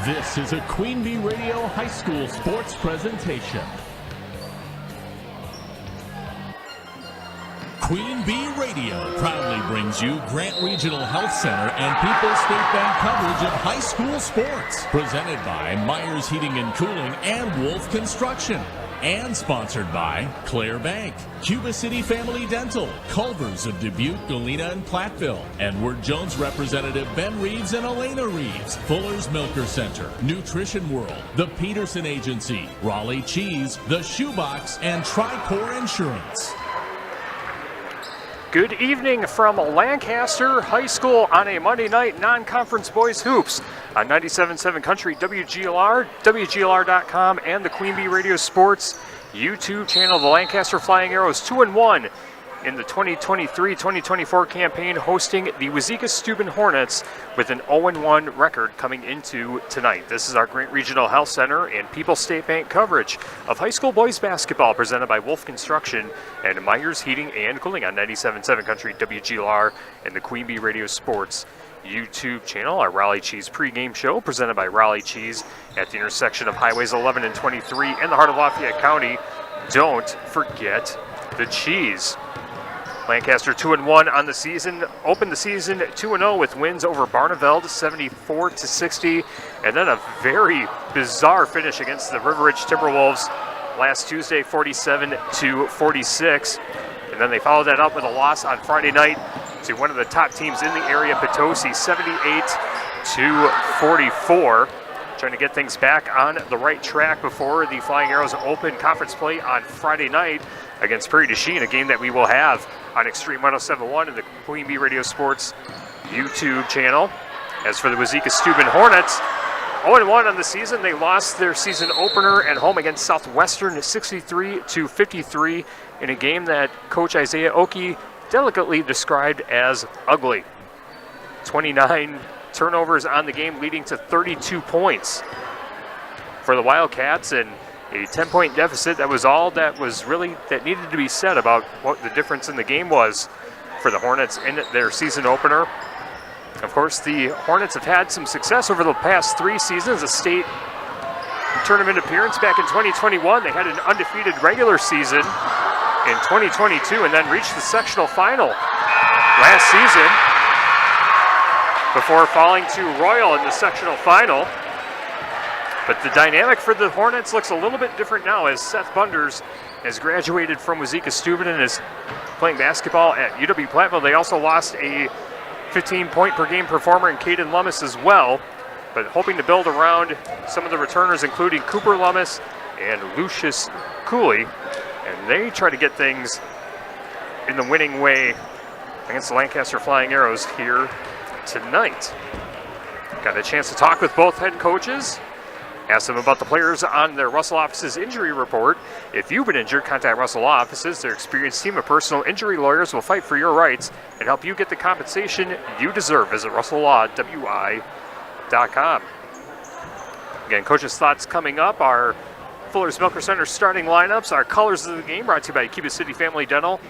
This is a Queen Bee Radio High School sports presentation. Queen Bee Radio proudly brings you Grant Regional Health Center and People's State Bank coverage of high school sports. Presented by Myers Heating and Cooling and Wolf Construction. And sponsored by Claire Bank, Cuba City Family Dental, Culver's of Dubuque, Galena, and Platteville, Edward Jones representative Ben Reeves and Elena Reeves, Fuller's Milker Center, Nutrition World, the Peterson Agency, Raleigh Cheese, The Shoebox, and Tricor Insurance. Good evening from Lancaster High School on a Monday night non-conference boys hoops on 97.7 Country, WGLR, WGLR.com, and the Queen Bee Radio Sports YouTube channel. The Lancaster Flying Arrows 2-1 in the 2023-2024 campaign, hosting the Wauzeka-Steuben Hornets with an 0-1 record coming into tonight. This is our Grant Regional Health Center and People's State Bank coverage of high school boys basketball, presented by Wolf Construction and Myers Heating and Cooling on 97.7 Country, WGLR, and the Queen Bee Radio Sports YouTube channel. Our Raleigh Cheese pregame show, presented by Raleigh Cheese at the intersection of Highways 11 and 23 in the heart of Lafayette County. Don't forget the cheese. Lancaster 2-1 on the season, opened the season 2-0 with wins over Barneveld 74-60, and then a very bizarre finish against the River Ridge Timberwolves last Tuesday 47-46, and then they followed that up with a loss on Friday night to one of the top teams in the area, Potosi, 78-44. Trying to get things back on the right track before the Flying Arrows open conference play on Friday night against Prairie du Chien, a game that we will have on Extreme 107.1 and the Queen Bee Radio Sports YouTube channel. As for the Wauzeka-Steuben Hornets, 0-1 on the season. They lost their season opener at home against Southwestern 63-53 in a game that Coach Isaiah Oki delicately described as ugly. 29 turnovers on the game, leading to 32 points for the Wildcats, and a 10-point deficit. That was all that needed to be said about what the difference in the game was for the Hornets in their season opener. Of course, the Hornets have had some success over the past 3 seasons. A state tournament appearance back in 2021. They had an undefeated regular season in 2022 and then reached the sectional final last season before falling to Royal in the sectional final. But the dynamic for the Hornets looks a little bit different now as Seth Bunders has graduated from Wauzeka-Steuben and is playing basketball at UW-Platteville. They also lost a 15-point-per-game performer in Caden Lummis as well, but hoping to build around some of the returners, including Cooper Lummis and Lucius Cooley, and they try to get things in the winning way against the Lancaster Flying Arrows here tonight. Got a chance to talk with both head coaches, ask them about the players on their Russell office's injury report. If you've been injured, contact Russell offices. Their experienced team of personal injury lawyers will fight for your rights and help you get the compensation you deserve. Visit RussellLawWI.com. Again, coaches' thoughts coming up. Our Fuller's Milker Center starting lineups, our colors of the game, brought to you by Cuba City Family Dental.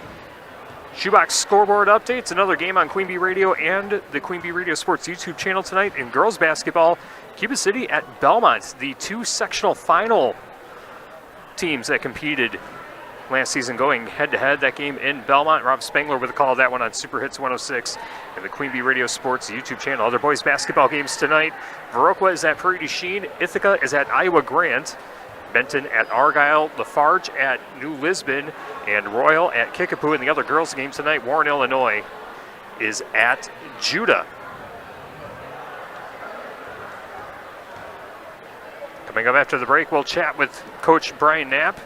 Shoebox scoreboard updates, another game on Queen Bee Radio and the Queen Bee Radio Sports YouTube channel tonight. In girls basketball, Cuba City at Belmont, the 2 sectional final teams that competed last season going head-to-head. That game in Belmont. Rob Spangler with a call of that one on Super Hits 106 and the Queen Bee Radio Sports YouTube channel. Other boys basketball games tonight. Viroqua is at Prairie du Chien. Ithaca is at Iowa Grant. Benton at Argyle, Lafarge at New Lisbon, and Royal at Kickapoo. In the other girls' game tonight, Warren, Illinois is at Judah. Coming up after the break, we'll chat with Coach Brian Knapp,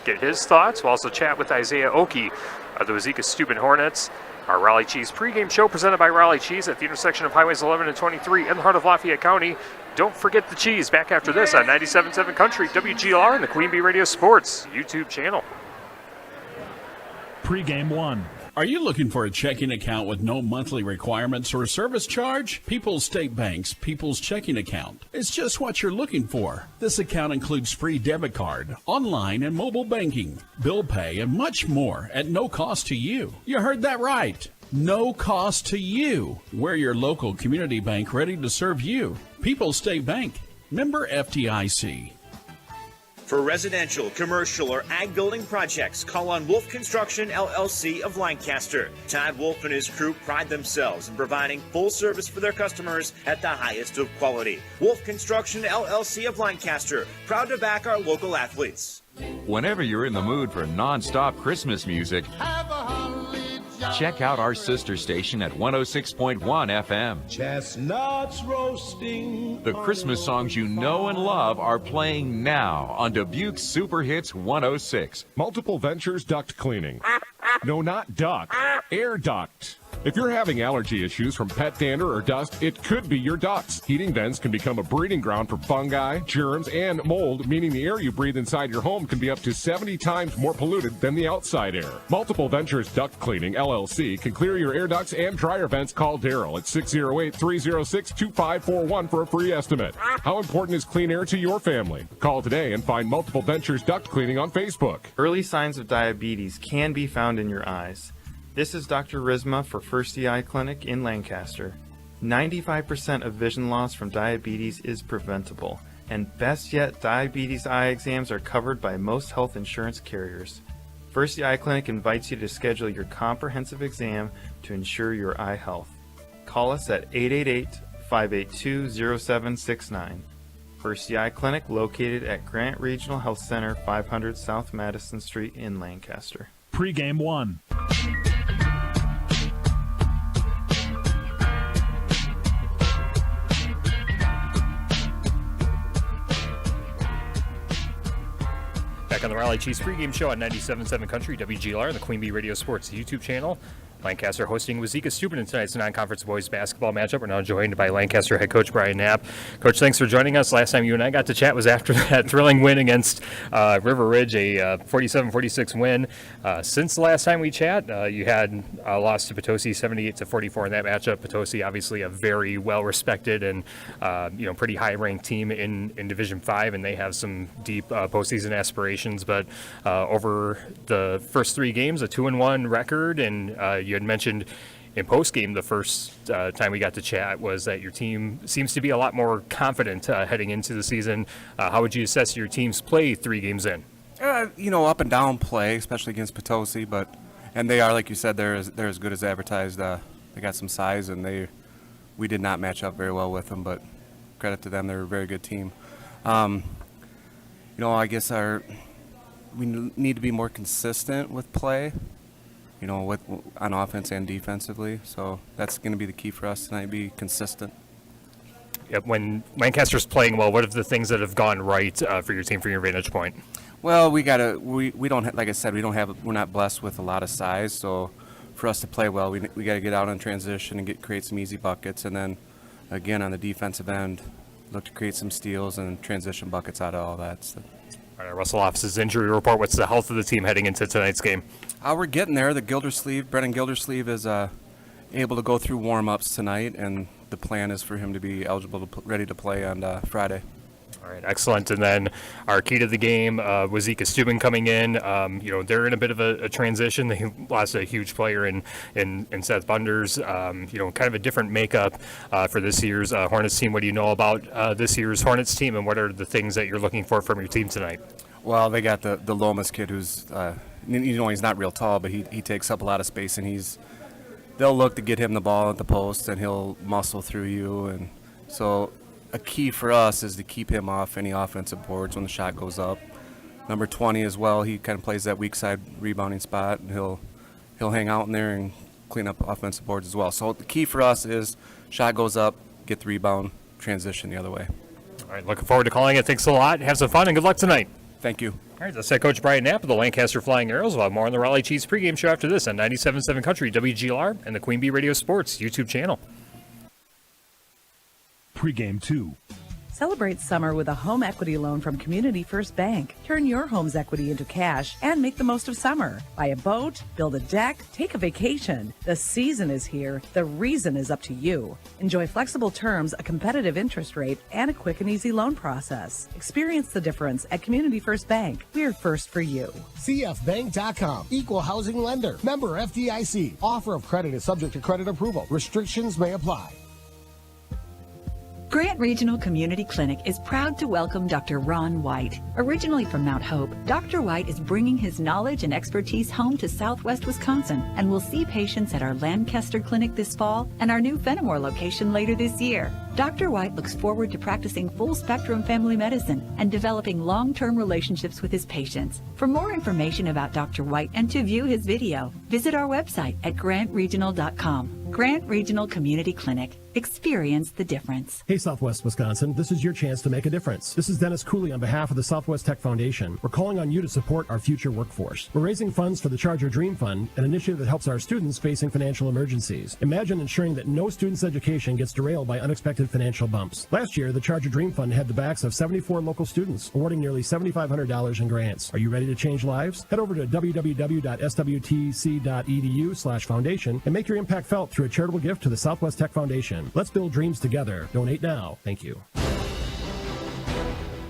get his thoughts. We'll also chat with Isaiah Oki of the Wauzeka-Steuben Hornets. Our Raleigh Cheese pregame show presented by Raleigh Cheese at the intersection of Highways 11 and 23 in the heart of Lafayette County. Don't forget the cheese. Back after this on 97.7 Country, WGLR, and the Queen Bee Radio Sports YouTube channel. Pregame 1. Are you looking for a checking account with no monthly requirements or service charge? People's State Bank's People's Checking Account is just what you're looking for. This account includes free debit card, online and mobile banking, bill pay, and much more at no cost to you. You heard that right. No cost to you. We're your local community bank ready to serve you. People's State Bank, member FDIC. For residential, commercial, or ag building projects, call on Wolf Construction, LLC of Lancaster. Todd Wolf and his crew pride themselves in providing full service for their customers at the highest of quality. Wolf Construction, LLC of Lancaster, proud to back our local athletes. Whenever you're in the mood for non-stop Christmas music, check out our sister station at 106.1 FM. Chestnuts roasting. The Christmas songs you know and love are playing now on Dubuque's Super Hits 106. Multiple Ventures duct cleaning. No, not duct. Air duct. If you're having allergy issues from pet dander or dust, it could be your ducts. Heating vents can become a breeding ground for fungi, germs, and mold, meaning the air you breathe inside your home can be up to 70 times more polluted than the outside air. Multiple Ventures Duct Cleaning, LLC, can clear your air ducts and dryer vents. Call Daryl at 608-306-2541 for a free estimate. How important is clean air to your family? Call today and find Multiple Ventures Duct Cleaning on Facebook. Early signs of diabetes can be found in your eyes. This is Dr. Rizma for First Eye Clinic in Lancaster. 95% of vision loss from diabetes is preventable, and best yet, diabetes eye exams are covered by most health insurance carriers. First Eye Clinic invites you to schedule your comprehensive exam to ensure your eye health. Call us at 888-582-0769. First Eye Clinic located at Grant Regional Health Center, 500 South Madison Street in Lancaster. Pregame 1. Back on the Raleigh Cheese pregame show on 97.7 Country, WGLR, and the Queen Bee Radio Sports YouTube channel. Lancaster hosting Wauzeka-Steuben in tonight's non-conference boys basketball matchup. We're now joined by Lancaster head coach Brian Knapp. Coach, thanks for joining us. Last time you and I got to chat was after that thrilling win against River Ridge, a 47-46 win. Since the last time we chat, you had lost to Potosi 78-44 in that matchup. Potosi, obviously a very well-respected and pretty high-ranked team in Division 5, and they have some deep postseason aspirations. But over the first 3 games, a 2-1 record, and you had mentioned in postgame the first time we got to chat was that your team seems to be a lot more confident heading into the season. How would you assess your team's play 3 games in? Up and down play, especially against Potosi, and they are, like you said, they're as good as advertised. They got some size, and we did not match up very well with them, but credit to them, they're a very good team. I guess we need to be more consistent with play, on offense and defensively. So that's going to be the key for us tonight, be consistent. Yep. When Lancaster's playing well, what are the things that have gone right for your team from your vantage point? Well, we don't, like I said, we're not blessed with a lot of size. So for us to play well, we got to get out on transition and create some easy buckets. And then again, on the defensive end, look to create some steals and transition buckets out of all that. So. All right, Russell Office's injury report. What's the health of the team heading into tonight's game? We're getting there. Brennan Gildersleeve is able to go through warm-ups tonight, and the plan is for him to be eligible, ready to play on Friday. All right, excellent. And then our key to the game, Wauzeka-Steuben coming in. They're in a bit of a transition. They lost a huge player in Seth Bunders. Kind of a different makeup for this year's Hornets team. What do you know about this year's Hornets team, and what are the things that you're looking for from your team tonight? Well, they got the Lomas kid who's, he's not real tall, but he takes up a lot of space, and they'll look to get him the ball at the post, and he'll muscle through you. And so a key for us is to keep him off any offensive boards when the shot goes up. Number 20 as well, he kind of plays that weak side rebounding spot, and he'll hang out in there and clean up offensive boards as well. So the key for us is shot goes up, get the rebound, transition the other way. All right, looking forward to calling it. Thanks a lot. Have some fun, and good luck tonight. Thank you. All right, that's head coach Brian Knapp of the Lancaster Flying Arrows. We'll have more on the Raleigh Chiefs pregame show after this on 97.7 Country, WGLR, and the Queen Bee Radio Sports YouTube channel. Pregame 2. Celebrate summer with a home equity loan from Community First Bank. Turn your home's equity into cash and make the most of summer. Buy a boat, build a deck, take a vacation. The season is here. The reason is up to you. Enjoy flexible terms, a competitive interest rate, and a quick and easy loan process. Experience the difference at Community First Bank. We're first for you. CFBank.com. Equal housing lender. Member FDIC. Offer of credit is subject to credit approval. Restrictions may apply. Grant Regional Community Clinic is proud to welcome Dr. Ron White. Originally from Mount Hope, Dr. White is bringing his knowledge and expertise home to Southwest Wisconsin and will see patients at our Lancaster Clinic this fall and our new Fenimore location later this year. Dr. White looks forward to practicing full-spectrum family medicine and developing long-term relationships with his patients. For more information about Dr. White and to view his video, visit our website at grantregional.com. Grant Regional Community Clinic. Experience the difference. Hey, Southwest Wisconsin, this is your chance to make a difference. This is Dennis Cooley on behalf of the Southwest Tech Foundation. We're calling on you to support our future workforce. We're raising funds for the Charger Dream Fund, an initiative that helps our students facing financial emergencies. Imagine ensuring that no student's education gets derailed by unexpected financial bumps. Last year, the Charger Dream Fund had the backs of 74 local students, awarding nearly $7,500 in grants. Are you ready to change lives? Head over to www.swtc.edu/foundation and make your impact felt through a charitable gift to the Southwest Tech Foundation. Let's build dreams together. Donate now. Thank you.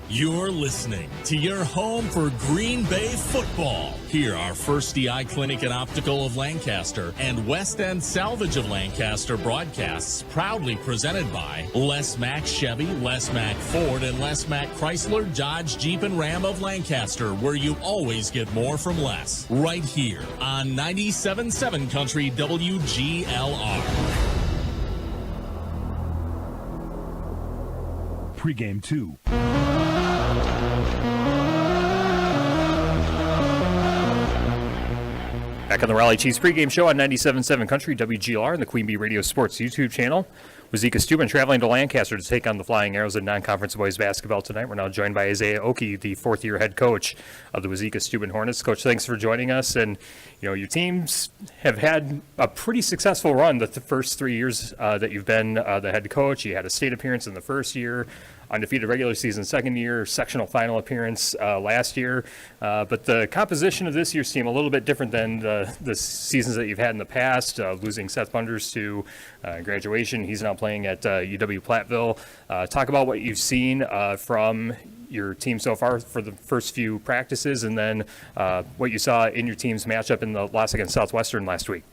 You're listening to your home for Green Bay football. Here are First Eye Clinic and Optical of Lancaster and West End Salvage of Lancaster broadcasts, proudly presented by Les Mack Chevy, Les Mack Ford, and Les Mack Chrysler, Dodge, Jeep, and Ram of Lancaster, where you always get more from less. Right here on 97.7 Country WGLR. Pregame 2. Back on the Raleigh Chiefs pregame show on 97.7 Country, WGLR, and the Queen Bee Radio Sports YouTube channel. Wauzeka-Steuben traveling to Lancaster to take on the Flying Arrows in non-conference boys basketball tonight. We're now joined by Isaiah Oki, the fourth-year head coach of the Wauzeka-Steuben Hornets. Coach, thanks for joining us. And your teams have had a pretty successful run the first 3 years that you've been the head coach. You had a state appearance in the first year, undefeated regular season second year, sectional final appearance last year. But the composition of this year's team a little bit different than the seasons that you've had in the past, losing Seth Bunders to graduation. He's now playing at UW-Platteville. Talk about what you've seen from your team so far for the first few practices, and then what you saw in your team's matchup in the loss against Southwestern last week.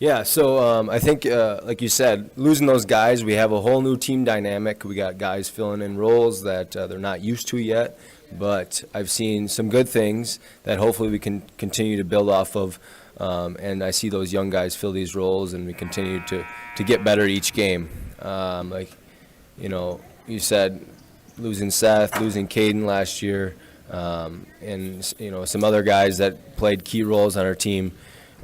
Yeah, so I think, like you said, losing those guys, we have a whole new team dynamic. We got guys filling in roles that they're not used to yet, but I've seen some good things that hopefully we can continue to build off of, and I see those young guys fill these roles, and we continue to get better each game. You said losing Seth, losing Caden last year, and some other guys that played key roles on our team.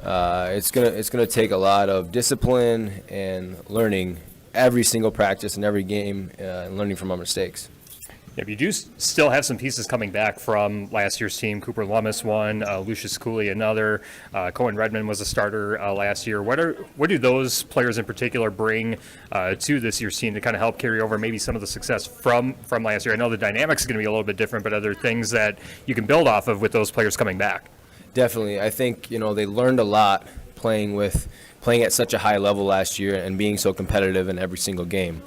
It's gonna take a lot of discipline and learning every single practice and every game, and learning from our mistakes. Yeah, you do still have some pieces coming back from last year's team. Cooper Lummis one, Lucius Cooley another. Cohen Redmond was a starter last year. What do those players in particular bring to this year's team to kind of help carry over maybe some of the success from last year? I know the dynamics is going to be a little bit different, but are there things that you can build off of with those players coming back? Definitely. I think, they learned a lot playing at such a high level last year and being so competitive in every single game.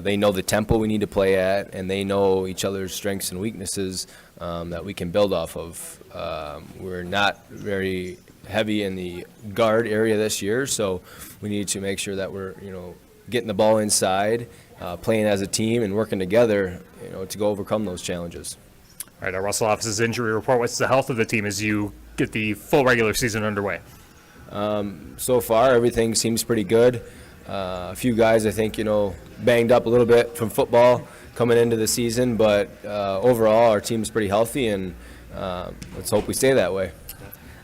They know the tempo we need to play at, and they know each other's strengths and weaknesses that we can build off of. We're not very heavy in the guard area this year, so we need to make sure that we're, getting the ball inside, playing as a team, and working together, to go overcome those challenges. All right, our Russell office's injury report. What's the health of the team as you get the full regular season underway? So far, everything seems pretty good. A few guys, I think, banged up a little bit from football coming into the season, but overall, our team's pretty healthy, and let's hope we stay that way.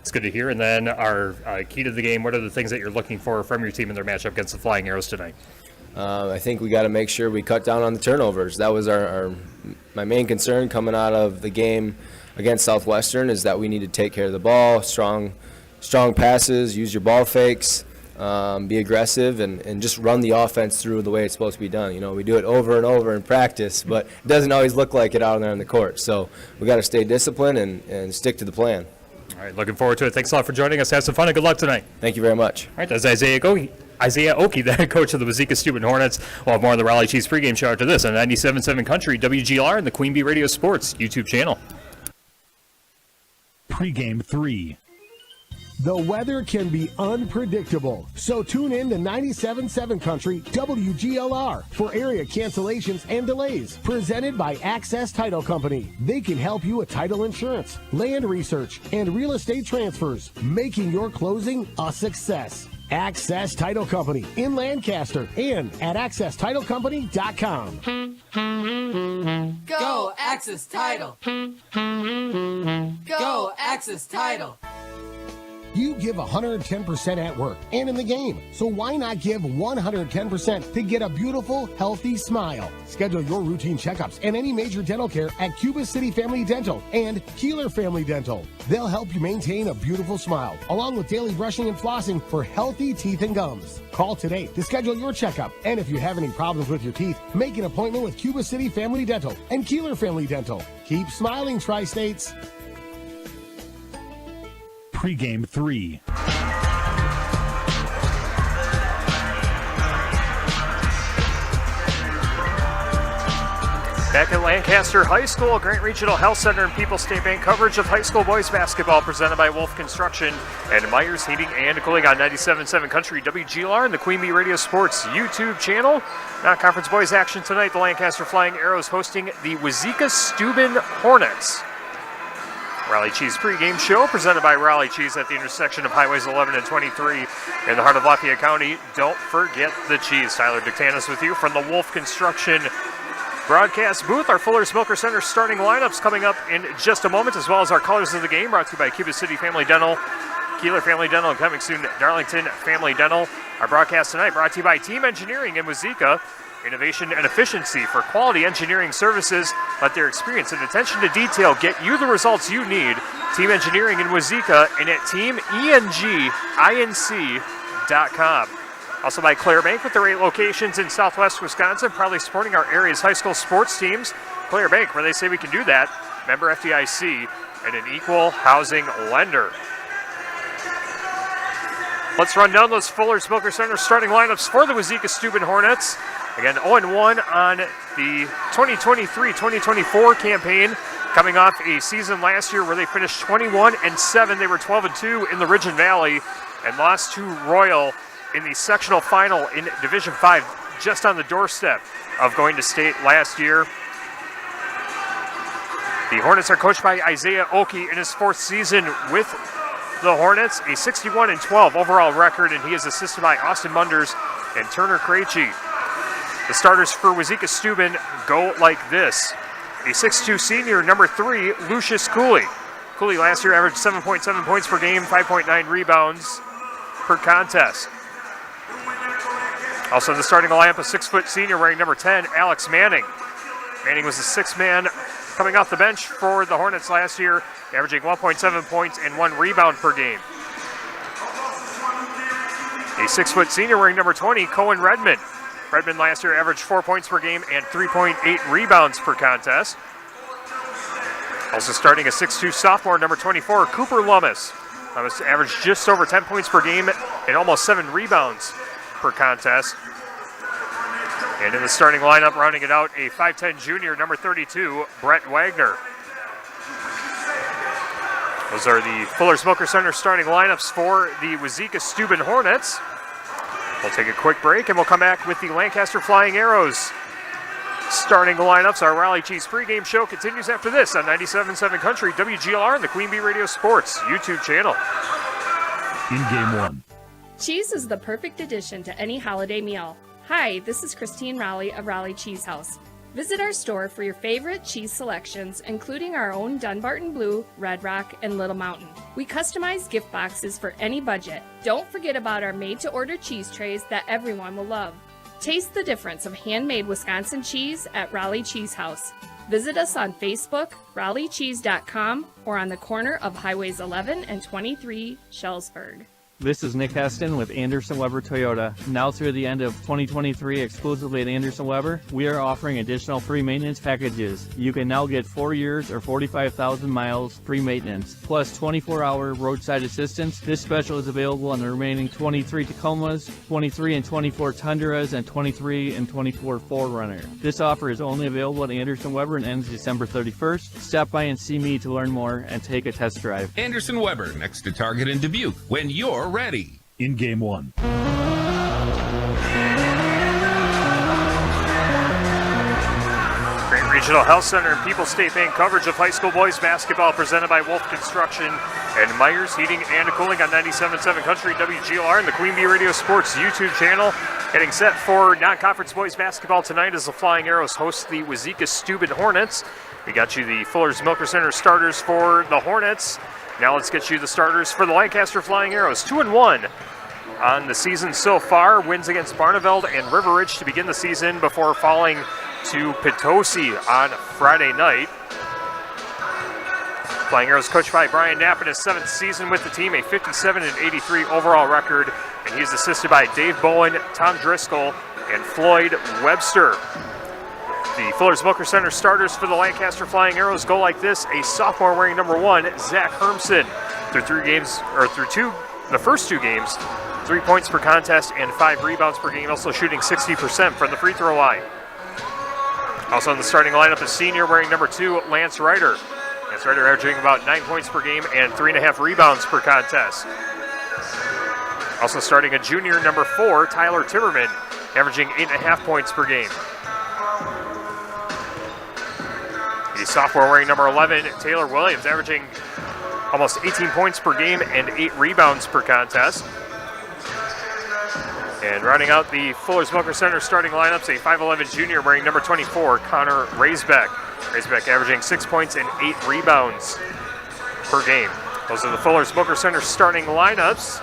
It's good to hear. And then our key to the game, what are the things that you're looking for from your team in their matchup against the Flying Arrows tonight? I think we got to make sure we cut down on the turnovers. That was my main concern coming out of the game against Southwestern, is that we need to take care of the ball, strong passes, use your ball fakes, be aggressive, and just run the offense through the way it's supposed to be done. We do it over and over in practice, but it doesn't always look like it out there on the court. So we got to stay disciplined and stick to the plan. All right, looking forward to it. Thanks a lot for joining us. Have some fun and good luck tonight. Thank you very much. All right, that's Isaiah Oki, the head coach of the Wauzeka-Steuben Hornets. We'll have more on the Raleigh Chiefs pregame show after this on 97.7 Country, WGLR, and the Queen Bee Radio Sports YouTube channel. Pregame 3. The weather can be unpredictable, so tune in to 97.7 Country WGLR for area cancellations and delays. Presented by Access Title Company. They can help you with title insurance, land research, and real estate transfers, making your closing a success. Access Title Company in Lancaster and at accesstitlecompany.com. Go Access Title. Go Access Title. You give 110% at work and in the game, so why not give 110% to get a beautiful, healthy smile? Schedule your routine checkups and any major dental care at Cuba City Family Dental and Keeler Family Dental. They'll help you maintain a beautiful smile, along with daily brushing and flossing for healthy teeth and gums. Call today to schedule your checkup, and if you have any problems with your teeth, make an appointment with Cuba City Family Dental and Keeler Family Dental. Keep smiling, Tri-States. Pregame 3. Back at Lancaster High School, Grant Regional Health Center and People's State Bank coverage of high school boys basketball presented by Wolf Construction and Myers Heating and Cooling on 97.7 Country, WGLR, and the Queen Bee Radio Sports YouTube channel. Non-conference boys action tonight. The Lancaster Flying Arrows hosting the Wauzeka-Steuben Hornets. Raleigh Cheese pregame show presented by Raleigh Cheese at the intersection of Highways 11 and 23 in the heart of Lafayette County. Don't forget the cheese. Tyler Dictanis with you from the Wolf Construction broadcast booth. Our Fuller Smoker Center starting lineups coming up in just a moment, as well as our colors of the game brought to you by Cuba City Family Dental, Keeler Family Dental, and coming soon, Darlington Family Dental. Our broadcast tonight brought to you by Team Engineering in Wauzeka. Innovation and efficiency for quality engineering services. Let their experience and attention to detail get you the results you need. Team Engineering in Wauzeka and at teamenginc.com. Also by Claire Bank with their 8 locations in southwest Wisconsin, proudly supporting our area's high school sports teams. Claire Bank, where they say we can do that. Member FDIC and an equal housing lender. Let's run down those Fuller Smoker Center starting lineups for the Wauzeka-Steuben Hornets. Again, 0-1 on the 2023-2024 campaign, coming off a season last year where they finished 21-7. They were 12-2 in the Ridge and Valley and lost to Royal in the sectional final in Division 5, just on the doorstep of going to state last year. The Hornets are coached by Isaiah Oki in his 4th season with the Hornets, a 61-12 overall record, and he is assisted by Austin Munders and Turner Krejci. The starters for Wauzeka-Steuben go like this. A 6'2 senior, number 3, Lucius Cooley. Cooley last year averaged 7.7 points per game, 5.9 rebounds per contest. Also in the starting lineup, a 6' senior wearing number 10, Alex Manning. Manning was the 6th man coming off the bench for the Hornets last year, averaging 1.7 points and 1 rebound per game. A 6' senior wearing number 20, Cohen Redmond. Redmond last year averaged 4 points per game and 3.8 rebounds per contest. Also starting a 6'2 sophomore, number 24, Cooper Lummis. Lummis averaged just over 10 points per game and almost 7 rebounds per contest. And in the starting lineup, rounding it out, a 5'10 junior, number 32, Brett Wagner. Those are the Fuller Smoker Center starting lineups for the Wauzeka-Steuben Hornets. We'll take a quick break and we'll come back with the Lancaster Flying Arrows starting lineups. Our Raleigh Cheese pregame show continues after this on 97.7 Country, WGLR, and the Queen Bee Radio Sports YouTube channel. In Game 1. Cheese is the perfect addition to any holiday meal. Hi, this is Christine Raleigh of Raleigh Cheese House. Visit our store for your favorite cheese selections, including our own Dunbarton Blue, Red Rock, and Little Mountain. We customize gift boxes for any budget. Don't forget about our made-to-order cheese trays that everyone will love. Taste the difference of handmade Wisconsin cheese at Raleigh Cheese House. Visit us on Facebook, RaleighCheese.com, or on the corner of Highways 11 and 23, Shellsburg. This is Nick Heston with Anderson Weber Toyota. Now through the end of 2023, exclusively at Anderson Weber, we are offering additional free maintenance packages. You can now get 4 years or 45,000 miles free maintenance, plus 24-hour roadside assistance. This special is available on the remaining 23 Tacomas, 23 and 24 Tundras, and 23 and 24 4Runner. This offer is only available at Anderson Weber and ends December 31st. Stop by and see me to learn more and take a test drive. Anderson Weber, next to Target in Dubuque, when you're ready. In Game 1. Great Regional Health Center and People's State Bank coverage of high school boys basketball presented by Wolf Construction and Myers Heating and Cooling on 97.7 Country, WGLR, and the Queen Bee Radio Sports YouTube channel. Getting set for non-conference boys basketball tonight as the Flying Arrows host the Wauzeka-Steuben Hornets. We got you the Fuller Smoker Center starters for the Hornets. Now let's get you the starters for the Lancaster Flying Arrows. 2-1 on the season so far. Wins against Barneveld and River Ridge to begin the season before falling to Potosi on Friday night. Flying Arrows coached by Brian Knapp in his 7th season with the team, a 57-83 overall record, and he is assisted by Dave Bowen, Tom Driscoll, and Floyd Webster. The Fuller Smoker Center starters for the Lancaster Flying Arrows go like this. A sophomore wearing number 1, Zach Hermson. Through the first two games, 3 points per contest and 5 rebounds per game, also shooting 60% from the free throw line. Also in the starting lineup, a senior wearing number 2, Lance Ryder. Lance Ryder averaging about 9 points per game and 3.5 rebounds per contest. Also starting a junior number 4, Tyler Timmerman, averaging 8.5 points per game. The sophomore wearing number 11, Taylor Williams, averaging almost 18 points per game and 8 rebounds per contest. And rounding out the Fuller Smoker Center starting lineups, a 5'11 junior wearing number 24, Connor Raisbeck. Raisbeck averaging 6 points and 8 rebounds per game. Those are the Fuller Smoker Center starting lineups.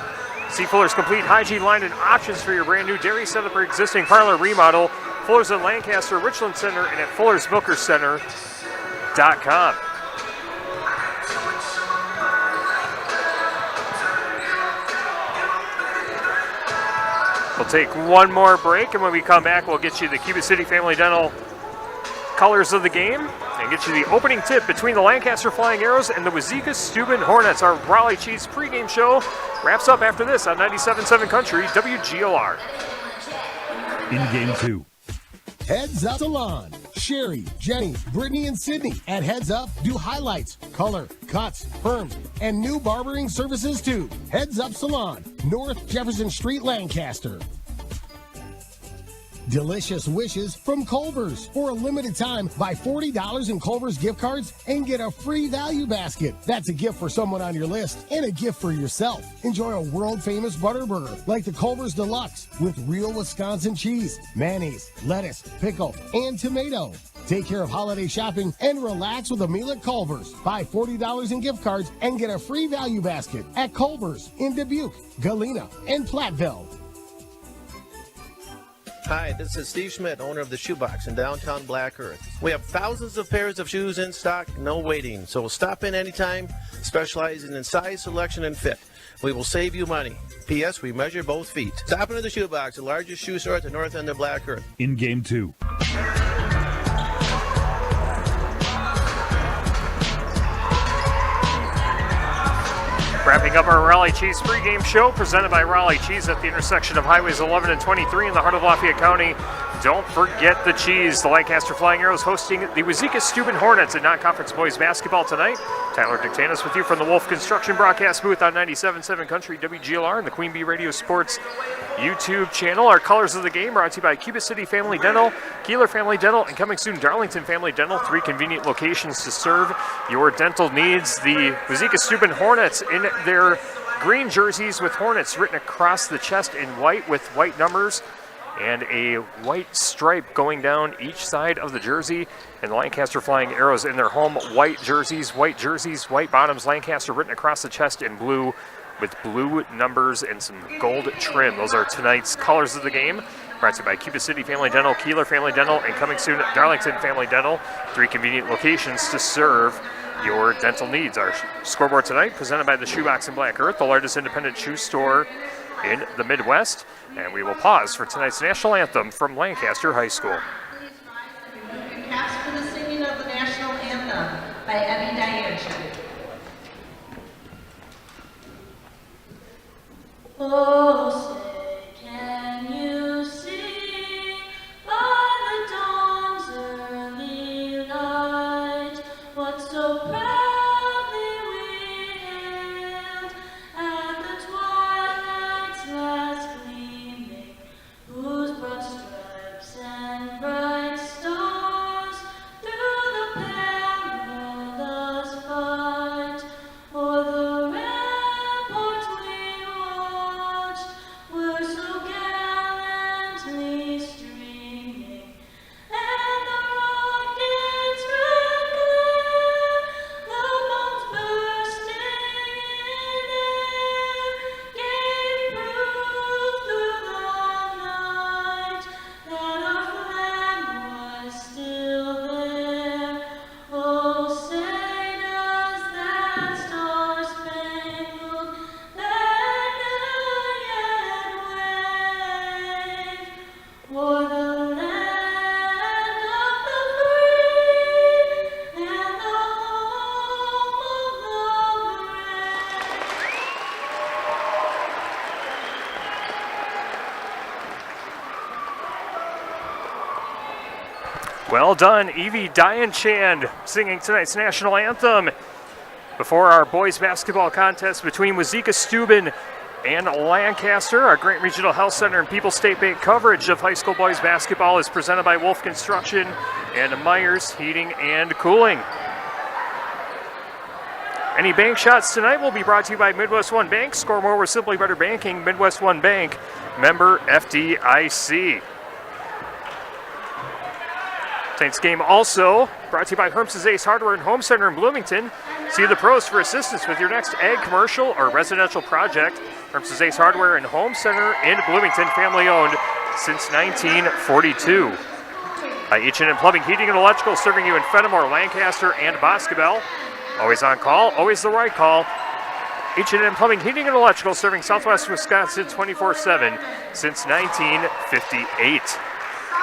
See Fuller's complete hygiene line and options for your brand new dairy setup or existing parlor remodel. Fuller's in Lancaster, Richland Center, and at Fuller'sMilkersCenter.com. We'll take one more break, and when we come back, we'll get you the Cuba City Family Dental colors of the game and get you the opening tip between the Lancaster Flying Arrows and the Wauzeka-Steuben Hornets. Our Raleigh Chiefs pregame show wraps up after this on 97.7 Country WGLR. In Game 2. Heads Up Salon. Sherry, Jenny, Brittany, and Sydney at Heads Up do highlights, color, cuts, perms, and new barbering services too. Heads Up Salon, North Jefferson Street, Lancaster. Delicious Wishes from Culver's. For a limited time, buy $40 in Culver's gift cards and get a free value basket. That's a gift for someone on your list and a gift for yourself. Enjoy a world-famous butter burger like the Culver's Deluxe with real Wisconsin cheese, mayonnaise, lettuce, pickle, and tomato. Take care of holiday shopping and relax with a meal at Culver's. Buy $40 in gift cards and get a free value basket at Culver's in Dubuque, Galena, and Platteville. Hi, this is Steve Schmidt, owner of the Shoebox in downtown Black Earth. We have thousands of pairs of shoes in stock, no waiting. So stop in anytime, specializing in size, selection, and fit. We will save you money. P.S. We measure both feet. Stop into the Shoebox, the largest shoe store at the north end of Black Earth. In Game 2. Wrapping up our Raleigh Cheese pregame show presented by Raleigh Cheese at the intersection of Highways 11 and 23 in the heart of Lafayette County. Don't forget the cheese. The Lancaster Flying Arrows hosting the Wauzeka-Steuben Hornets in non-conference boys basketball tonight. Tyler Dictanis with you from the Wolf Construction broadcast booth on 97.7 Country WGLR and the Queen Bee Radio Sports YouTube channel. Our colors of the game brought to you by Cuba City Family Dental, Keeler Family Dental, and coming soon, Darlington Family Dental. 3 convenient locations to serve your dental needs. The Wauzeka-Steuben Hornets in their green jerseys with Hornets written across the chest in white with white numbers and a white stripe going down each side of the jersey. And the Lancaster Flying Arrows in their home white jerseys, white bottoms, Lancaster written across the chest in blue with blue numbers and some gold trim. Those are tonight's colors of the game. Brought to you by Cuba City Family Dental, Keeler Family Dental, and coming soon, Darlington Family Dental. 3 convenient locations to serve your dental needs. Our scoreboard tonight presented by the Shoebox in Black Earth, the largest independent shoe store in the Midwest. And we will pause for tonight's national anthem from Lancaster High School. Cast for the singing of the national anthem by Evie Dianche. Oh, say, can you see by the dawn's early light what so proudly we hailed at the twilight's last gleaming, whose broad stripes and bright stars through the perilous fight o'er the ramparts we watched were so gallantly streaming, and the rockets red glare, the bombs bursting in air, gave proof through the night that our flag was still there. Oh, say does that star-spangled banner yet wave o'er the land of the free and the home of the brave? Well done, Evie Dianchand singing tonight's national anthem before our boys basketball contest between Wauzeka-Steuben and Lancaster. Our Grant Regional Health Center and People's State Bank coverage of high school boys basketball is presented by Wolf Construction and Myers Heating and Cooling. Any bank shots tonight will be brought to you by Midwest One Bank. Score more with Simply Better Banking. Midwest One Bank, member FDIC. Tonight's game also brought to you by Herms's Ace Hardware and Home Center in Bloomington. See the pros for assistance with your next ag, commercial, or residential project. Herms's Ace Hardware and Home Center in Bloomington, family owned since 1942. H&M Plumbing, Heating, and Electrical, serving you in Fenimore, Lancaster, and Boscobel. Always on call, always the right call. H&M Plumbing, Heating, and Electrical, serving Southwest Wisconsin 24/7 since 1958.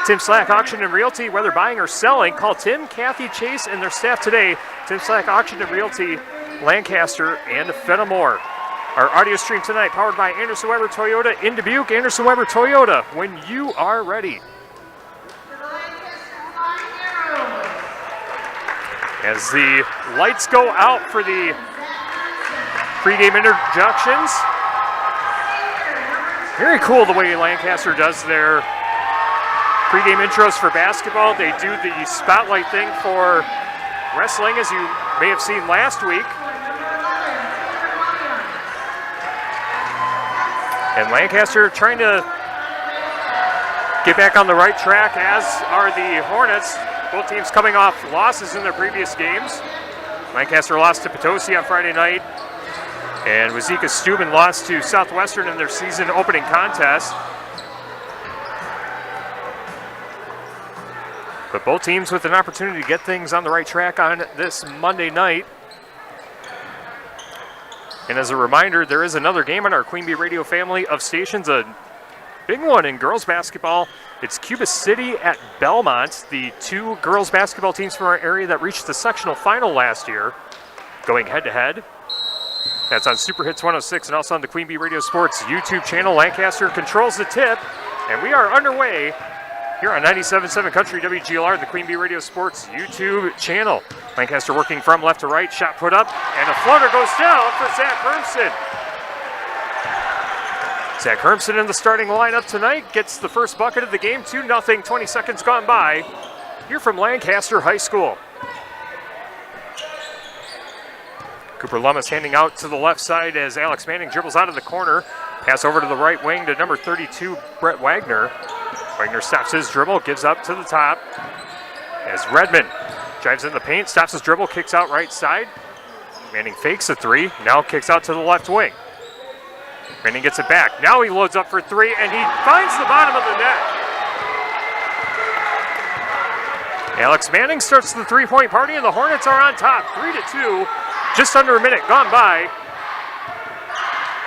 Tim Slack Auction and Realty, whether buying or selling, call Tim, Kathy, Chase, and their staff today. Tim Slack Auction and Realty, Lancaster, and Fenimore. Our audio stream tonight powered by Anderson Weber Toyota in Dubuque. Anderson Weber Toyota, when you are ready. As the lights go out for the pregame introductions. Very cool the way Lancaster does their pregame intros for basketball. They do the spotlight thing for wrestling, as you may have seen last week. And Lancaster trying to get back on the right track, as are the Hornets. Both teams coming off losses in their previous games. Lancaster lost to Potosi on Friday night, and Wauzeka-Steuben lost to Southwestern in their season opening contest. But both teams with an opportunity to get things on the right track on this Monday night. And as a reminder, there is another game on our Queen Bee Radio family of stations, a big one in girls basketball. It's Cuba City at Belmont, the two girls basketball teams from our area that reached the sectional final last year, going head-to-head. That's on Super Hits 106 and also on the Queen Bee Radio Sports YouTube channel. Lancaster controls the tip, and we are underway here on 97.7 Country WGLR, the Queen Bee Radio Sports YouTube channel. Lancaster working from left to right, shot put up, and a floater goes down for Zach Hermson. Zach Hermson in the starting lineup tonight gets the first bucket of the game, 2-0, 20 seconds gone by. Here from Lancaster High School. Cooper Lummis handing out to the left side as Alex Manning dribbles out of the corner. Pass over to the right wing to number 32, Brett Wagner. Wagner stops his dribble, gives up to the top as Redmond drives in the paint, stops his dribble, kicks out right side. Manning fakes a three, now kicks out to the left wing. Manning gets it back. Now he loads up for three, and he finds the bottom of the net. Alex Manning starts the three-point party, and the Hornets are on top, 3-2. Just under a minute gone by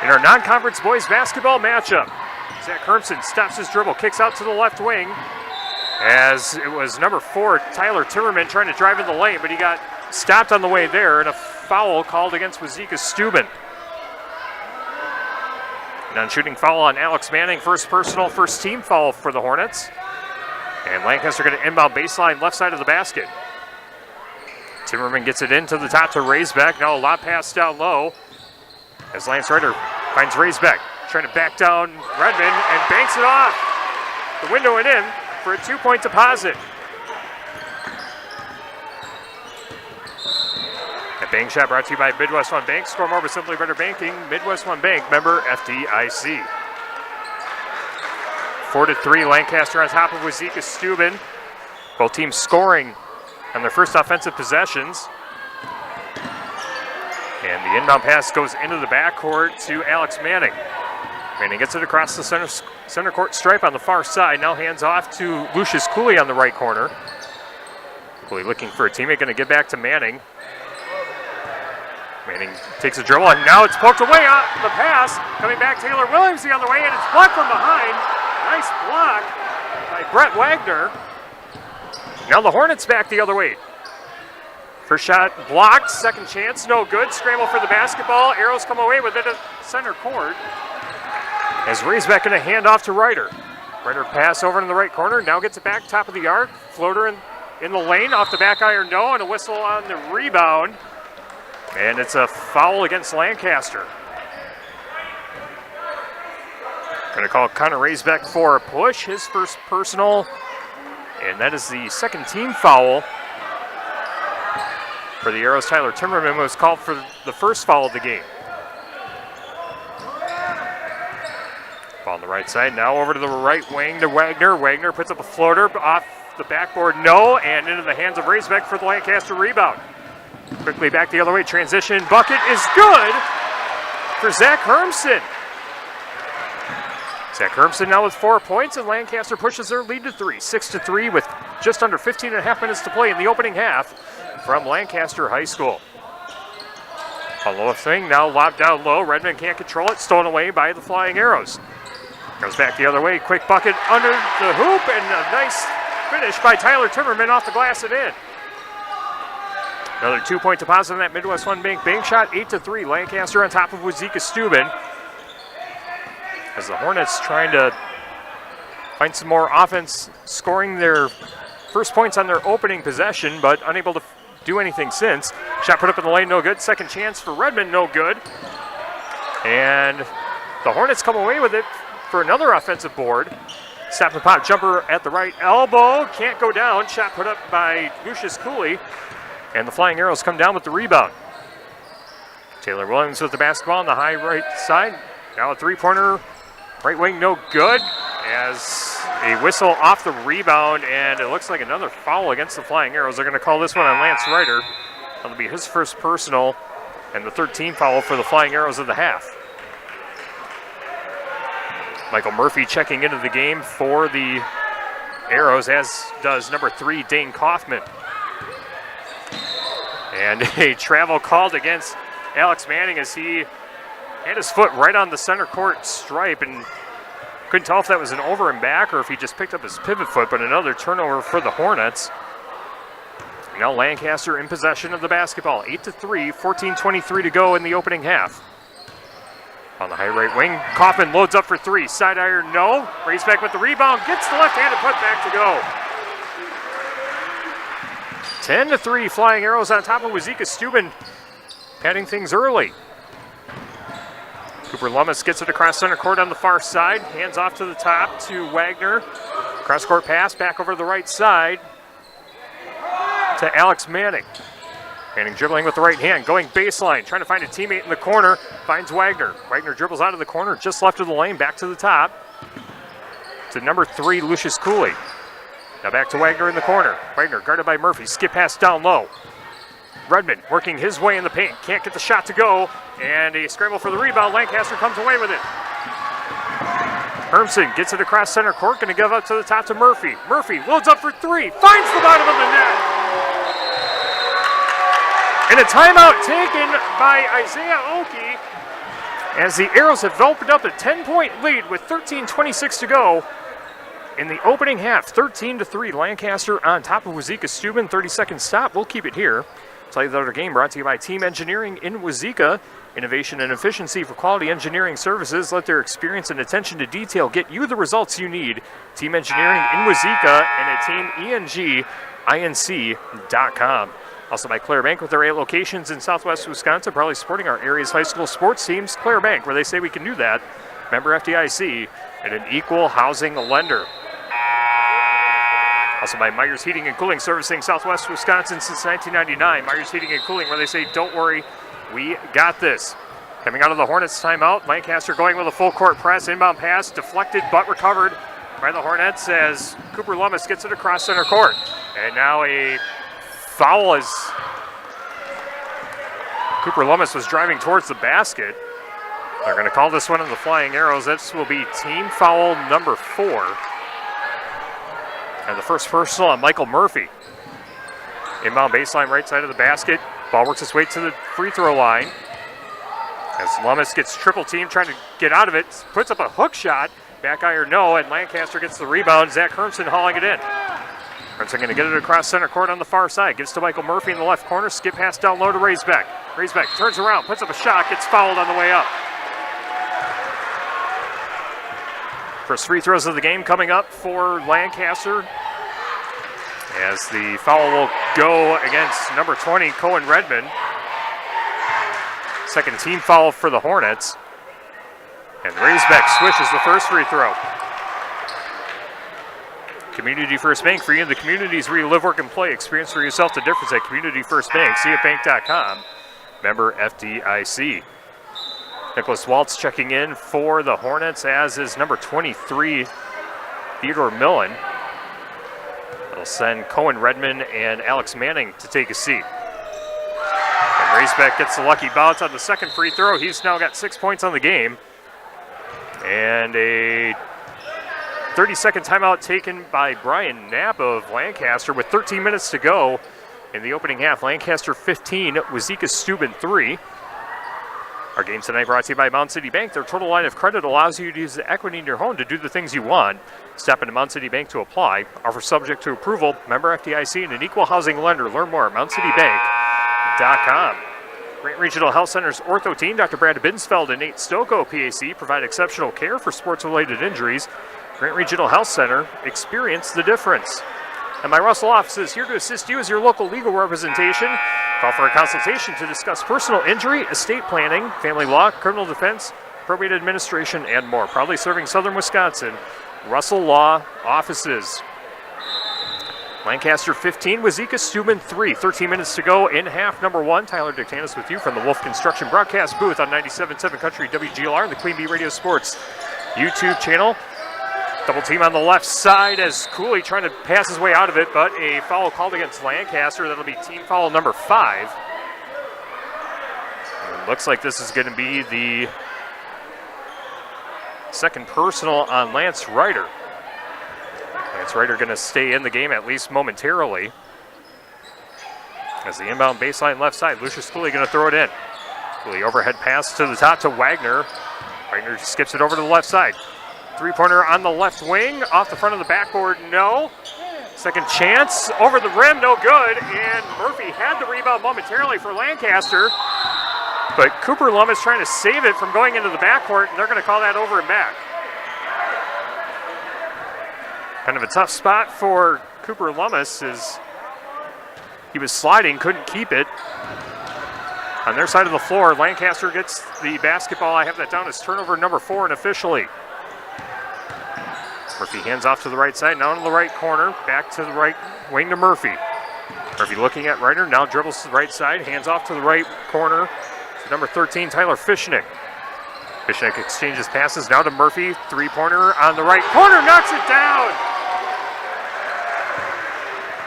in our non-conference boys basketball matchup. Zach Hermson stops his dribble, kicks out to the left wing, as it was number 4, Tyler Timmerman, trying to drive in the lane, but he got stopped on the way there, and a foul called against Wauzeka-Steuben. Non-shooting foul on Alex Manning, first personal, first team foul for the Hornets. And Lancaster going to inbound baseline left side of the basket. Timmerman gets it into the top to Raisbeck. Now a lob pass down low as Lance Ryder finds Raisbeck. Trying to back down Redmond and banks it off the window and in for a 2-point deposit. That bank shot brought to you by Midwest One Bank. Score more with Simply Better Banking. Midwest One Bank, member FDIC. 4-3, Lancaster on top of Wauzeka-Steuben. Both teams scoring on their first offensive possessions. And the inbound pass goes into the backcourt to Alex Manning. Manning gets it across the center court stripe on the far side. Now hands off to Lucius Cooley on the right corner. Cooley looking for a teammate, going to get back to Manning. Manning takes a dribble, and now it's poked away on the pass. Coming back, Taylor Williams the other way, and it's blocked from behind. Nice block by Brett Wagner. Now the Hornets back the other way. First shot blocked, second chance, no good. Scramble for the basketball. Arrows come away with it at center court. As Raisbeck going to hand off to Ryder. Ryder pass over in the right corner, now gets it back, top of the arc. Floater in the lane, off the back iron, no, and a whistle on the rebound. And it's a foul against Lancaster. Going to call Connor Raisbeck for a push, his first personal. And that is the second team foul for the Arrows. Tyler Timmerman was called for the first foul of the game. Ball on the right side, now over to the right wing to Wagner. Wagner puts up a floater off the backboard, no, and into the hands of Raisbeck for the Lancaster rebound. Quickly back the other way. Transition bucket is good for Zach Hermson. Zach Hermson now with 4 points, and Lancaster pushes their lead to 3. 6-3 with just under 15 and a half minutes to play in the opening half from Lancaster High School. A low thing now lobbed down low. Redmond can't control it. Stolen away by the Flying Arrows. Goes back the other way. Quick bucket under the hoop, and a nice finish by Tyler Timmerman off the glass and in. Another 2-point deposit on that Midwest One Bank bank shot. 8-3. Lancaster on top of Wauzeka-Steuben. As the Hornets trying to find some more offense, scoring their first points on their opening possession, but unable to do anything since. Shot put up in the lane, no good. Second chance for Redmond, no good. And the Hornets come away with it for another offensive board. Stop and pop jumper at the right elbow. Can't go down. Shot put up by Lucius Cooley. And the Flying Arrows come down with the rebound. Taylor Williams with the basketball on the high right side. Now a three-pointer. Right wing, no good, as a whistle off the rebound, and it looks like another foul against the Flying Arrows. They're going to call this one on Lance Ryder. That'll be his first personal, and the 13th foul for the Flying Arrows of the half. Michael Murphy checking into the game for the Arrows, as does number 3, Dane Kaufman. And a travel called against Alex Manning as he had his foot right on the center court stripe, and couldn't tell if that was an over and back or if he just picked up his pivot foot, but another turnover for the Hornets. Now Lancaster in possession of the basketball. 8-3, 14:23 to go in the opening half. On the high right wing, Kaufman loads up for 3. Side iron, no. Raised back with the rebound, gets the left-handed put back to go. 10-3, Flying Arrows on top of Wauzeka-Steuben, padding things early. Cooper Lummis gets it across center court on the far side. Hands off to the top to Wagner. Cross-court pass back over to the right side to Alex Manning. Manning dribbling with the right hand, going baseline, trying to find a teammate in the corner. Finds Wagner. Wagner dribbles out of the corner, just left of the lane, back to the top to number 3, Lucius Cooley. Now back to Wagner in the corner. Wagner guarded by Murphy. Skip pass down low. Redmond working his way in the paint. Can't get the shot to go. And a scramble for the rebound. Lancaster comes away with it. Hermson gets it across center court. Going to give up to the top to Murphy. Murphy loads up for 3. Finds the bottom of the net. And a timeout taken by Isaiah Oki as the Arrows have opened up a 10-point lead with 13:26 to go in the opening half. 13-3. Lancaster on top of Wauzeka-Steuben. 30-second stop. We'll keep it here. Tell you the other game brought to you by Team Engineering in Wauzeka. Innovation and efficiency for quality engineering services. Let their experience and attention to detail get you the results you need. Team Engineering in Wauzeka and at teamenginc.com. Also by Clare Bank with their 8 locations in southwest Wisconsin, probably supporting our area's high school sports teams. Clare Bank, where they say we can do that. Member FDIC and an equal housing lender. Also by Myers Heating and Cooling, servicing southwest Wisconsin since 1999. Myers Heating and Cooling, where they say, don't worry, we got this. Coming out of the Hornets timeout, Lancaster going with a full court press, inbound pass, deflected but recovered by the Hornets as Cooper Lummis gets it across center court. And now a foul as Cooper Lummis was driving towards the basket. They're going to call this one on the Flying Arrows. This will be team foul number 4. And the first personal on Michael Murphy. Inbound baseline right side of the basket. Ball works its way to the free throw line. As Lummis gets triple team, trying to get out of it. Puts up a hook shot. Back iron no, and Lancaster gets the rebound. Zach Hermson hauling it in. Hermson going to get it across center court on the far side. Gives to Michael Murphy in the left corner. Skip pass down low to Raisbeck. Raisbeck turns around, puts up a shot, gets fouled on the way up. First free throws of the game coming up for Lancaster, as the foul will go against number 20, Cohen Redmond. Second team foul for the Hornets. And Raisbeck swishes the first free throw. Community First Bank, for you in the communities where you live, work, and play. Experience for yourself the difference at Community First Bank. See at bank.com. Member FDIC. Nicholas Waltz checking in for the Hornets, as is number 23, Theodore Millen. That'll send Cohen Redmond and Alex Manning to take a seat. Raceback gets the lucky bounce on the second free throw. He's now got 6 points on the game. And a 30-second timeout taken by Brian Knapp of Lancaster with 13 minutes to go in the opening half. Lancaster 15, Wauzeka-Steuben 3. Our game tonight brought to you by Mound City Bank. Their total line of credit allows you to use the equity in your home to do the things you want. Step into Mound City Bank to apply. Offer subject to approval. Member FDIC and an equal housing lender. Learn more at MoundCityBank.com. Grant Regional Health Center's ortho team, Dr. Brad Binsfeld and Nate Stocco, PAC, provide exceptional care for sports-related injuries. Grant Regional Health Center, experience the difference. And my Russell office is here to assist you as your local legal representation. Call for a consultation to discuss personal injury, estate planning, family law, criminal defense, probate administration, and more. Proudly serving Southern Wisconsin, Russell Law Offices. Lancaster 15, Wauzeka-Steuben 3. 13 minutes to go in half number one. Tyler Dictanis with you from the Wolf Construction broadcast booth on 97.7 Country WGLR and the Queen Bee Radio Sports YouTube channel. Double team on the left side as Cooley trying to pass his way out of it, but a foul called against Lancaster. That'll be team foul number 5. It looks like this is going to be the second personal on Lance Ryder. Lance Ryder going to stay in the game at least momentarily. As the inbound baseline left side, Lucius Cooley going to throw it in. Cooley overhead pass to the top to Wagner. Wagner skips it over to the left side. Three-pointer on the left wing, off the front of the backboard, no. Second chance, over the rim, no good. And Murphy had the rebound momentarily for Lancaster. But Cooper Lum is trying to save it from going into the backcourt, and they're going to call that over and back. Kind of a tough spot for Cooper Lummis as he was sliding, couldn't keep it. On their side of the floor, Lancaster gets the basketball. I have that down as turnover number 4 unofficially. Murphy hands off to the right side, now in the right corner, back to the right wing to Murphy. Murphy looking at Ryder, now dribbles to the right side, hands off to the right corner to number 13, Tyler Fishnick. Fishnick exchanges passes now to Murphy, three-pointer on the right corner, knocks it down!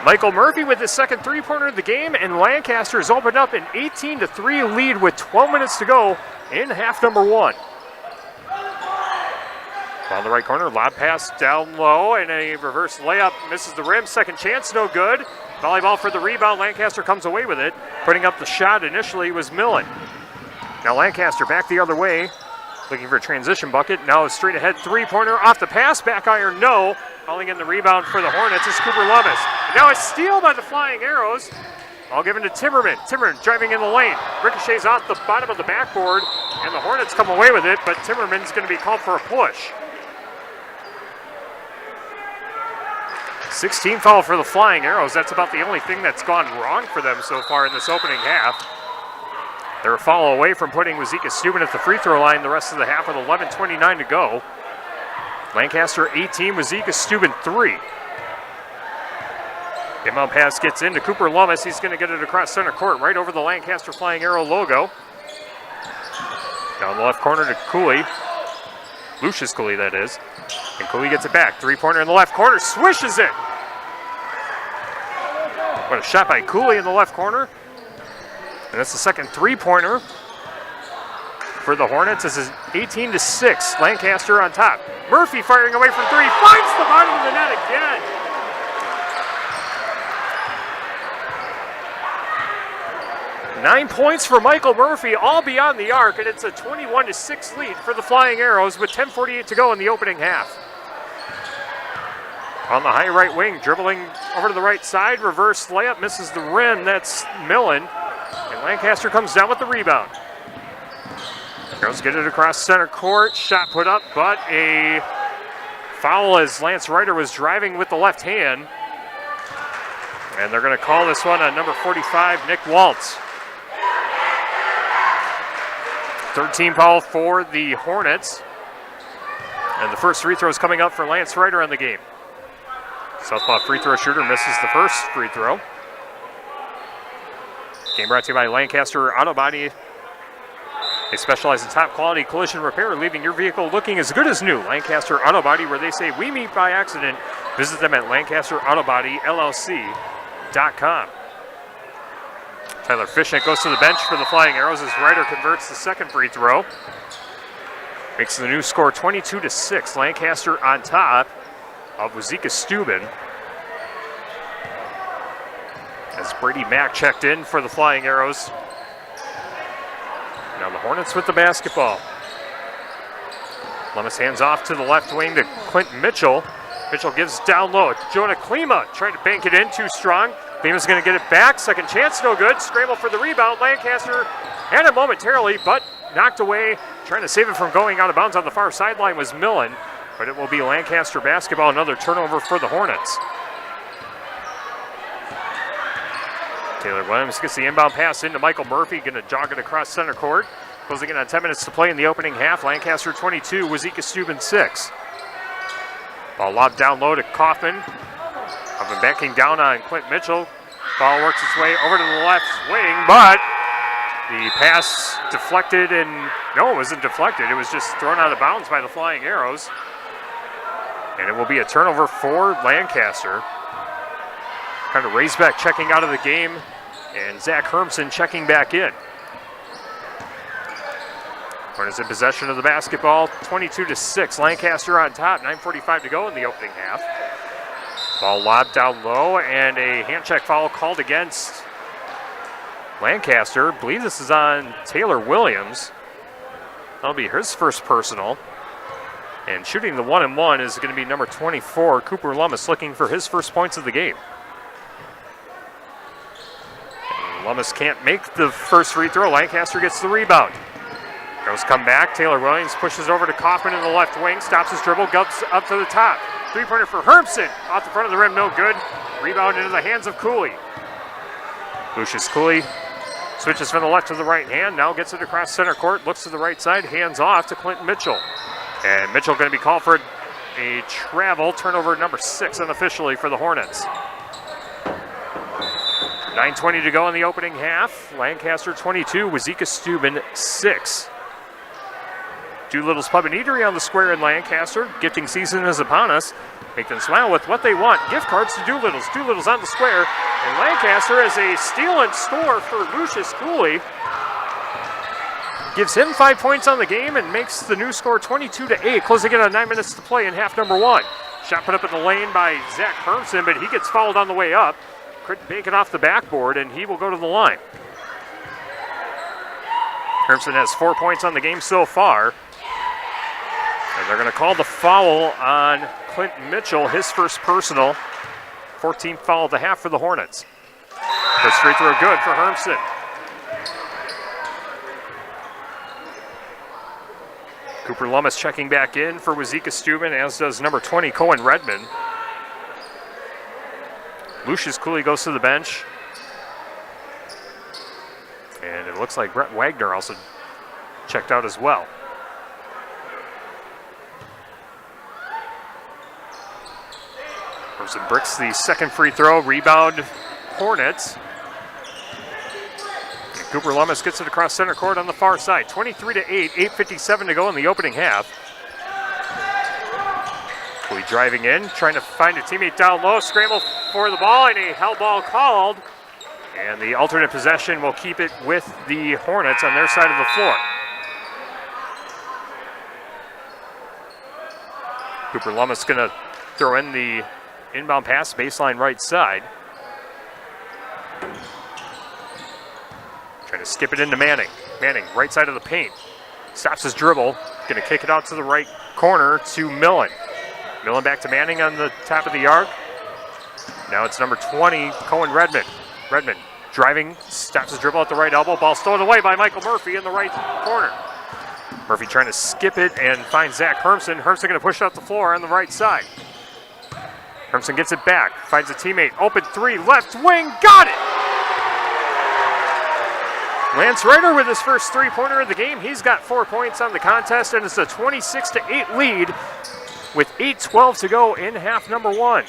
Michael Murphy with his second three-pointer of the game, and Lancaster has opened up an 18-3 lead with 12 minutes to go in half number 1. On the right corner, lob pass down low, and a reverse layup misses the rim. Second chance, no good. Volleyball for the rebound. Lancaster comes away with it. Putting up the shot initially was Millen. Now Lancaster back the other way, looking for a transition bucket. Now a straight ahead three-pointer off the pass, back iron, no. Calling in the rebound for the Hornets is Cooper Lummis. Now a steal by the Flying Arrows. All given to Timmerman. Timmerman driving in the lane. Ricochets off the bottom of the backboard, and the Hornets come away with it, but Timmerman's going to be called for a push. 16 foul for the Flying Arrows. That's about the only thing that's gone wrong for them so far in this opening half. They're a foul away from putting Wauzeka-Steuben at the free throw line the rest of the half with 11:29 to go. Lancaster 18, Wauzeka-Steuben 3. Inbound pass gets into Cooper Lummis. He's going to get it across center court right over the Lancaster Flying Arrow logo. Down the left corner to Cooley. Lucius Cooley, that is. And Cooley gets it back. Three-pointer in the left corner. Swishes it. What a shot by Cooley in the left corner. And that's the second three-pointer for the Hornets. This is 18-6. Lancaster on top. Murphy firing away from three. Finds the bottom of the net again. Nine points for Michael Murphy, all beyond the arc, and it's a 21-6 lead for the Flying Arrows with 10:48 to go in the opening half. On the high right wing, dribbling over to the right side, reverse layup, misses the rim. That's Millen, and Lancaster comes down with the rebound. Arrows get it across center court, shot put up, but a foul as Lance Ryder was driving with the left hand. And they're going to call this one on number 45, Nick Waltz. 13 foul for the Hornets. And the first free throw is coming up for Lance Ryder on the game. Southpaw free throw shooter misses the first free throw. Game brought to you by Lancaster Auto Body. They specialize in top quality collision repair, leaving your vehicle looking as good as new. Lancaster Auto Body, where they say we meet by accident. Visit them at LancasterAutoBodyLLC.com. Tyler Fishnet goes to the bench for the Flying Arrows as Ryder converts the second free throw. Makes the new score 22-6. Lancaster on top of Wauzeka-Steuben. As Brady Mack checked in for the Flying Arrows. Now the Hornets with the basketball. Lummis hands off to the left wing to Clinton Mitchell. Mitchell gives down low. Jonah Klima trying to bank it in, too strong. Klima's going to get it back. Second chance, no good. Scramble for the rebound. Lancaster had it momentarily, but knocked away. Trying to save it from going out of bounds on the far sideline was Millen, but it will be Lancaster basketball. Another turnover for the Hornets. Taylor Williams gets the inbound pass into Michael Murphy, going to jog it across center court. Closing in on 10 minutes to play in the opening half. Lancaster 22, Wauzeka-Steuben 6. Ball lobbed down low to Kaufman. Kaufman backing down on Clint Mitchell. Ball works its way over to the left wing, but the pass deflected, and no, it wasn't deflected. It was just thrown out of bounds by the Flying Arrows. And it will be a turnover for Lancaster. Kind of Raisbeck checking out of the game, and Zach Hermson checking back in. Hornets in possession of the basketball, 22-6. Lancaster on top, 9:45 to go in the opening half. Ball lobbed down low, and a hand check foul called against Lancaster. I believe this is on Taylor Williams. That'll be his first personal. And shooting the 1-and-1 is going to be number 24, Cooper Lummis, looking for his first points of the game. Lummis can't make the first free throw. Lancaster gets the rebound. Arrows come back. Taylor Williams pushes over to Kaufman in the left wing. Stops his dribble. Goes up to the top. Three-pointer for Hermson. Off the front of the rim. No good. Rebound into the hands of Cooley. Lucius Cooley switches from the left to the right hand. Now gets it across center court. Looks to the right side. Hands off to Clinton Mitchell. And Mitchell going to be called for a travel. Turnover number 6 unofficially for the Hornets. 9:20 to go in the opening half. Lancaster 22, Wauzeka-Steuben 6. Doolittle's Pub and Eatery on the square in Lancaster. Gifting season is upon us. Make them smile with what they want. Gift cards to Doolittle's. Doolittle's on the square. And Lancaster has a steal and score for Lucius Cooley. Gives him 5 points on the game and makes the new score 22-8. Closing in on 9 minutes to play in half number 1. Shot put up in the lane by Zach Hermson, but he gets fouled on the way up. Couldn't make it off the backboard, and he will go to the line. Hermson has 4 points on the game so far. And they're going to call the foul on Clinton Mitchell, his first personal. 14th foul of the half for the Hornets. First free throw good for Hermson. Cooper Lummis checking back in for Wauzeka-Steuben, as does number 20, Cohen Redmond. Lucius Cooley goes to the bench. And it looks like Brett Wagner also checked out as well. Hermson bricks the second free throw. Rebound Hornets. And Cooper Lummis gets it across center court on the far side. 23-8, 8:57 to go in the opening half. Cooley driving in, trying to find a teammate down low. Scramble for the ball, and a hell ball called. And the alternate possession will keep it with the Hornets on their side of the floor. Cooper Lummis going to throw in the inbound pass, baseline right side. Trying to skip it into Manning. Manning, right side of the paint. Stops his dribble. Going to kick it out to the right corner to Millen. Millen back to Manning on the top of the arc. Now it's number 20, Cohen Redmond. Redmond driving, stops his dribble at the right elbow. Ball stolen away by Michael Murphy in the right corner. Murphy trying to skip it and finds Zach Hermson. Hermson going to push out the floor on the right side. Hermson gets it back, finds a teammate. Open three, left wing, got it! Lance Ryder with his first three-pointer of the game. He's got 4 points on the contest, and it's a 26-8 lead with 8:12 to go in half number 1.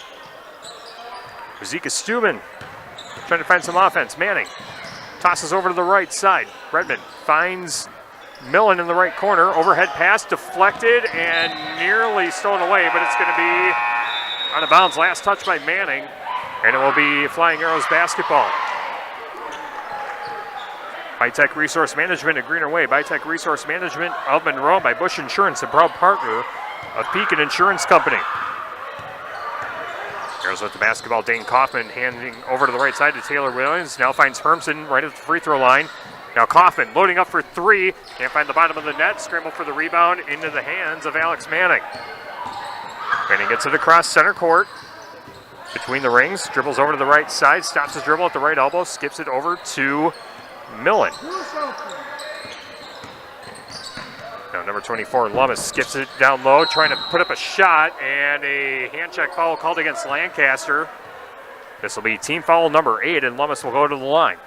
Wauzeka-Steuben trying to find some offense. Manning tosses over to the right side. Redmond finds Millen in the right corner. Overhead pass deflected and nearly stolen away, but it's going to be out of bounds. Last touch by Manning, and it will be Flying Arrows basketball. Bytech Resource Management of Greener Way. Bytech Resource Management of Monroe by Bush Insurance, a proud partner of Pekin Insurance Company. Here's with the basketball, Dane Kaufman handing over to the right side to Taylor Williams. Now finds Hermson right at the free throw line. Now Kaufman loading up for three. Can't find the bottom of the net. Scramble for the rebound into the hands of Alex Manning. Manning gets it across center court. Between the rings, dribbles over to the right side, stops his dribble at the right elbow, skips it over to Millen. Now number 24, Lummis skips it down low, trying to put up a shot, and a hand check foul called against Lancaster. This will be team foul number 8, and Lummis will go to the line.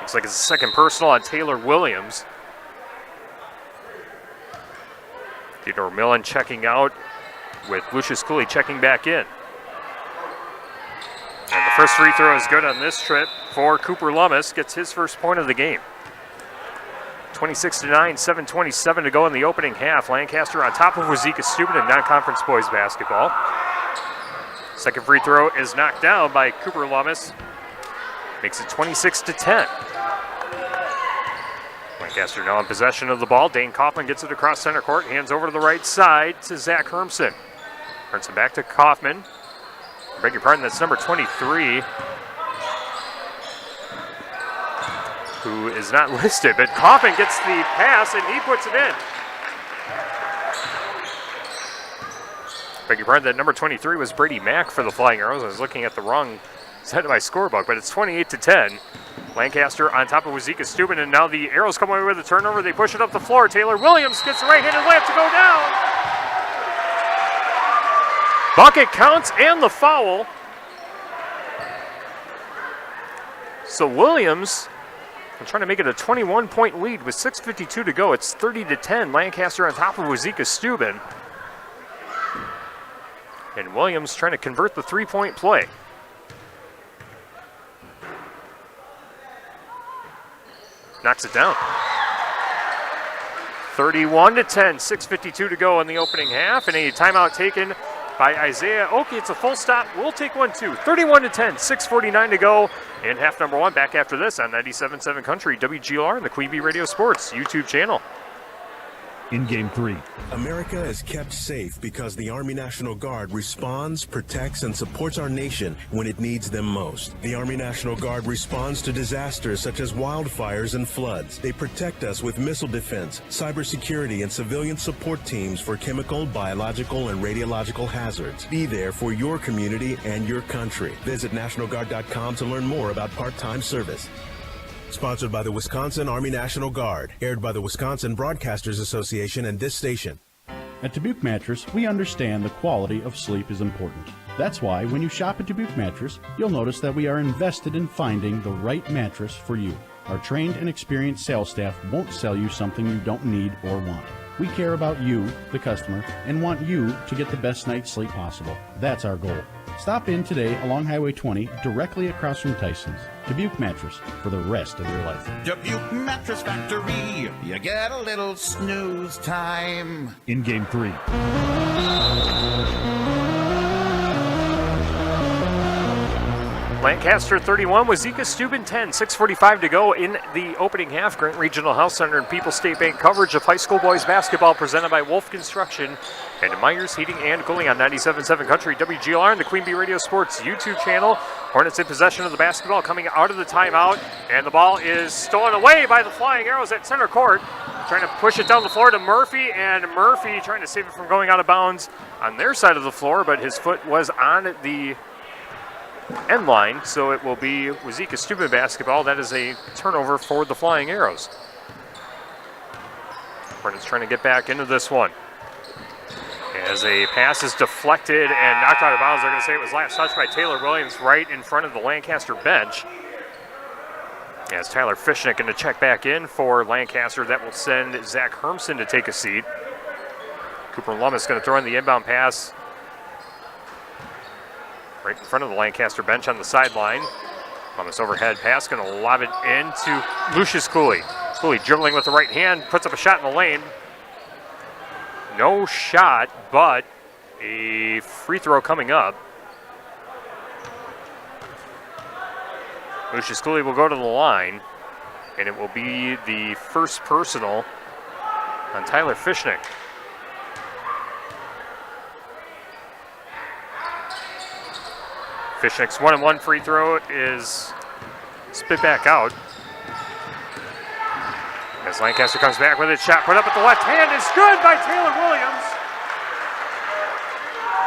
Looks like it's a second personal on Taylor Williams. Theodore Millen checking out with Lucius Cooley checking back in. And the first free throw is good on this trip for Cooper Lummis. Gets his first point of the game. 26-9, 7:27 to go in the opening half. Lancaster on top of Wauzeka-Steuben in non-conference boys basketball. Second free throw is knocked down by Cooper Lummis. Makes it 26-10. Lancaster now in possession of the ball. Dane Kaufman gets it across center court. Hands over to the right side to Zach Hermson. Hermson back to Kaufman. I beg your pardon, that's number 23. Who is not listed, but Kaufman gets the pass and he puts it in. Beg your pardon, that number 23 was Brady Mack for the Flying Arrows. I was looking at the wrong side of my scorebook, but it's 28-10. Lancaster on top of Wauzeka-Steuben, and now the Arrows come away with a turnover. They push it up the floor. Taylor Williams gets the right-handed layup to go down. Bucket counts and the foul. So Williams, I'm trying to make it a 21-point lead with 6:52 to go. It's 30-10. Lancaster on top of Wauzeka-Steuben. And Williams trying to convert the three-point play. Knocks it down. 31-10, 6:52 to go in the opening half, and a timeout taken by Isaiah Oki. It's a full stop. We'll take one too. 31-10, 6:49 to go in half number one. Back after this on 97.7 Country, WGLR, and the Queen Bee Radio Sports YouTube channel. In Game 3. America is kept safe because the Army National Guard responds, protects, and supports our nation when it needs them most. The Army National Guard responds to disasters such as wildfires and floods. They protect us with missile defense, cybersecurity, and civilian support teams for chemical, biological, and radiological hazards. Be there for your community and your country. Visit NationalGuard.com to learn more about part-time service. Sponsored by the Wisconsin Army National Guard. Aired by the Wisconsin Broadcasters Association and this station. At Dubuque Mattress, we understand the quality of sleep is important. That's why when you shop at Dubuque Mattress, you'll notice that we are invested in finding the right mattress for you. Our trained and experienced sales staff won't sell you something you don't need or want. We care about you, the customer, and want you to get the best night's sleep possible. That's our goal. Stop in today along Highway 20, directly across from Tyson's. Dubuque Mattress, for the rest of your life. Dubuque Mattress Factory, you get a little snooze time. In Game 3. Lancaster 31, Wauzeka-Steuben 10, 6:45 to go in the opening half. Grant Regional Health Center and People's State Bank coverage of high school boys basketball presented by Wolf Construction and Myers Heating and Cooling on 97.7 Country, WGLR, and the Queen Bee Radio Sports YouTube channel. Hornets in possession of the basketball coming out of the timeout, and the ball is stolen away by the Flying Arrows at center court. Trying to push it down the floor to Murphy, and Murphy trying to save it from going out of bounds on their side of the floor, but his foot was on the end line, so it will be Wauzeka-Steuben basketball. That is a turnover for the Flying Arrows. Hornets trying to get back into this one. As a pass is deflected and knocked out of bounds, they're going to say it was last touched by Taylor Williams right in front of the Lancaster bench. As Tyler Fishnick going to check back in for Lancaster, that will send Zach Hermson to take a seat. Cooper Lummis going to throw in the inbound pass right in front of the Lancaster bench on the sideline. Lummis overhead pass, going to lob it into Lucius Cooley. Cooley dribbling with the right hand, puts up a shot in the lane. No shot, but a free throw coming up. Lucius Cooley will go to the line, and it will be the first personal on Tyler Fishnick. Fishnick's 1-and-1 free throw is spit back out. As Lancaster comes back with it, shot put up at the left hand is good by Taylor Williams.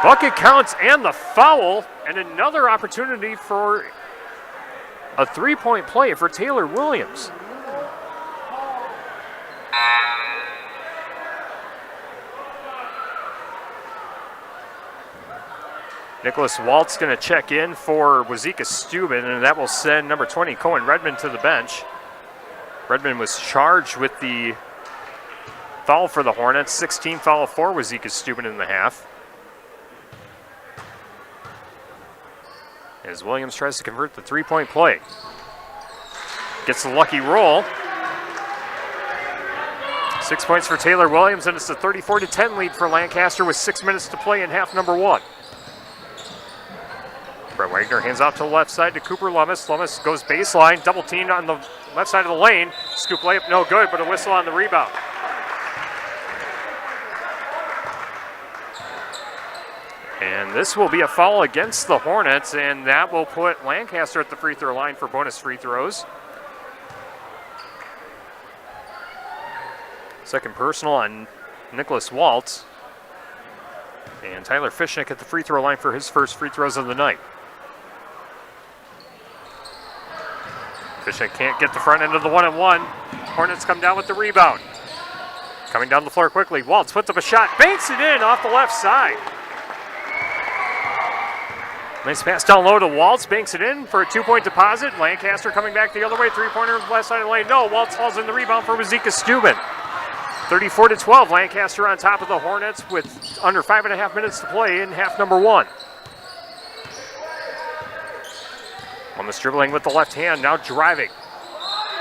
Bucket counts and the foul, and another opportunity for a three-point play for Taylor Williams. Nicholas Waltz going to check in for Wauzeka-Steuben, and that will send number 20, Cohen Redmond, to the bench. Redmond was charged with the foul for the Hornets, 16th foul for Wauzeka-Steuben in the half. As Williams tries to convert the three-point play. Gets the lucky roll. 6 points for Taylor Williams, and it's a 34-10 lead for Lancaster with 6 minutes to play in half number 1. Brett Wagner hands off to the left side to Cooper Lummis. Lummis goes baseline, double teamed on the left side of the lane. Scoop layup, no good, but a whistle on the rebound. And this will be a foul against the Hornets, and that will put Lancaster at the free throw line for bonus free throws. Second personal on Nicholas Waltz. And Tyler Fishnick at the free throw line for his first free throws of the night. Fishnick can't get the front end of the 1-and-1. Hornets come down with the rebound. Coming down the floor quickly, Waltz puts up a shot, banks it in off the left side. Nice pass down low to Waltz, banks it in for a 2-point deposit. Lancaster coming back the other way, three-pointer left side of the lane. No, Waltz falls in the rebound for Wauzeka-Steuben. 34-12, Lancaster on top of the Hornets with under 5.5 minutes to play in half number 1. Lummis dribbling with the left hand, now driving.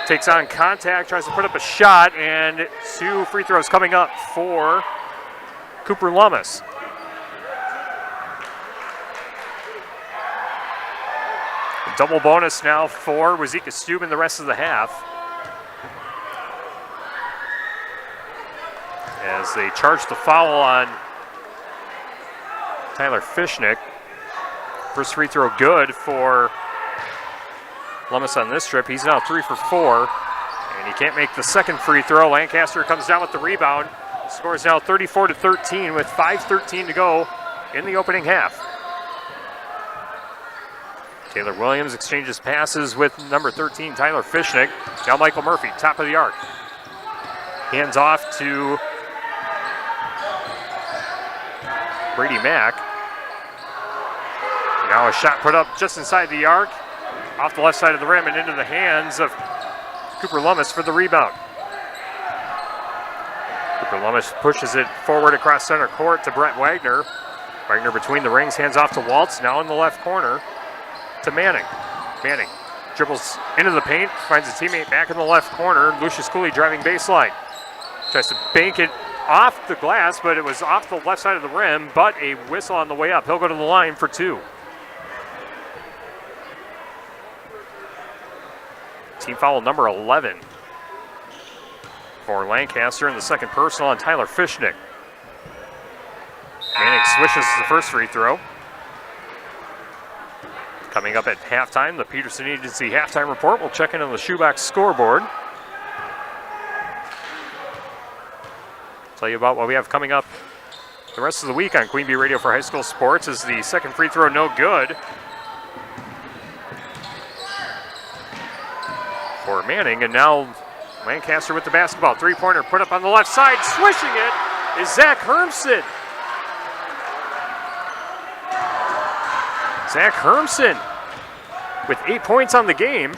Takes on contact, tries to put up a shot, and 2 free throws coming up for Cooper Lummis. Double bonus now for Wauzeka-Steuben the rest of the half. As they charge the foul on Tyler Fishnick. First free throw good for Lummis on this trip. He's now 3 for 4, and he can't make the second free throw. Lancaster comes down with the rebound. Score is now 34-13 with 5:13 to go in the opening half. Taylor Williams exchanges passes with number 13, Tyler Fishnick. Now Michael Murphy, top of the arc. Hands off to Brady Mack. Now a shot put up just inside the arc, off the left side of the rim and into the hands of Cooper Lummis for the rebound. Cooper Lummis pushes it forward across center court to Brett Wagner. Wagner between the rings, hands off to Waltz, now in the left corner to Manning. Manning dribbles into the paint, finds a teammate back in the left corner. Lucius Cooley driving baseline. Tries to bank it off the glass, but it was off the left side of the rim, but a whistle on the way up. He'll go to the line for 2. Team foul number 11 for Lancaster, and the second personal on Tyler Fishnick. Manning swishes the first free throw. Coming up at halftime, the Peterson Agency halftime report. We'll check in on the shoebox scoreboard. Tell you about what we have coming up the rest of the week on Queen Bee Radio for High School Sports. Is the second free throw no good for Manning, and now Lancaster with the basketball. Three-pointer put up on the left side. Swishing it is Zach Hermson. Zach Hermson with 8 points on the game,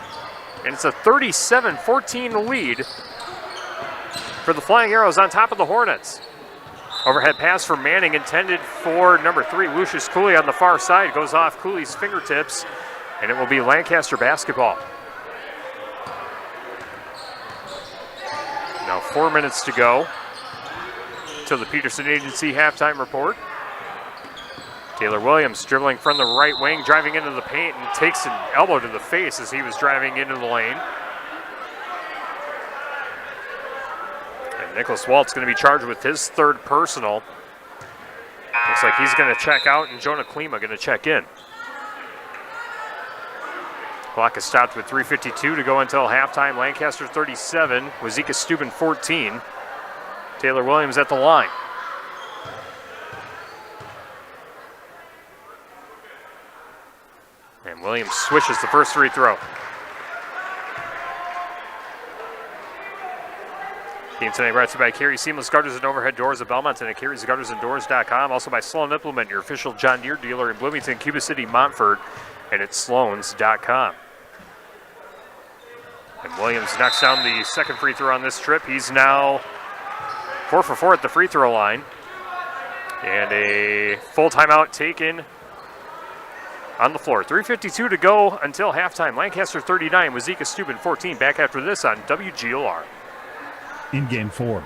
and it's a 37-14 lead for the Flying Arrows on top of the Hornets. Overhead pass for Manning intended for number 3, Lucius Cooley on the far side. Goes off Cooley's fingertips, and it will be Lancaster basketball. Now 4 minutes to go till the Peterson Agency halftime report. Taylor Williams dribbling from the right wing, driving into the paint, and takes an elbow to the face as he was driving into the lane. And Nicholas Walt's going to be charged with his third personal. Looks like he's going to check out, and Jonah Klima going to check in. Clock is stopped with 3:52 to go until halftime. Lancaster 37, Wauzeka-Steuben 14. Taylor Williams at the line. And Williams switches the first free throw. Game tonight brought to you by Carey Seamless Gutters and Overhead Doors of Belmont and at Carey'sGuttersandDoors.com. Also by Sloan Implement, your official John Deere dealer in Bloomington, Cuba City, Montford, and at Sloans.com. And Williams knocks down the second free throw on this trip. He's now 4 for 4 at the free throw line. And a full timeout taken on the floor. 3:52 to go until halftime. Lancaster 39, Wauzeka-Steuben 14. Back after this on WGLR. In Game 4.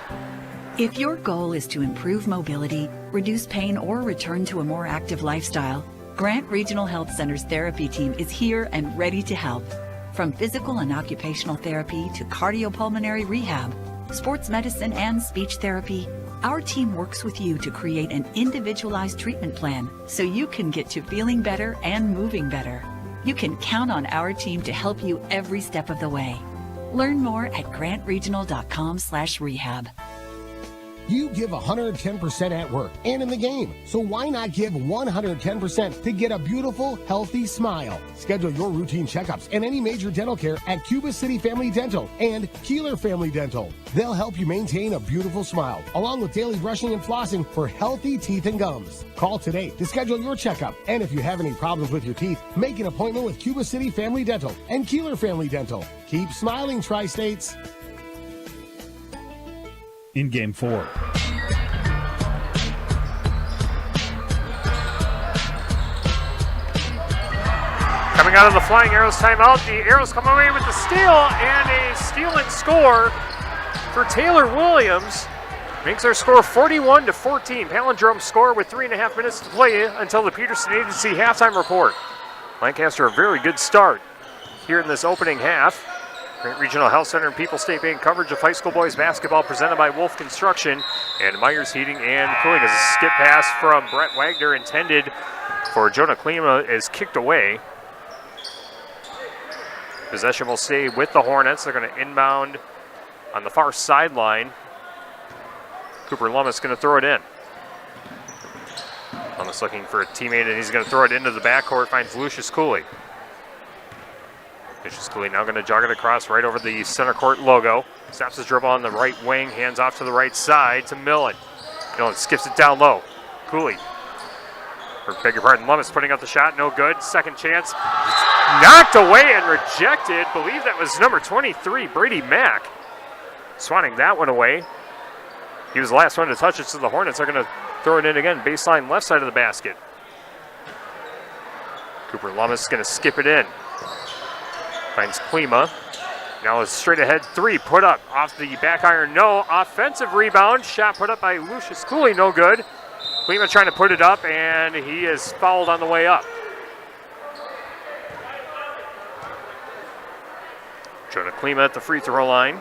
If your goal is to improve mobility, reduce pain, or return to a more active lifestyle, Grant Regional Health Center's therapy team is here and ready to help. From physical and occupational therapy to cardiopulmonary rehab, sports medicine, and speech therapy, our team works with you to create an individualized treatment plan so you can get to feeling better and moving better. You can count on our team to help you every step of the way. Learn more at grantregional.com/rehab. You give 110% at work and in the game. So why not give 110% to get a beautiful, healthy smile? Schedule your routine checkups and any major dental care at Cuba City Family Dental and Keeler Family Dental. They'll help you maintain a beautiful smile, along with daily brushing and flossing for healthy teeth and gums. Call today to schedule your checkup. And if you have any problems with your teeth, make an appointment with Cuba City Family Dental and Keeler Family Dental. Keep smiling, Tri-States. In Game 4. Coming out of the Flying Arrows timeout, the Arrows come away with the steal and a steal and score for Taylor Williams. Makes our score 41-14. Palindrome score with 3.5 minutes to play until the Peterson Agency halftime report. Lancaster a very good start here in this opening half. Grant Regional Health Center and People State Bank coverage of high school boys basketball presented by Wolf Construction and Myers Heating and Cooling. As a skip pass from Brett Wagner intended for Jonah Klima is kicked away. Possession will stay with the Hornets. They're going to inbound on the far sideline. Cooper Lummis going to throw it in. Lummis looking for a teammate, and he's going to throw it into the backcourt. Finds Lucius Cooley. Lucius Cooley now going to jog it across right over the center court logo. Stops his dribble on the right wing, hands off to the right side to Millen. Millen skips it down low. Cooley, or beg your pardon, Lummis putting up the shot, no good. Second chance, knocked away and rejected. Believe that was number 23, Brady Mack, swatting that one away. He was the last one to touch it, so the Hornets are going to throw it in again. Baseline left side of the basket. Cooper Lummis is going to skip it in. Finds Klima. Now a straight ahead three put up off the back iron. No. Offensive rebound. Shot put up by Lucius Cooley. No good. Klima trying to put it up, and he is fouled on the way up. Jonah Klima at the free throw line.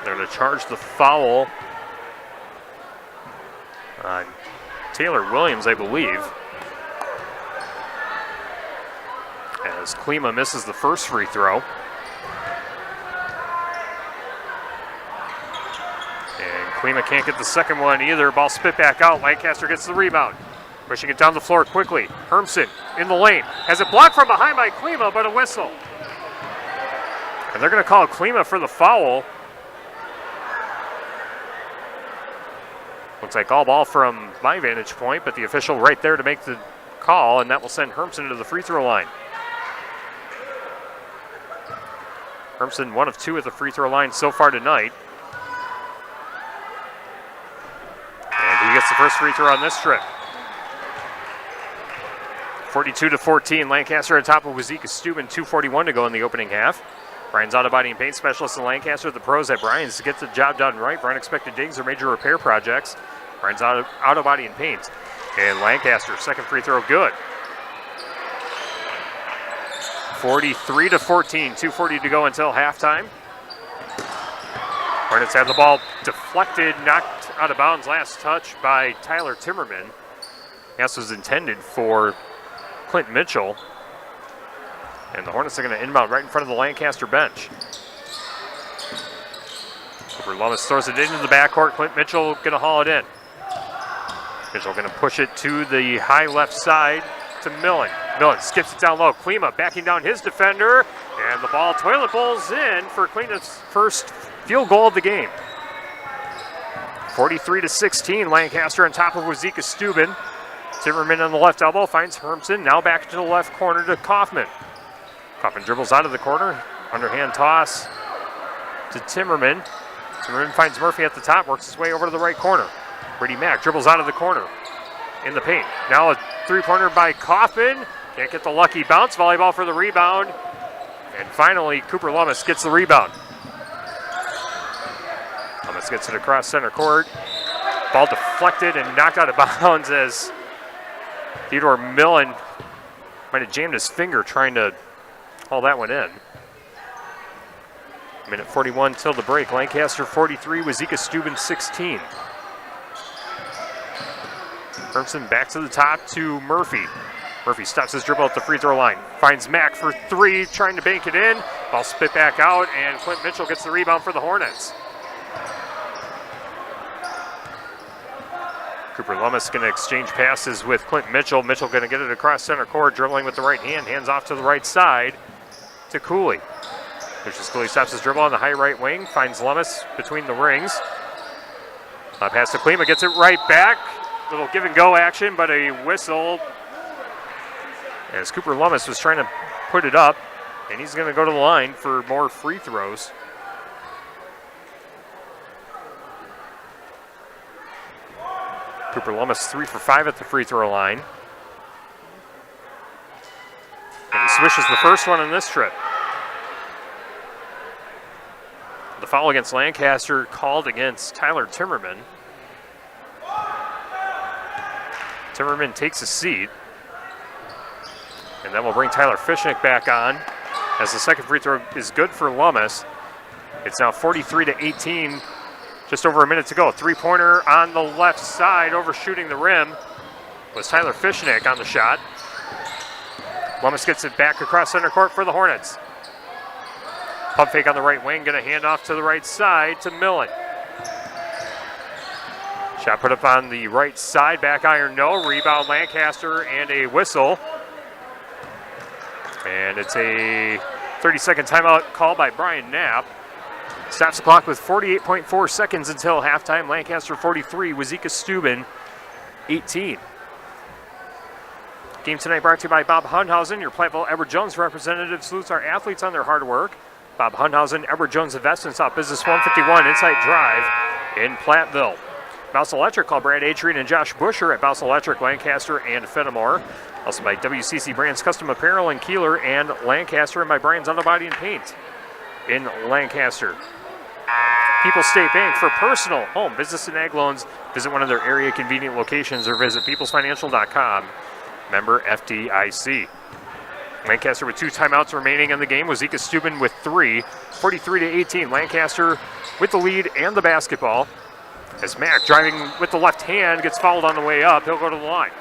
They're going to charge the foul on Taylor Williams, I believe. As Klima misses the first free throw. And Klima can't get the second one either. Ball spit back out. Lancaster gets the rebound. Pushing it down the floor quickly. Hermsen in the lane. Has it blocked from behind by Klima, but a whistle. And they're going to call Klima for the foul. Looks like all ball from my vantage point, but the official right there to make the call, and that will send Hermsen to the free throw line. Hermsen 1 of 2 at the free throw line so far tonight. And he gets the first free throw on this trip. 42-14, Lancaster on top of Wauzeka-Steuben, 2:41 to go in the opening half. Brian's Auto Body and Paint Specialist in Lancaster. The pros at Brian's to get the job done right for unexpected dings or major repair projects. Bryan's auto body and paint. And Lancaster, second free throw, good. 43-14, 2:40 to go until halftime. Hornets have the ball deflected, knocked out of bounds last touch by Tyler Timmerman. Pass was intended for Clint Mitchell. And the Hornets are going to inbound right in front of the Lancaster bench. Cooper Lummis throws it into the backcourt. Clint Mitchell going to haul it in. Mitchell going to push it to the high left side to Millen. Millen skips it down low. Klima backing down his defender. And the ball toilet bowls in for Klima's first field goal of the game. 43-16, Lancaster on top of Wauzeka-Steuben. Timmerman on the left elbow finds Hermson. Now back to the left corner to Kaufman. Kaufman dribbles out of the corner. Underhand toss to Timmerman. Timmerman finds Murphy at the top, works his way over to the right corner. Brady Mack dribbles out of the corner in the paint. Now a three-pointer by Kaufman. Can't get the lucky bounce. Volleyball for the rebound. And finally, Cooper Lummis gets the rebound. Lummis gets it across center court. Ball deflected and knocked out of bounds as Theodore Millen might have jammed his finger trying to haul that one in. Minute 41 till the break. Lancaster 43, Wauzeka-Steuben 16. Hermson back to the top to Murphy. Murphy stops his dribble at the free throw line. Finds Mack for three, trying to bank it in. Ball spit back out, and Clint Mitchell gets the rebound for the Hornets. Cooper Lummis going to exchange passes with Clint Mitchell. Mitchell going to get it across center court, dribbling with the right hand, hands off to the right side to Cooley. Lucius Cooley stops his dribble on the high right wing, finds Lummis between the rings. Pass to Klima, gets it right back. Little give and go action, but a whistle as Cooper Lummis was trying to put it up, and he's going to go to the line for more free throws. Cooper Lummis 3 for 5 at the free throw line. And he swishes the first one on this trip. The foul against Lancaster called against Tyler Timmerman. Timmerman takes a seat. And then we'll bring Tyler Fishnick back on as the second free throw is good for Lummis. It's now 43-18, just over a minute to go. Three-pointer on the left side, overshooting the rim was Tyler Fishnick on the shot. Lummis gets it back across center court for the Hornets. Pump fake on the right wing, going to hand off to the right side to Millen. Shot put up on the right side, back iron no, rebound Lancaster and a whistle. And it's a 30-second timeout called by Brian Knapp. Stops the clock with 48.4 seconds until halftime. Lancaster 43, Wauzeka-Steuben 18. Game tonight brought to you by Bob Hunhausen, your Platteville Edward Jones representative. Salutes our athletes on their hard work. Bob Hunhausen, Edward Jones Investments, off Business 151 Inside Drive in Platteville. Bouse Electric, call Brad Adrian and Josh Busher at Bouse Electric, Lancaster and Fenimore. Also by WCC Brands Custom Apparel in Keeler and Lancaster, and by Brian's Auto Body and Paint in Lancaster. People's State Bank for personal, home, business, and ag loans. Visit one of their area convenient locations or visit peoplesfinancial.com. Member FDIC. Lancaster with 2 timeouts remaining in the game. Wauzeka-Steuben with 3, 43-18. Lancaster with the lead and the basketball. As Mack, driving with the left hand, gets fouled on the way up. He'll go to the line.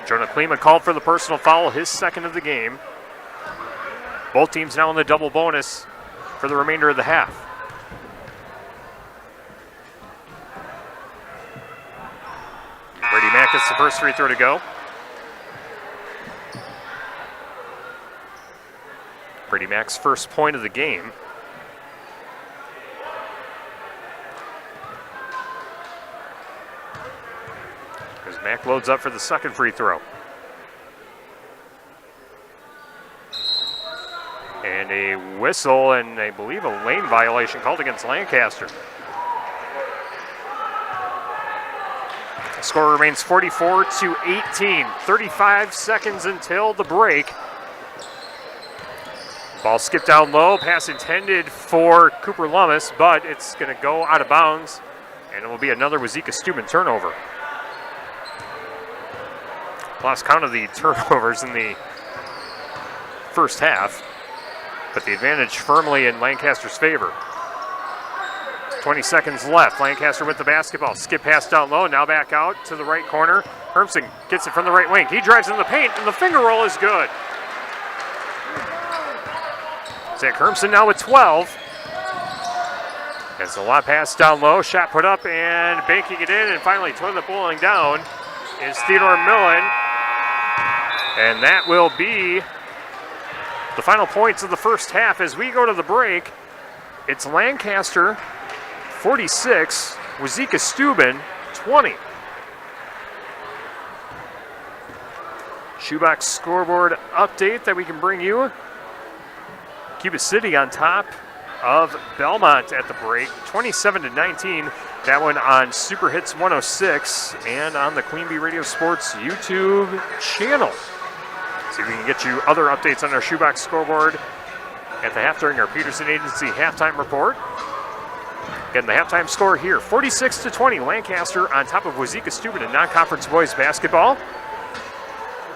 Jonah Klima called for the personal foul, his second of the game. Both teams now in the double bonus for the remainder of the half. Brady Mack gets the first free throw to go. Brady Mack's first point of the game. As Mack loads up for the second free throw. And a whistle and I believe a lane violation called against Lancaster. The score remains 44-18. 35 seconds until the break. Ball skipped down low, pass intended for Cooper Lummis, but it's going to go out of bounds, and it will be another Wauzeka-Steuben turnover. Lost count of the turnovers in the first half, but the advantage firmly in Lancaster's favor. 20 seconds left. Lancaster with the basketball. Skip pass down low, now back out to the right corner. Hermsen gets it from the right wing. He drives into the paint, and the finger roll is good. Zach Hermsen now with 12. As a lot pass down low, shot put up and banking it in, and finally toilet bowling down is Theodore Millen. And that will be the final points of the first half. As we go to the break, it's Lancaster 46, Wauzeka-Steuben 20. Shoebox scoreboard update that we can bring you. Cuba City on top of Belmont at the break, 27-19. That one on Super Hits 106 and on the Queen Bee Radio Sports YouTube channel. See if we can get you other updates on our Shoebox scoreboard at the half during our Peterson Agency halftime report. Again, the halftime score here, 46-20, Lancaster on top of Wauzeka-Steuben in non-conference boys basketball.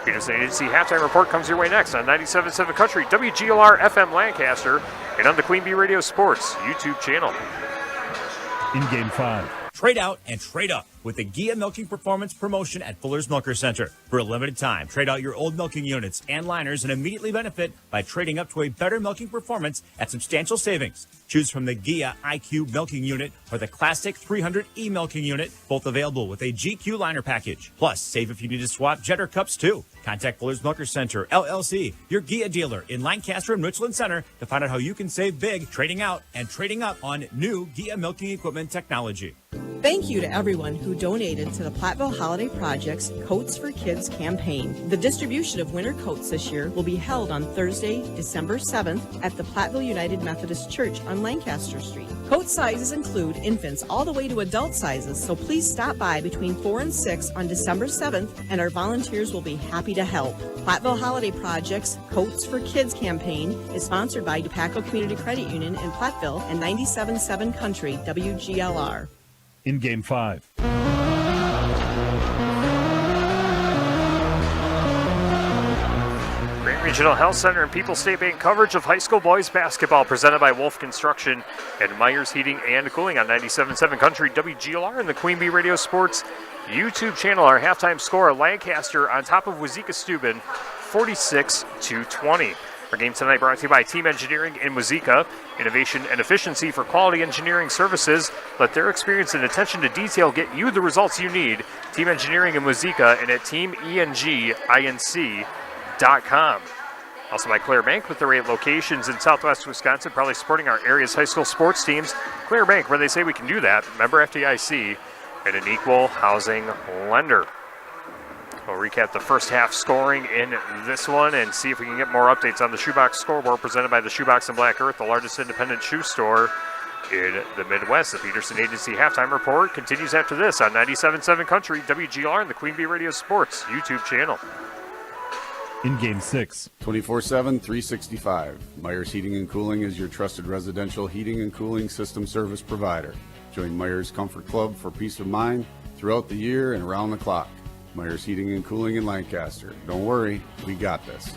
Peterson Agency halftime report comes your way next on 97.7 Country, WGLR FM Lancaster, and on the Queen Bee Radio Sports YouTube channel. In Game 5. Trade out and trade up with the Gia Milking Performance promotion at Fuller's Milker Center. For a limited time, trade out your old milking units and liners and immediately benefit by trading up to a better milking performance at substantial savings. Choose from the Gia IQ milking unit or the classic 300E milking unit, both available with a GQ liner package. Plus, save if you need to swap Jetter cups too. Contact Fuller's Milker Center, LLC, your Gia dealer in Lancaster and Richland Center to find out how you can save big trading out and trading up on new Gia milking equipment technology. Thank you to everyone who donated to the Platteville Holiday Project's Coats for Kids campaign. The distribution of winter coats this year will be held on Thursday, December 7th at the Platteville United Methodist Church on Lancaster Street. Coat sizes include infants all the way to adult sizes, so please stop by between 4 and 6 on December 7th and our volunteers will be happy to help. Platteville Holiday Project's Coats for Kids campaign is sponsored by DePaco Community Credit Union in Platteville and 97.7 Country, WGLR. In Game 5. Grant Regional Health Center and People's State Bank coverage of high school boys basketball presented by Wolf Construction and Myers Heating and Cooling on 97.7 Country, WGLR, and the Queen Bee Radio Sports YouTube channel. Our halftime score, Lancaster on top of Wauzeka-Steuben, 46-20. Our game tonight brought to you by Team Engineering in Wauzeka. Innovation and efficiency for quality engineering services. Let their experience and attention to detail get you the results you need. Team Engineering in Wauzeka and at teamenginc.com. Also by Claire Bank with their 8 locations in southwest Wisconsin, probably supporting our area's high school sports teams. Claire Bank, where they say we can do that. Member FDIC and an equal housing lender. We'll recap the first half scoring in this one and see if we can get more updates on the Shoebox scoreboard presented by the Shoebox in Black Earth, the largest independent shoe store in the Midwest. The Peterson Agency halftime report continues after this on 97.7 Country, WGLR, and the Queen Bee Radio Sports YouTube channel. In Game 6. 24/7, 365. Myers Heating and Cooling is your trusted residential heating and cooling system service provider. Join Myers Comfort Club for peace of mind throughout the year and around the clock. Myers Heating and Cooling in Lancaster. Don't worry, we got this.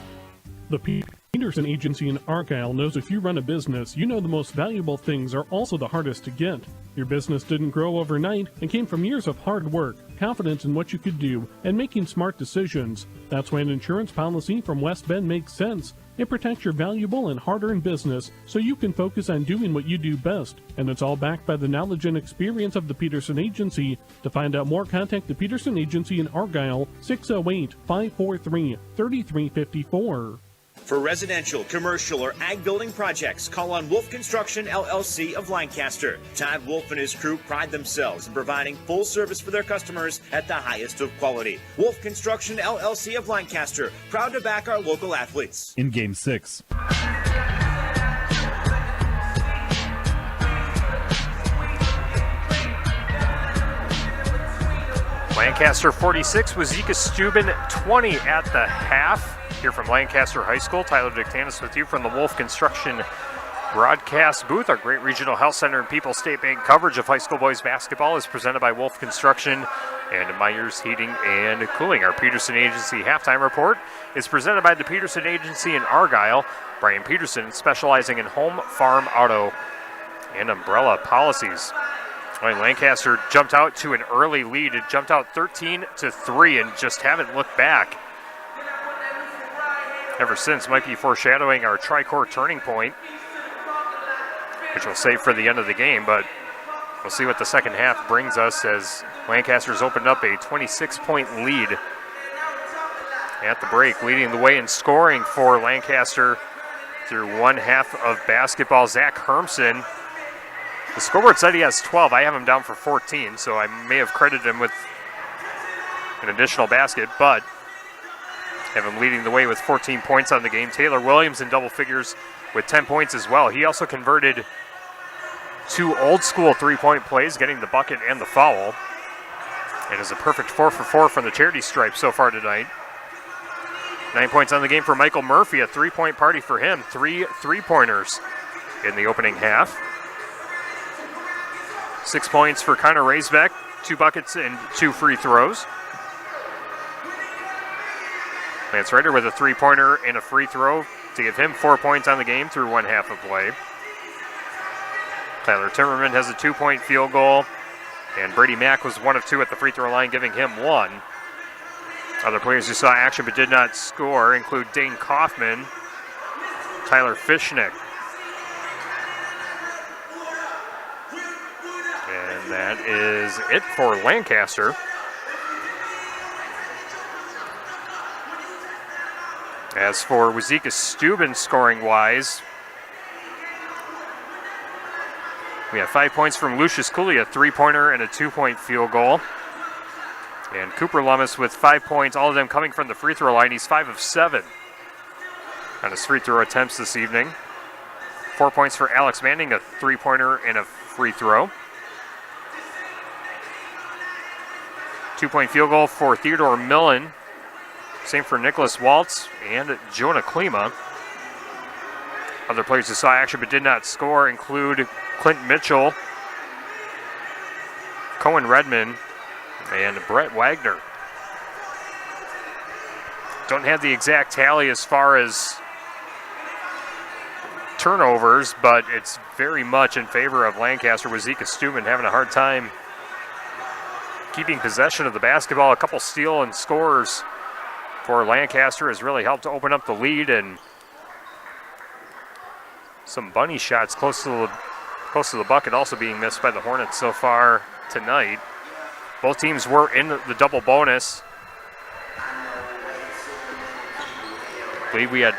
The Peterson Agency in Argyle knows if you run a business, you know the most valuable things are also the hardest to get. Your business didn't grow overnight and came from years of hard work, confidence in what you could do, and making smart decisions. That's why an insurance policy from West Bend makes sense. It protects your valuable and hard-earned business so you can focus on doing what you do best. And it's all backed by the knowledge and experience of the Peterson Agency. To find out more, contact the Peterson Agency in Argyle, 608-543-3354. For residential, commercial, or ag building projects, call on Wolf Construction LLC of Lancaster. Todd Wolf and his crew pride themselves in providing full service for their customers at the highest of quality. Wolf Construction LLC of Lancaster, proud to back our local athletes. In Game 6. Lancaster 46, Wauzeka-Steuben 20 at the half. here from Lancaster High School. Tyler Dictanis with you from the Wolf Construction broadcast booth. Our great regional health center and People's State Bank coverage of high school boys basketball is presented by Wolf Construction and Myers Heating and Cooling. Our Peterson Agency halftime report is presented by the Peterson Agency in Argyle. Brian Peterson, specializing in home, farm, auto, and umbrella policies. All right, Lancaster jumped out to an early lead. It jumped out 13-3 and just haven't looked back ever since. Might be foreshadowing our tri-core turning point, which we'll save for the end of the game, but we'll see what the second half brings us as Lancaster's opened up a 26-point lead at the break. Leading the way in scoring for Lancaster through one half of basketball, Zach Hermson. The scoreboard said he has 12. I have him down for 14, so I may have credited him with an additional basket, but have him leading the way with 14 points on the game. Taylor Williams in double figures with 10 points as well. He also converted 2 old-school three-point plays, getting the bucket and the foul. And is a perfect 4 for 4 from the charity stripe so far tonight. 9 points on the game for Michael Murphy, a three-point party for him. 3 three-pointers in the opening half. 6 points for Connor Raisbeck, 2 buckets and 2 free throws. Lance Ryder with a three-pointer and a free throw to give him 4 points on the game through one half of play. Tyler Timmerman has a 2-point field goal, and Brady Mack was 1 of 2 at the free throw line, giving him 1. Other players who saw action but did not score include Dane Kaufman, Tyler Fishnick. And that is it for Lancaster. As for Wauzeka-Steuben scoring-wise, we have 5 points from Lucius Cooley, a three-pointer and a 2-point field goal. And Cooper Lummis with 5 points, all of them coming from the free throw line. He's 5 of 7 on his free throw attempts this evening. 4 points for Alex Manning, a three-pointer and a free throw. 2-point field goal for Theodore Millen. Same for Nicholas Waltz and Jonah Klima. Other players who saw action but did not score include Clint Mitchell, Cohen Redmond, and Brett Wagner. Don't have the exact tally as far as turnovers, but it's very much in favor of Lancaster. Wauzeka-Steuben having a hard time keeping possession of the basketball. A couple steal and scores for Lancaster has really helped to open up the lead, and some bunny shots close to the bucket also being missed by the Hornets so far tonight. Both teams were in the double bonus. I believe we had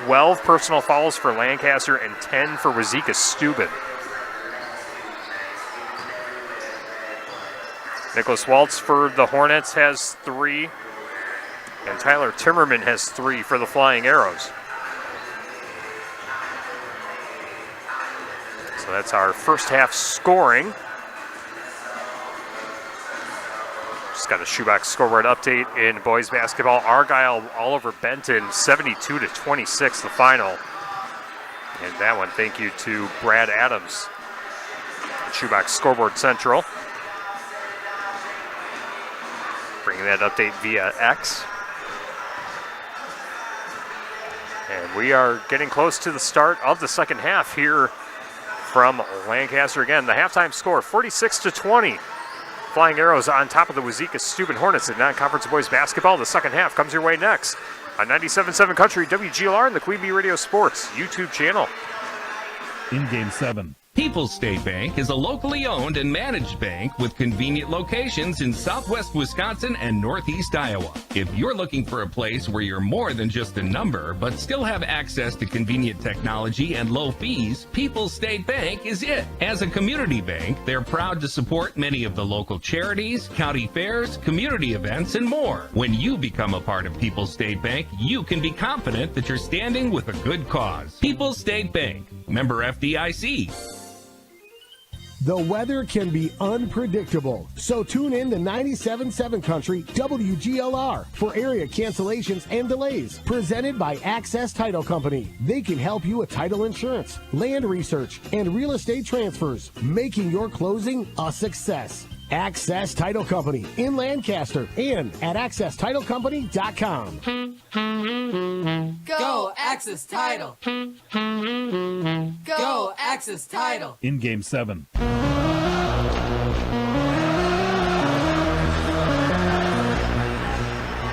12 personal fouls for Lancaster and 10 for Wauzeka-Steuben. Nicholas Waltz for the Hornets has 3, and Tyler Timmerman has 3 for the Flying Arrows. So that's our first half scoring. Just got a shoebox scoreboard update in boys basketball. Argyle all over Benton, 72-26 the final. And that one, thank you to Brad Adams. Shoebox scoreboard central. Bringing that update via X. And we are getting close to the start of the second half here from Lancaster. Again, the halftime score, 46-20. Flying Arrows on top of the Wauzeka-Steuben Hornets in non-conference boys basketball. The second half comes your way next on 97.7 Country, WGLR, and the Queen Bee Radio Sports YouTube channel. In Game 7. People's State Bank is a locally owned and managed bank with convenient locations in southwest Wisconsin and northeast Iowa. If you're looking for a place where you're more than just a number, but still have access to convenient technology and low fees, People's State Bank is it. As a community bank, they're proud to support many of the local charities, county fairs, community events, and more. When you become a part of People's State Bank, you can be confident that you're standing with a good cause. People's State Bank, member FDIC. The weather can be unpredictable, so tune in to 97.7 Country WGLR for area cancellations and delays. Presented by Access Title Company. They can help you with title insurance, land research, and real estate transfers, making your closing a success. Access Title Company in Lancaster and at accesstitlecompany.com. Go Access Title. Go Access Title. In Game 7.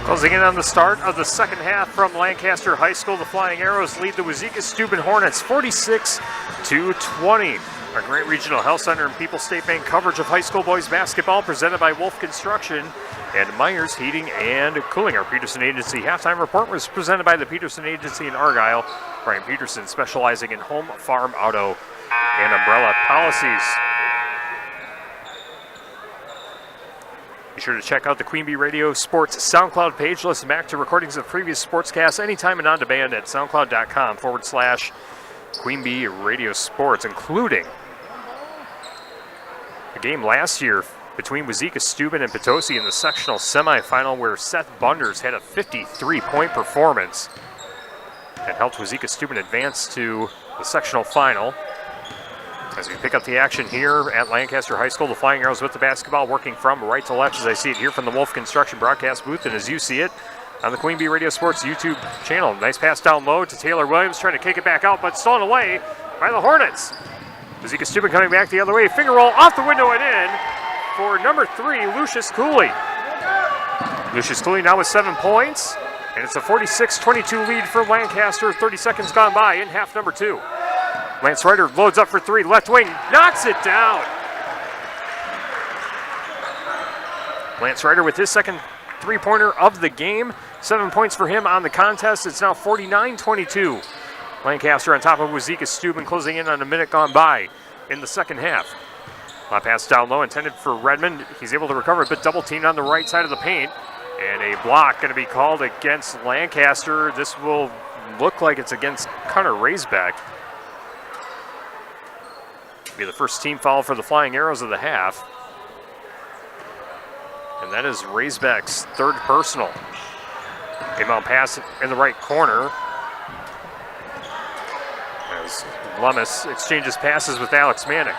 Closing in on the start of the second half from Lancaster High School, the Flying Arrows lead the Wauzeka-Steuben Hornets 46-20. Our Grant Regional Health Center and People's State Bank coverage of high school boys basketball presented by Wolf Construction and Myers Heating and Cooling. Our Peterson Agency halftime report was presented by the Peterson Agency in Argyle. Brian Peterson specializing in home, farm, auto, and umbrella policies. Be sure to check out the Queen Bee Radio Sports SoundCloud page. Listen back to recordings of previous sportscasts anytime and on demand at soundcloud.com/Queen Bee Radio Sports, including a game last year between Wauzeka-Steuben and Potosi in the sectional semifinal where Seth Bunders had a 53-point performance and helped Wauzeka-Steuben advance to the sectional final. As we pick up the action here at Lancaster High School, the Flying Arrows with the basketball, working from right to left as I see it here from the Wolf Construction broadcast booth and as you see it on the Queen Bee Radio Sports YouTube channel. Nice pass down low to Taylor Williams, trying to kick it back out, but stolen away by the Hornets. Wauzeka-Steuben coming back the other way, finger roll off the window and in for number 3, Lucius Cooley. Lucius Cooley now with 7 points, and it's a 46-22 lead for Lancaster. 30 seconds gone by in half number 2. Lance Ryder loads up for 3, left wing, knocks it down. Lance Ryder with his second three-pointer of the game. 7 points for him on the contest. It's now 49-22. Lancaster on top of Wauzeka-Steuben, closing in on a minute gone by in the second half. Pass down low intended for Redmond. He's able to recover, but double teamed on the right side of the paint. And a block going to be called against Lancaster. This will look like it's against Connor Raisbeck. Be the first team foul for the Flying Arrows of the half. And that is Raisbeck's third personal. Inbound pass in the right corner. As Lummis exchanges passes with Alex Manning.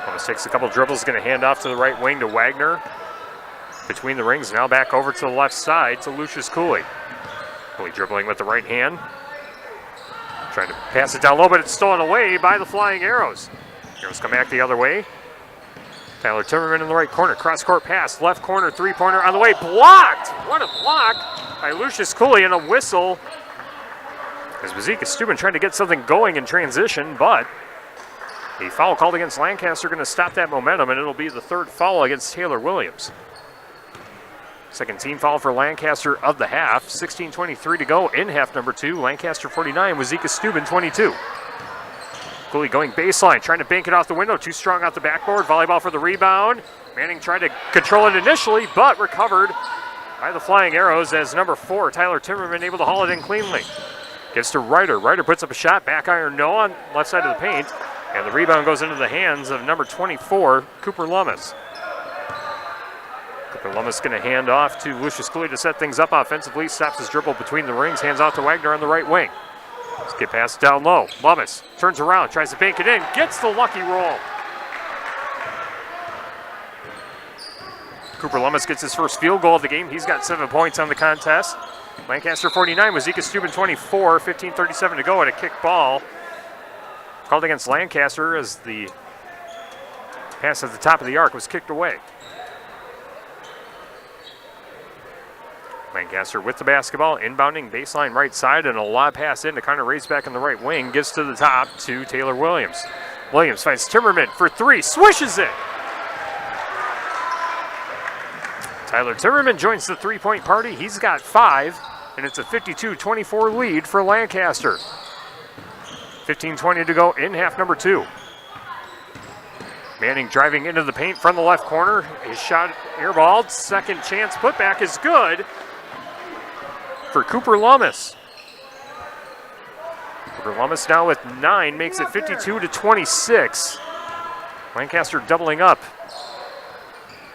Lummis takes a couple dribbles, going to hand off to the right wing to Wagner. Between the rings, now back over to the left side to Lucius Cooley. Cooley dribbling with the right hand. Trying to pass it down low, but it's stolen away by the Flying Arrows. Arrows come back the other way. Tyler Timmerman in the right corner. Cross-court pass. Left corner, three-pointer on the way. Blocked! What a block by Lucius Cooley and a whistle. As Wauzeka-Steuben trying to get something going in transition, but a foul called against Lancaster going to stop that momentum, and it'll be the third foul against Taylor Williams. Second team foul for Lancaster of the half. 16:23 to go in half number 2. Lancaster 49, Wauzeka-Steuben 22. Cooley going baseline, trying to bank it off the window. Too strong out the backboard. Volleyball for the rebound. Manning tried to control it initially, but recovered by the Flying Arrows as number 4, Tyler Timmerman, able to haul it in cleanly. Gives to Ryder. Ryder puts up a shot. Back iron no on left side of the paint. And the rebound goes into the hands of number 24, Cooper Lummis. Cooper Lummis going to hand off to Lucius Cooley to set things up offensively. Stops his dribble between the rings. Hands off to Wagner on the right wing. Skip pass down low. Lummis turns around, tries to bank it in. Gets the lucky roll. Cooper Lummis gets his first field goal of the game. He's got 7 points on the contest. Lancaster 49, Wauzeka-Steuben 24, 15:37 to go at a kick ball. Called against Lancaster as the pass at the top of the arc was kicked away. Lancaster with the basketball, inbounding baseline right side, and a lob pass in to Connor Raisbeck in the right wing. Gives to the top to Taylor Williams. Williams finds Timmerman for 3, swishes it. Tyler Timmerman joins the three-point party. He's got 5, and it's a 52-24 lead for Lancaster. 15:20 to go in half number 2. Manning driving into the paint from the left corner. His shot airballed. Second chance putback is good for Cooper Lummis. Cooper Lummis now with 9 makes it 52-26. Lancaster doubling up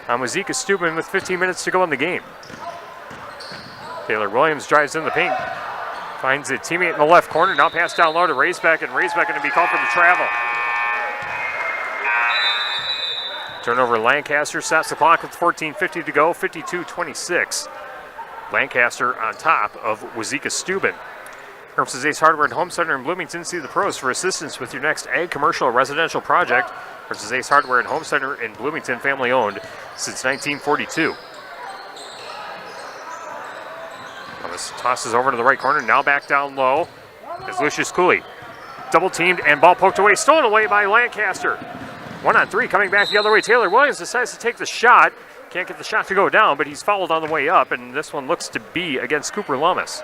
on Wauzeka-Steuben with 15 minutes to go in the game. Taylor Williams drives in the paint, finds a teammate in the left corner, now pass down low to Raisbeck, and Raisbeck going to be called for the travel. Turnover Lancaster, stops the clock with 14:50 to go, 52-26. Lancaster on top of Wauzeka-Steuben. Herms's Ace Hardware and Home Center in Bloomington. See the pros for assistance with your next ag, commercial, or residential project. Herms's Ace Hardware and Home Center in Bloomington, family owned since 1942. Thomas tosses over to the right corner, now back down low is Lucius Cooley. Double teamed and ball poked away, stolen away by Lancaster. 1-on-3 coming back the other way. Taylor Williams decides to take the shot. Can't get the shot to go down, but he's fouled on the way up, and this one looks to be against Cooper Lummis.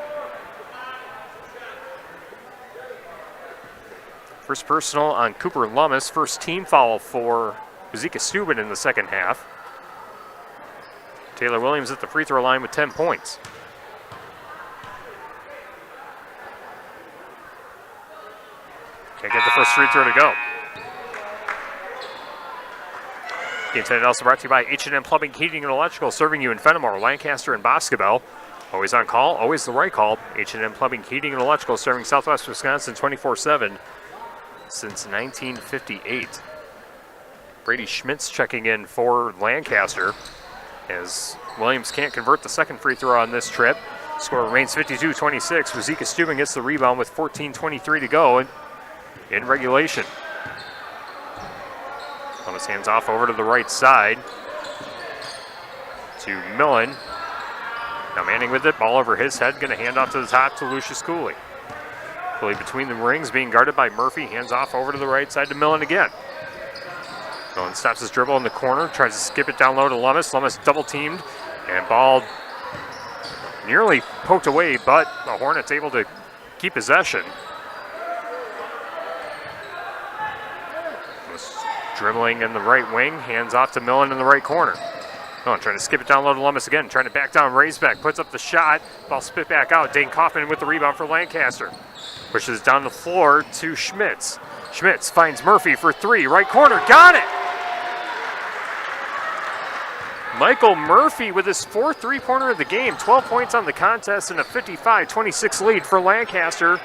First personal on Cooper Lummis. First team foul for Wauzeka-Steuben in the second half. Taylor Williams at the free throw line with 10 points. Can't get the first free throw to go. Game tonight also brought to you by H&M Plumbing, Heating, and Electrical, serving you in Fenimore, Lancaster, and Boscobel. Always on call, always the right call. H&M Plumbing, Heating, and Electrical, serving Southwest Wisconsin 24/7 since 1958. Brady Schmitz checking in for Lancaster as Williams can't convert the second free throw on this trip. Score remains 52-26. Wauzeka-Steuben gets the rebound with 14:23 to go in regulation. Thomas hands off over to the right side to Millen. Now Manning with it, ball over his head, going to hand off to the top to Lucius Cooley. Cooley between the rings, being guarded by Murphy, hands off over to the right side to Millen again. Millen stops his dribble in the corner, tries to skip it down low to Lummis. Lummis double teamed, and ball nearly poked away, but the Hornets able to keep possession. Dribbling in the right wing, hands off to Millen in the right corner. Millen trying to skip it down low to Lummis again, trying to back down Raisbeck, puts up the shot, ball spit back out. Dane Kaufman with the rebound for Lancaster. Pushes down the floor to Schmitz. Schmitz finds Murphy for three, right corner, got it! Michael Murphy with his fourth three-pointer of the game, 12 points on the contest and a 55-26 lead for Lancaster.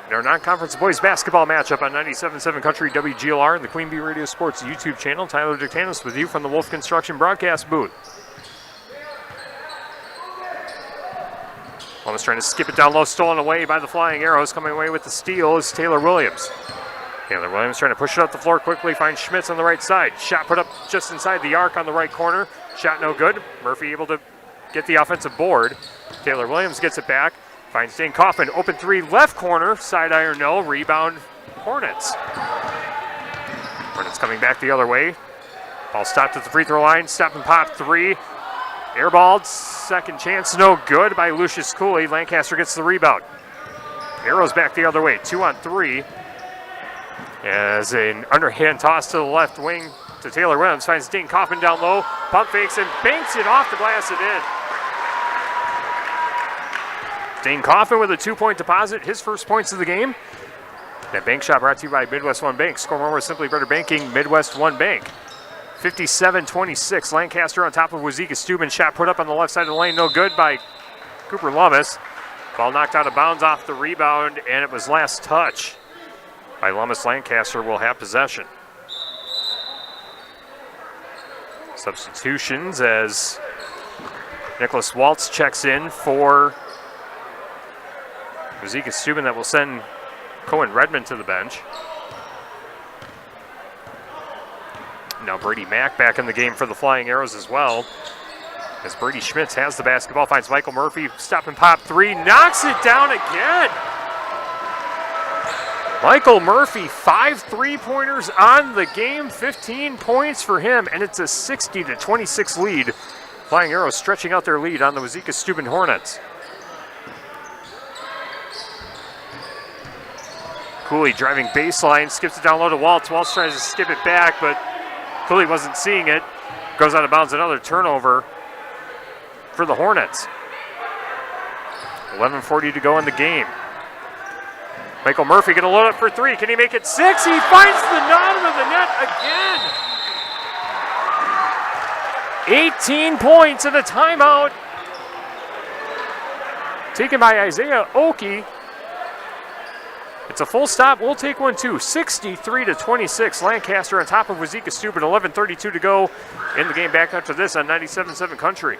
In our non-conference boys basketball matchup on 97.7 Country WGLR and the Queen Bee Radio Sports YouTube channel. Tyler Dictanis with you from the Wolf Construction broadcast booth. Almost trying to skip it down low, stolen away by the Flying Arrows. Coming away with the steal is Taylor Williams. Taylor Williams trying to push it up the floor quickly, finds Schmitz on the right side. Shot put up just inside the arc on the right corner. Shot no good. Murphy able to get the offensive board. Taylor Williams gets it back. Finds Dane Kaufman, open three, left corner, side iron no, rebound Hornets. Hornets coming back the other way. Ball stopped at the free throw line, step and pop three. Airballed, second chance, no good by Lucius Cooley. Lancaster gets the rebound. Arrows back the other way, 2-on-3. As an underhand toss to the left wing to Taylor Williams, finds Dane Kaufman down low, pump fakes and banks it off the glass and in. Dane Kaufman with a 2-point deposit, his first points of the game. That bank shot brought to you by Midwest One Bank. Score more with Simply Better Banking, Midwest One Bank. 57-26, Lancaster on top of Wauzeka-Steuben. Shot put up on the left side of the lane, no good by Cooper Lummis. Ball knocked out of bounds off the rebound, and it was last touch by Lummis. Lancaster will have possession. Substitutions as Nicholas Waltz checks in for Wauzeka-Steuben. That will send Cohen Redmond to the bench. Now Brady Mack back in the game for the Flying Arrows as well. As Brady Schmitz has the basketball, finds Michael Murphy, stop and pop three, knocks it down again. Michael Murphy, 5 3-pointers on the game, 15 points for him, and it's a 60-26 lead. Flying Arrows stretching out their lead on the Wauzeka-Steuben Hornets. Cooley driving baseline, skips it down low to Waltz. Waltz tries to skip it back, but Cooley wasn't seeing it. Goes out of bounds, another turnover for the Hornets. 11:40 to go in the game. Michael Murphy going to load up for three. Can he make it 6? He finds the bottom of the net again. 18 points and a timeout taken by Isaiah Oki. It's a full stop. We'll take one too. 63-26. Lancaster on top of Wauzeka-Steuben. 11:32 to go in the game. Back after this on 97.7 Country.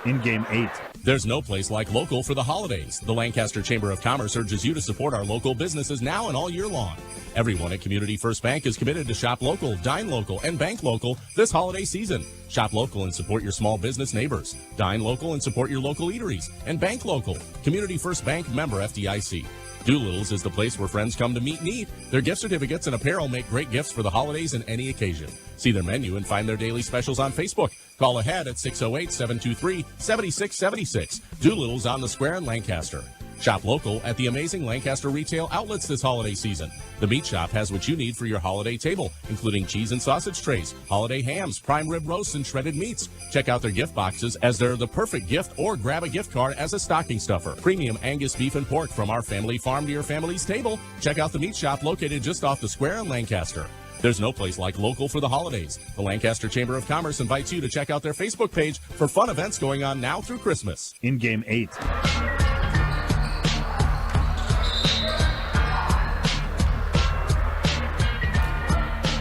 In Game 8. There's no place like local for the holidays. The Lancaster Chamber of Commerce urges you to support our local businesses now and all year long. Everyone at Community First Bank is committed to shop local, dine local, and bank local this holiday season. Shop local and support your small business neighbors. Dine local and support your local eateries. And bank local. Community First Bank, member FDIC. Doolittle's is the place where friends come to meet and eat. Their gift certificates and apparel make great gifts for the holidays and any occasion. See their menu and find their daily specials on Facebook. Call ahead at 608-723-7676. Doolittle's on the Square in Lancaster. Shop local at the amazing Lancaster retail outlets this holiday season. The Meat Shop has what you need for your holiday table, including cheese and sausage trays, holiday hams, prime rib roasts, and shredded meats. Check out their gift boxes as they're the perfect gift, or grab a gift card as a stocking stuffer. Premium Angus beef and pork from our family farm to your family's table. Check out the Meat Shop located just off the Square in Lancaster. There's no place like local for the holidays. The Lancaster Chamber of Commerce invites you to check out their Facebook page for fun events going on now through Christmas. In Game 8.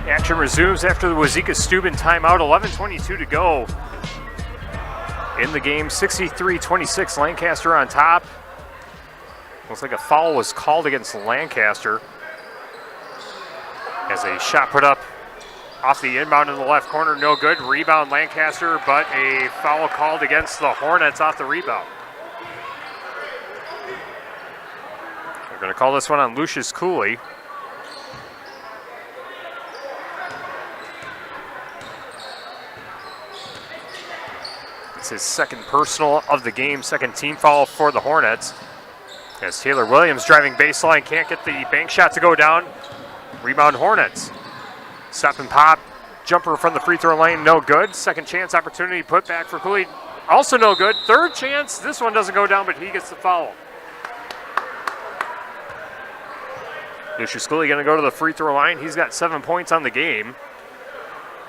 Action resumes after the Wauzeka-Steuben timeout. 11:22 to go in the game. 63-26. Lancaster on top. Looks like a foul was called against Lancaster as a shot put up off the inbound in the left corner. No good. Rebound Lancaster, but a foul called against the Hornets off the rebound. They're going to call this one on Lucius Cooley. It's his second personal of the game, second team foul for the Hornets. As Taylor Williams driving baseline, can't get the bank shot to go down. Rebound Hornets. Stop and pop, jumper from the free throw lane, no good. Second chance opportunity, put back for Cooley, also no good. Third chance, this one doesn't go down, but he gets the foul. Lucius Cooley going to go to the free throw line. He's got 7 points on the game.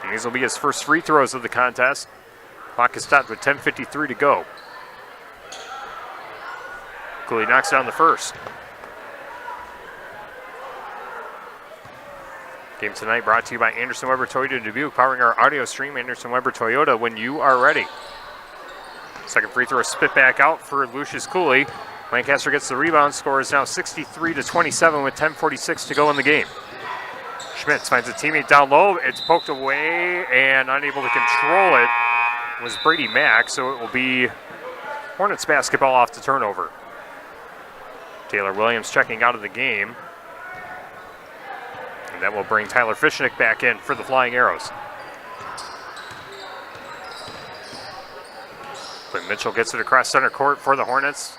And these will be his first free throws of the contest. Clock is stopped with 10:53 to go. Cooley knocks down the first. Game tonight brought to you by Anderson Weber Toyota Dubuque, powering our audio stream. Anderson Weber Toyota, when you are ready. Second free throw spit back out for Lucius Cooley. Lancaster gets the rebound. Score is now 63-27 with 10:46 to go in the game. Schmitz finds a teammate down low. It's poked away and unable to control it was Brady Mack, so it will be Hornets basketball off the turnover. Taylor Williams checking out of the game. And that will bring Tyler Fishnick back in for the Flying Arrows. But Mitchell gets it across center court for the Hornets.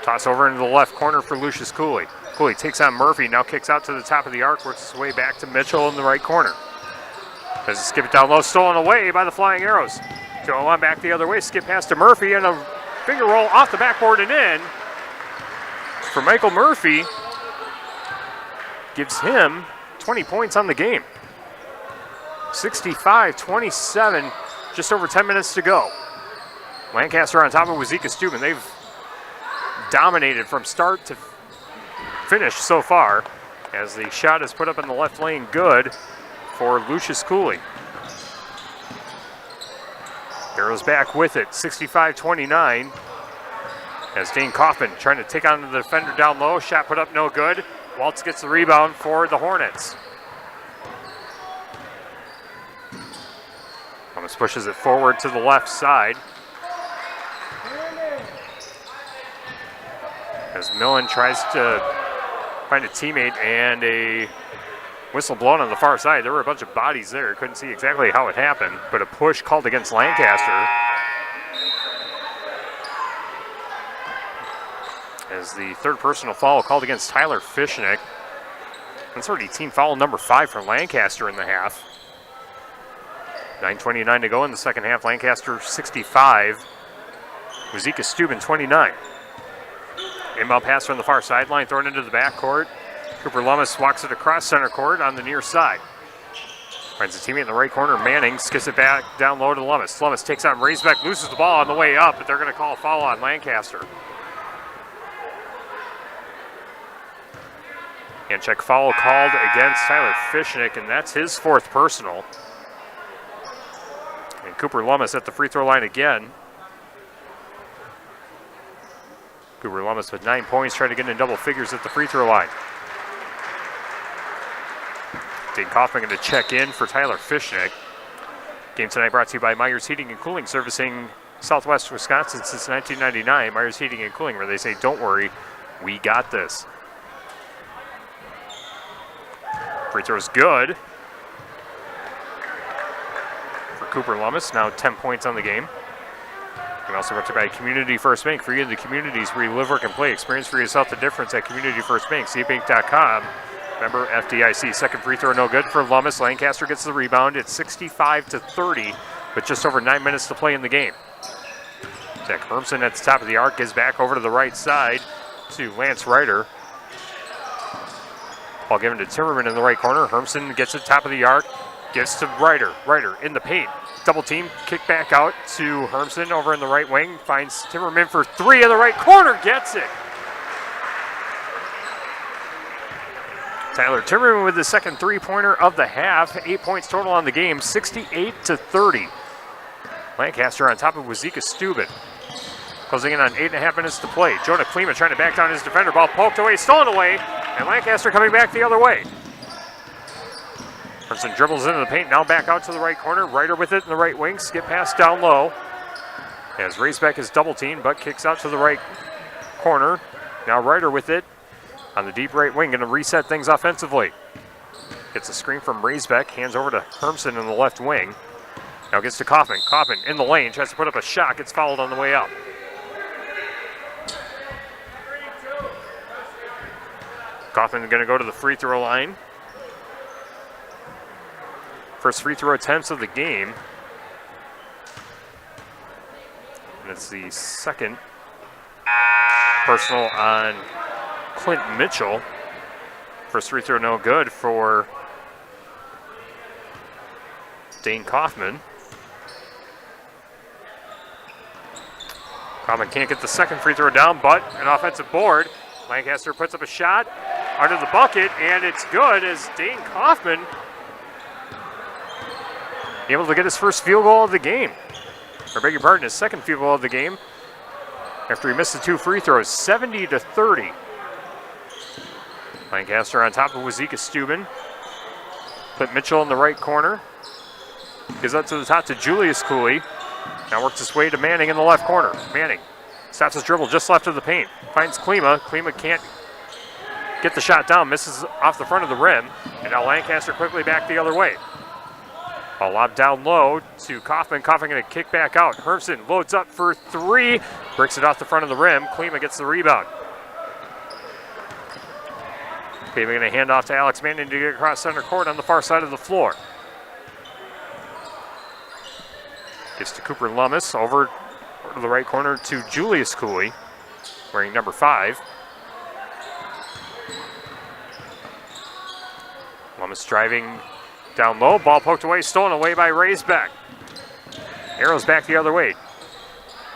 Toss over into the left corner for Lucius Cooley. Cooley takes on Murphy, now kicks out to the top of the arc, works his way back to Mitchell in the right corner. Does it skip it down low, stolen away by the Flying Arrows. Go on back the other way, skip pass to Murphy, and a finger roll off the backboard and in for Michael Murphy. Gives him 20 points on the game. 65-27, just over 10 minutes to go. Lancaster on top of Wauzeka-Steuben. They've dominated from start to finish so far, as the shot is put up in the left lane, good for Lucius Cooley. Arrows back with it, 65-29. As Dane Kaufman trying to take on the defender down low. Shot put up, no good. Waltz gets the rebound for the Hornets. Thomas pushes it forward to the left side. As Millen tries to find a teammate, and a whistle blown on the far side. There were a bunch of bodies there. Couldn't see exactly how it happened, but a push called against Lancaster. As the third personal foul called against Tyler Fishnick. That's already team foul number 5 for Lancaster in the half. 9:29 to go in the second half. Lancaster 65. Wauzeka-Steuben 29. Inbound pass from the far sideline, thrown into the backcourt. Cooper Lummis walks it across center court on the near side. Finds a teammate in the right corner. Manning skips it back down low to Lummis. Lummis takes on Raisbeck, loses the ball on the way up, but they're going to call a foul on Lancaster. And check foul called against Tyler Fishnick, and that's his 4th personal. And Cooper Lummis at the free throw line again. Cooper Lummis with 9 points, trying to get in double figures at the free throw line. Dane Kaufman going to check in for Tyler Fishnick. Game tonight brought to you by Myers Heating and Cooling, servicing Southwest Wisconsin since 1999. Myers Heating and Cooling, where they say, don't worry, we got this. Free throw is good for Cooper Lummis, now 10 points on the game. And also brought to you by Community First Bank. For you in the communities where you live, work, and play. Experience for yourself the difference at Community First Bank. cbank.com. Remember, FDIC. Second free throw, no good for Lummis. Lancaster gets the rebound. It's 65-30 with just over 9 minutes to play in the game. Zach Hermson at the top of the arc gives back over to the right side to Lance Ryder. Ball given to Timmerman in the right corner. Hermson gets to the top of the arc, gives to Ryder. Ryder in the paint. Double team, kick back out to Hermson over in the right wing. Finds Timmerman for 3 in the right corner, gets it. Tyler Timmerman with the second three-pointer of the half. 8 points total on the game, 68-30. Lancaster on top of Wauzeka-Steuben. Closing in on 8.5 minutes to play. Jonah Klima trying to back down his defender. Ball poked away, stolen away, and Lancaster coming back the other way. Hermson dribbles into the paint, now back out to the right corner. Ryder with it in the right wing, skip pass down low. As Raceback is double teamed, but kicks out to the right corner. Now Ryder with it on the deep right wing, going to reset things offensively. Gets a screen from Raceback, hands over to Hermson in the left wing. Now gets to Kaufman. Kaufman in the lane, tries to put up a shot, gets fouled on the way out. Kaufman going to go to the free throw line. First free throw attempts of the game. And it's the second personal on Clint Mitchell. First free throw no good for Dane Kaufman. Kaufman can't get the second free throw down, but an offensive board. Lancaster puts up a shot under the bucket, and it's good as Dane Kaufman able to get his first field goal of the game. Or beg your pardon, his second field goal of the game after he missed the 2 free throws, 70-30. Lancaster on top of Wauzeka-Steuben. Put Mitchell in the right corner. Gives up to the top to Julius Cooley. Now works his way to Manning in the left corner. Manning stops his dribble just left of the paint. Finds Klima. Klima can't get the shot down. Misses off the front of the rim. And now Lancaster quickly back the other way. Ball lobbed down low to Kaufman. Kaufman going to kick back out. Hermson loads up for 3. Breaks it off the front of the rim. Klima gets the rebound. Klima going to hand off to Alex Manning to get across center court on the far side of the floor. Gets to Cooper Lummis over to the right corner to Julius Cooley, wearing number 5. Lummis driving down low, ball poked away, stolen away by Raisbeck. Arrows back the other way.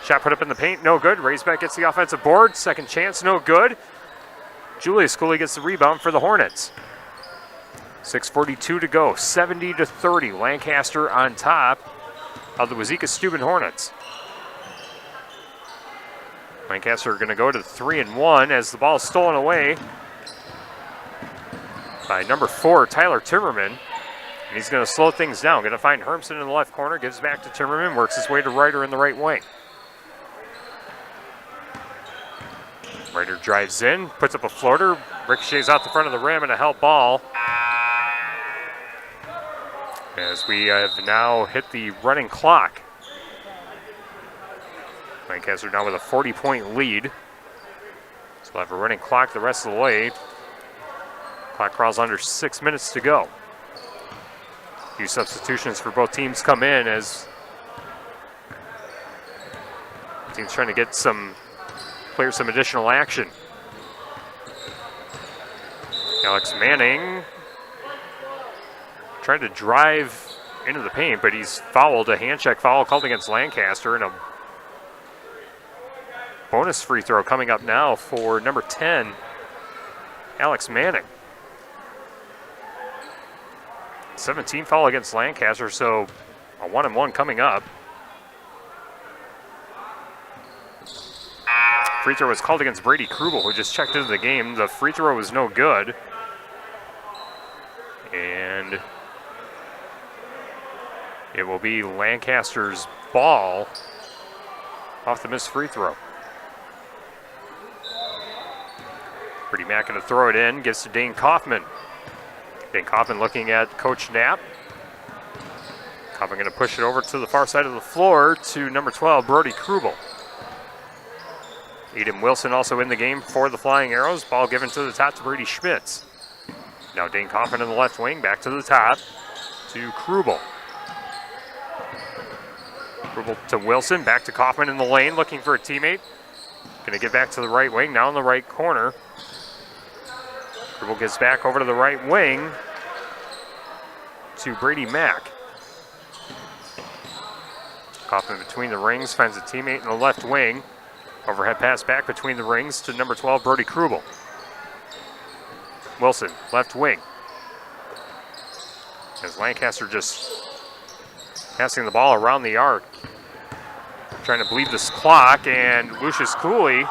Shot put up in the paint, no good. Raisbeck gets the offensive board, second chance, no good. Julius Cooley gets the rebound for the Hornets. 6:42 to go, 70-30. Lancaster on top of the Wauzeka-Steuben Hornets. Lancaster are going to go to 3-1 as the ball is stolen away by number 4, Tyler Timmerman. And he's going to slow things down. Going to find Hermson in the left corner, gives back to Timmerman, works his way to Ryder in the right wing. Ryder drives in, puts up a floater, ricochets out the front of the rim, and a help ball. As we have now hit the running clock. Lancaster now with a 40-point lead. So we'll have a running clock the rest of the way. Clock crawls under 6 minutes to go. A few substitutions for both teams come in as teams trying to get some players some additional action. Alex Manning tried to drive into the paint, but he's fouled. A hand check foul called against Lancaster, and a bonus free throw coming up now for number 10, Alex Manning. 17 foul against Lancaster, so a 1-and-1 coming up. Free throw was called against Brady Krubel, who just checked into the game. The free throw was no good. And it will be Lancaster's ball off the missed free throw. Brady Mack going to throw it in, gives to Dane Kaufman. Dane Kaufman looking at Coach Knapp. Kaufman going to push it over to the far side of the floor to number 12, Brody Krubel. Aiden Wilson also in the game for the Flying Arrows. Ball given to the top to Brady Schmitz. Now Dane Kaufman in the left wing, back to the top to Krubel. Krubel to Wilson, back to Kaufman in the lane, looking for a teammate. Going to get back to the right wing, now in the right corner. Krubel gets back over to the right wing to Brady Mack. Kaufman between the rings, finds a teammate in the left wing. Overhead pass back between the rings to number 12, Brody Krubel. Wilson, left wing. As Lancaster just passing the ball around the arc. Trying to bleed this clock, and Lucius Cooley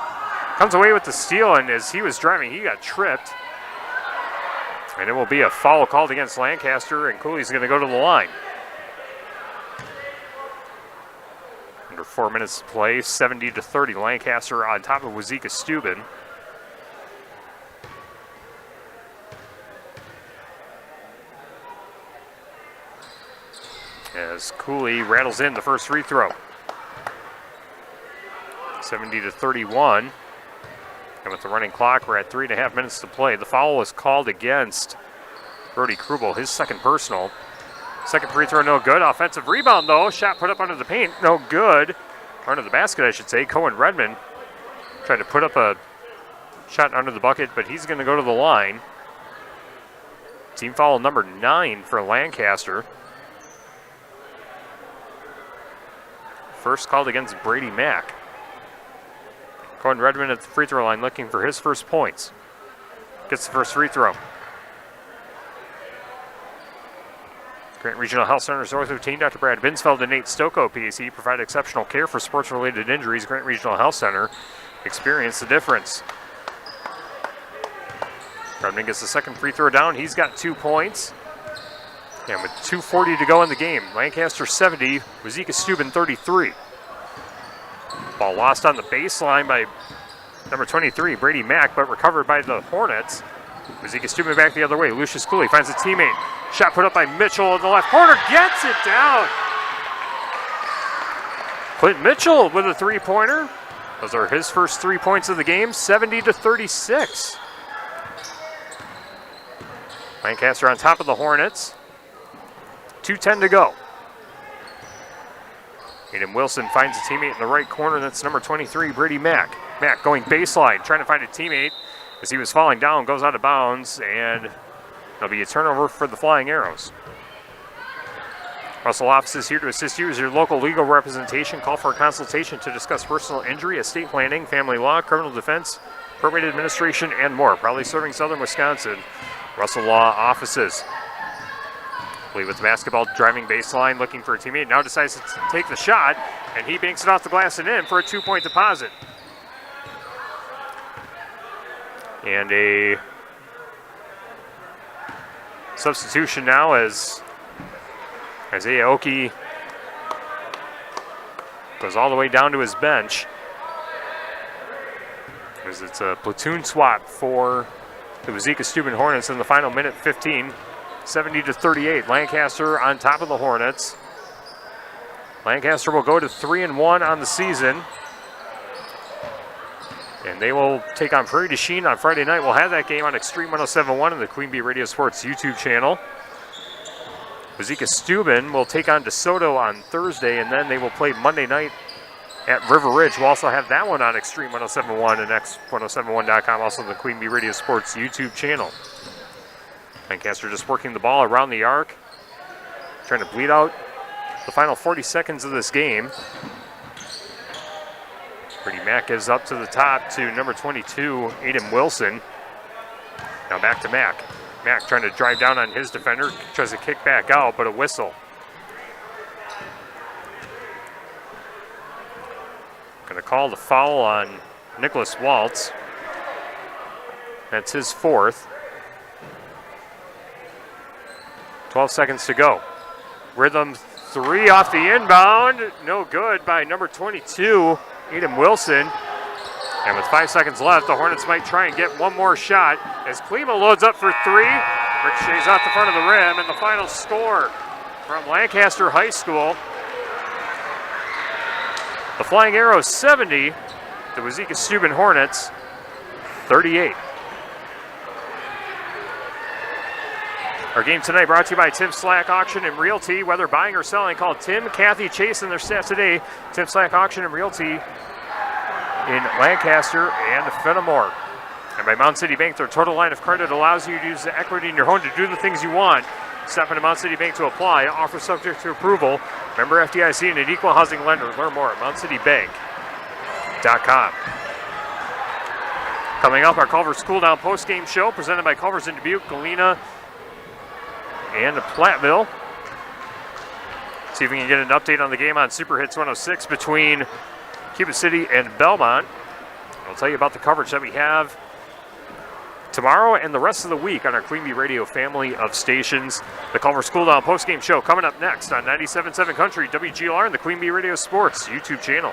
comes away with the steal, and as he was driving, he got tripped. And it will be a foul called against Lancaster, and Cooley's going to go to the line. Under 4 minutes to play, 70-30, Lancaster on top of Wauzeka-Steuben. As Cooley rattles in the first free throw. 70-31. And with the running clock, we're at 3.5 minutes to play. The foul was called against Brody Krubel, his second personal. Second free throw, no good. Offensive rebound, though. Shot put up under the paint, no good. Under the basket, I should say. Cohen Redmond tried to put up a shot under the bucket, but he's going to go to the line. Team foul number 9 for Lancaster. First called against Brady Mack. Cohen Redmond at the free throw line looking for his first points. Gets the first free throw. Grant Regional Health Center's ortho team, Dr. Brad Binsfeld and Nate Stocco, PAC, provide exceptional care for sports-related injuries. Grant Regional Health Center, experience the difference. Redmond gets the second free throw down. He's got 2 points. And with 2:40 to go in the game, Lancaster 70, Wauzeka-Steuben 33. Ball lost on the baseline by number 23, Brady Mack, but recovered by the Hornets. Wauzeka-Steuben back the other way. Lucius Cooley finds a teammate. Shot put up by Mitchell in the left corner. Gets it down. Clint Mitchell with a three-pointer. Those are his first 3 points of the game, 70-36. Lancaster on top of the Hornets. 2:10 to go. Aiden Wilson finds a teammate in the right corner. That's number 23, Brady Mack. Mack going baseline, trying to find a teammate as he was falling down, goes out of bounds, and there'll be a turnover for the Flying Arrows. Russell Office is here to assist you as your local legal representation. Call for a consultation to discuss personal injury, estate planning, family law, criminal defense, probate administration, and more. Proudly serving Southern Wisconsin. Russell Law Offices. Lee with the basketball, driving baseline, looking for a teammate. Now decides to take the shot, and he banks it off the glass and in for a 2-point deposit. And a substitution now as Isaiah Oki goes all the way down to his bench. As it's a platoon swap for the Wauzeka-Steuben Hornets in the final minute 15. 70-38. Lancaster on top of the Hornets. Lancaster will go to 3-1 on the season. And they will take on Prairie du Chien on Friday night. We'll have that game on Extreme 107.1 and the Queen Bee Radio Sports YouTube channel. Wauzeka-Steuben will take on DeSoto on Thursday, and then they will play Monday night at River Ridge. We'll also have that one on Extreme 107.1 and X107.1.com, also the Queen Bee Radio Sports YouTube channel. Lancaster just working the ball around the arc, trying to bleed out the final 40 seconds of this game. Brady Mack gives up to the top to number 22, Aiden Wilson. Now back to Mack. Mack trying to drive down on his defender, tries to kick back out, but a whistle. Going to call the foul on Nicholas Waltz. That's his fourth. 12 seconds to go. Rhythm three off the inbound. No good by number 22, Aiden Wilson. And with 5 seconds left, the Hornets might try and get one more shot as Klima loads up for three. Ricochets off the front of the rim, and the final score from Lancaster High School. The Flying Arrows 70, the Wauzeka-Steuben Hornets 38. Our game tonight brought to you by Tim Slack Auction and Realty. Whether buying or selling, call Tim, Kathy, Chase, and their staff today. Tim Slack Auction and Realty in Lancaster and Fenimore. And by Mountain City Bank, their total line of credit allows you to use the equity in your home to do the things you want. Step into Mountain City Bank to apply. Offer subject to approval. Member FDIC and an equal housing lender. Learn more at mountaincitybank.com. Coming up, our Culver's Cool Down post-game show presented by Culver's in Dubuque, Galena, and Platteville. See if we can get an update on the game on Super Hits 106 between Cuba City and Belmont. I'll tell you about the coverage that we have tomorrow and the rest of the week on our Queen Bee Radio family of stations. The Culver's Cool Down postgame show coming up next on 97.7 Country, WGLR, and the Queen Bee Radio Sports YouTube channel.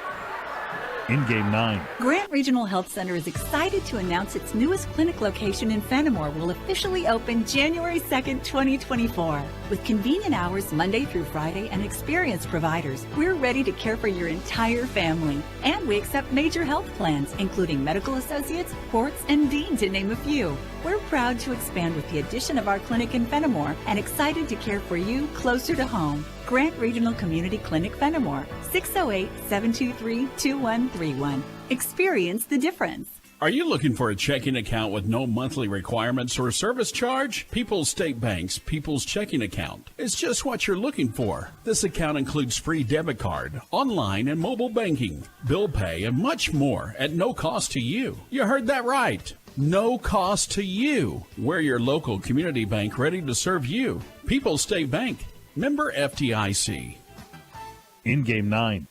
In Game 9. Grant Regional Health Center is excited to announce its newest clinic location in Fenimore will officially open January 2nd, 2024. With convenient hours Monday through Friday and experienced providers, we're ready to care for your entire family. And we accept major health plans, including medical associates, courts, and dean, to name a few. We're proud to expand with the addition of our clinic in Fenimore and excited to care for you closer to home. Grant Regional Community Clinic Fenimore, 608-723-2131. Experience the difference. Are you looking for a checking account with no monthly requirements or service charge? People's State Bank's People's Checking Account is just what you're looking for. This account includes free debit card, online and mobile banking, bill pay, and much more at no cost to you. You heard that right. No cost to you. We're your local community bank ready to serve you. People's State Bank. Member FDIC. In Game 9.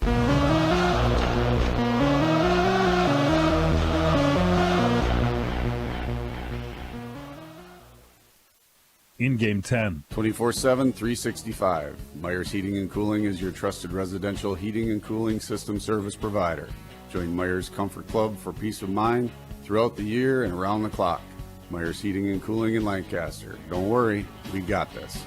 In Game 10. 24/7, 365. Myers Heating and Cooling is your trusted residential heating and cooling system service provider. Join Myers Comfort Club for peace of mind throughout the year and around the clock. Myers Heating and Cooling in Lancaster. Don't worry, we got this.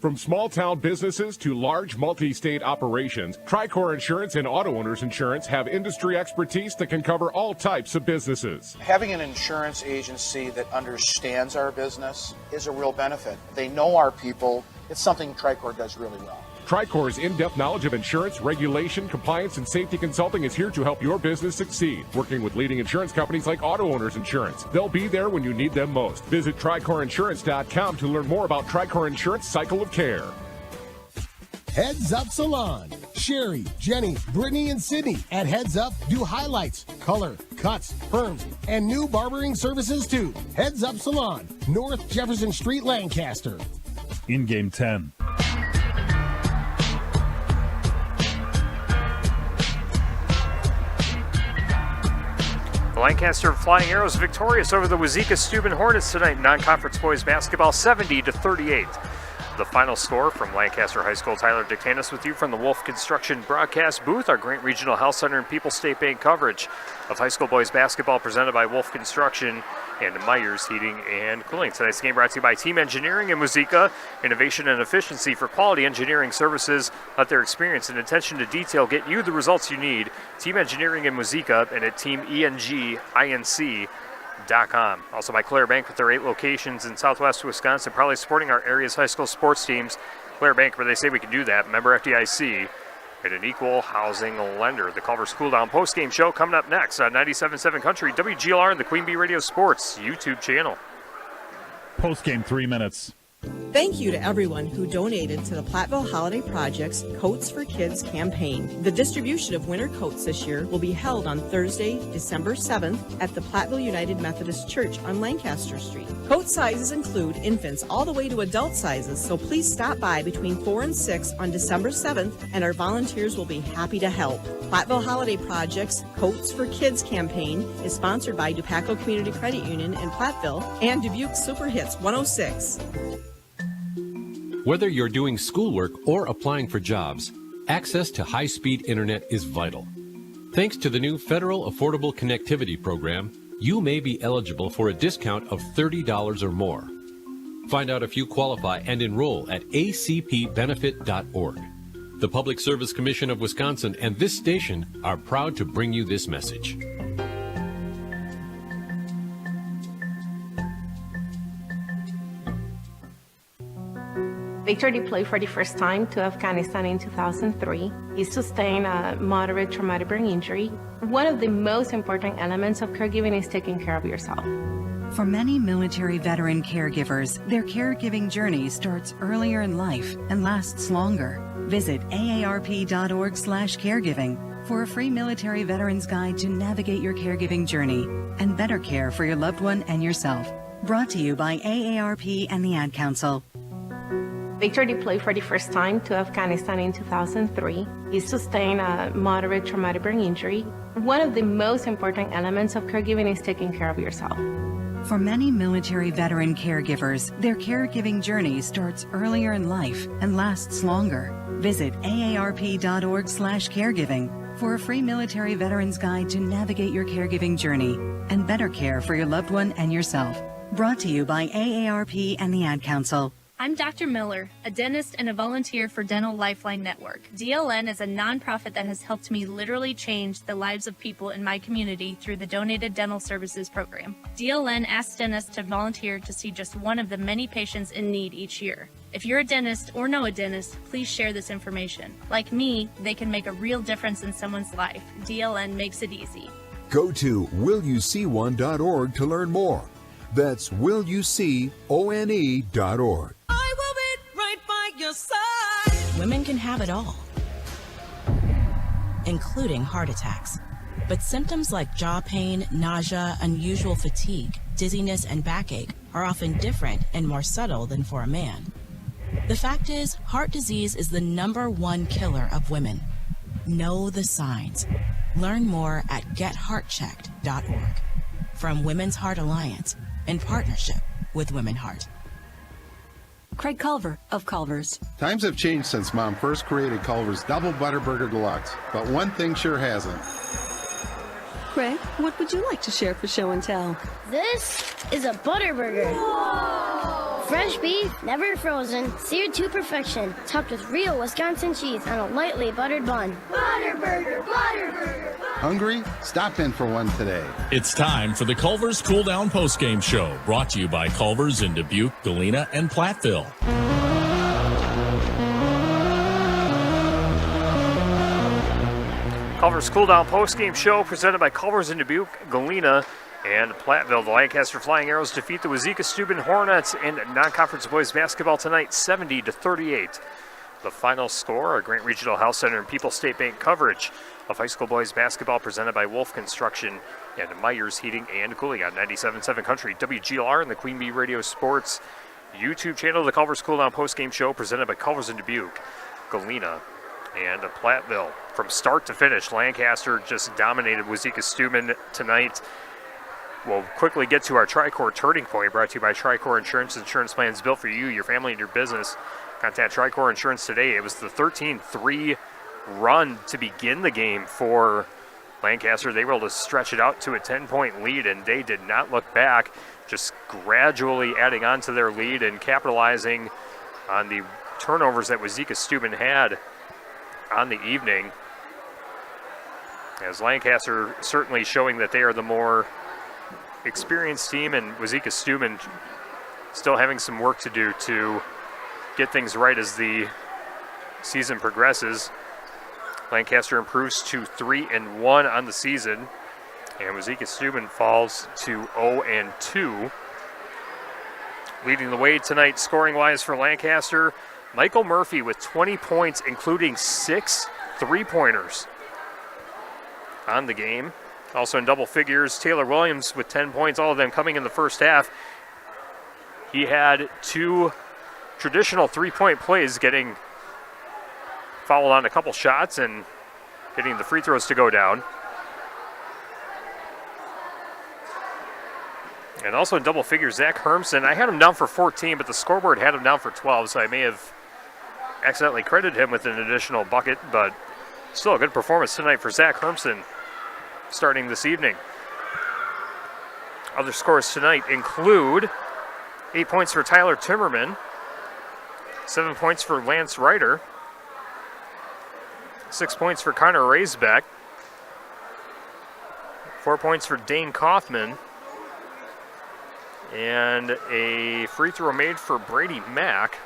From small-town businesses to large multi-state operations, Tricor Insurance and Auto Owners Insurance have industry expertise that can cover all types of businesses. Having an insurance agency that understands our business is a real benefit. They know our people. It's something Tricor does really well. Tricor's in-depth knowledge of insurance, regulation, compliance, and safety consulting is here to help your business succeed. Working with leading insurance companies like Auto Owners Insurance. They'll be there when you need them most. Visit TricorInsurance.com to learn more about Tricor Insurance Cycle of Care. Heads Up Salon. Sherry, Jenny, Brittany, and Sydney at Heads Up do highlights, color, cuts, perms, and new barbering services too. Heads Up Salon, North Jefferson Street, Lancaster. In Game 10. The Lancaster Flying Arrows victorious over the Wauzeka-Steuben Hornets tonight in non-conference boys basketball 70-38. The final score from Lancaster High School. Tyler Dictanis with you from the Wolf Construction broadcast booth. Our Grant Regional Health Center and People's State Bank coverage of high school boys basketball presented by Wolf Construction and Myers Heating and Cooling. Tonight's game brought to you by Team Engineering and Wauzeka. Innovation and efficiency for quality engineering services. Let their experience and attention to detail get you the results you need. Team Engineering and Wauzeka and at TeamENGINC.com. Also by Claire Bank with their 8 locations in southwest Wisconsin, probably supporting our area's high school sports teams. Claire Bank, where they say we can do that. Member FDIC and an equal housing lender. The Culver's Cool Down postgame show coming up next on 97.7 Country, WGLR, and the Queen Bee Radio Sports YouTube channel. Post-game 3 minutes. Thank you to everyone who donated to the Platteville Holiday Project's Coats for Kids campaign. The distribution of winter coats this year will be held on Thursday, December 7th at the Platteville United Methodist Church on Lancaster Street. Coat sizes include infants all the way to adult sizes, so please stop by between 4 and 6 on December 7th and our volunteers will be happy to help. Platteville Holiday Project's Coats for Kids campaign is sponsored by Dupaco Community Credit Union in Platteville and Dubuque Super Hits 106. Whether you're doing schoolwork or applying for jobs, access to high-speed internet is vital. Thanks to the new Federal Affordable Connectivity Program, you may be eligible for a discount of $30 or more. Find out if you qualify and enroll at acpbenefit.org. The Public Service Commission of Wisconsin and this station are proud to bring you this message. Victor deployed for the first time to Afghanistan in 2003. He sustained a moderate traumatic brain injury. One of the most important elements of caregiving is taking care of yourself. For many military veteran caregivers, their caregiving journey starts earlier in life and lasts longer. Visit aarp.org/caregiving for a free military veterans guide to navigate your caregiving journey and better care for your loved one and yourself. Brought to you by AARP and the Ad Council. Victor deployed for the first time to Afghanistan in 2003. He sustained a moderate traumatic brain injury. One of the most important elements of caregiving is taking care of yourself. For many military veteran caregivers, their caregiving journey starts earlier in life and lasts longer. Visit aarp.org/caregiving for a free military veterans guide to navigate your caregiving journey and better care for your loved one and yourself. Brought to you by AARP and the Ad Council. I'm Dr. Miller, a dentist and a volunteer for Dental Lifeline Network. DLN is a nonprofit that has helped me literally change the lives of people in my community through the Donated Dental Services Program. DLN asks dentists to volunteer to see just one of the many patients in need each year. If you're a dentist or know a dentist, please share this information. Like me, they can make a real difference in someone's life. DLN makes it easy. Go to willyouseeone.org to learn more. That's willyouseeone.org. Women can have it all, including heart attacks. But symptoms like jaw pain, nausea, unusual fatigue, dizziness, and backache are often different and more subtle than for a man. The fact is, heart disease is the #1 killer of women. Know the signs. Learn more at getheartchecked.org. From Women's Heart Alliance, in partnership with Women Heart. Craig Culver of Culver's. Times have changed since Mom first created Culver's Double Butter Burger Deluxe, but one thing sure hasn't. Craig, what would you like to share for show and tell? This is a butter burger. Whoa! Fresh beef, never frozen, seared to perfection, topped with real Wisconsin cheese on a lightly buttered bun. Butter burger, butter burger. Hungry? Stop in for one today. It's time for the Culver's Cool Down Postgame Show, brought to you by Culver's in Dubuque, Galena, and Platteville. Culver's Cool Down Postgame Show presented by Culver's in Dubuque, Galena, and Platteville. The Lancaster Flying Arrows defeat the Wauzeka-Steuben Hornets in non-conference boys basketball tonight, 70-38. The final score, our Grant Regional Health Center and People's State Bank coverage of high school boys basketball presented by Wolf Construction and Myers Heating and Cooling on 97.7 Country, WGLR, and the Queen Bee Radio Sports YouTube channel. The Culver's Cool Down Postgame Show presented by Culver's in Dubuque, Galena, and Platteville. From start to finish, Lancaster just dominated Wauzeka-Steuben tonight. We'll quickly get to our Tricor Turning Point, brought to you by Tricor Insurance. Insurance plans built for you, your family, and your business. Contact Tricor Insurance today. It was the 13-3 run to begin the game for Lancaster. They were able to stretch it out to a 10-point lead, and they did not look back, just gradually adding on to their lead and capitalizing on the turnovers that Wauzeka-Steuben had on the evening. As Lancaster certainly showing that they are the more experienced team, and Wauzeka-Steuben still having some work to do to get things right as the season progresses. Lancaster improves to 3-1 on the season, and Wauzeka-Steuben falls to 0-2. Leading the way tonight scoring-wise for Lancaster, Michael Murphy with 20 points, including 6 3-pointers on the game. Also in double figures, Taylor Williams with 10 points, all of them coming in the first half. He had 2 traditional 3-point plays, getting fouled on a couple shots and getting the free throws to go down. And also in double figures, Zach Hermson, I had him down for 14, but the scoreboard had him down for 12, so I may have accidentally credited him with an additional bucket, but still a good performance tonight for Zach Hermson starting this evening. Other scores tonight include 8 points for Tyler Timmerman, 7 points for Lance Ryder, 6 points for Connor Raisbeck, 4 points for Dane Kaufman, and a free throw made for Brady Mack.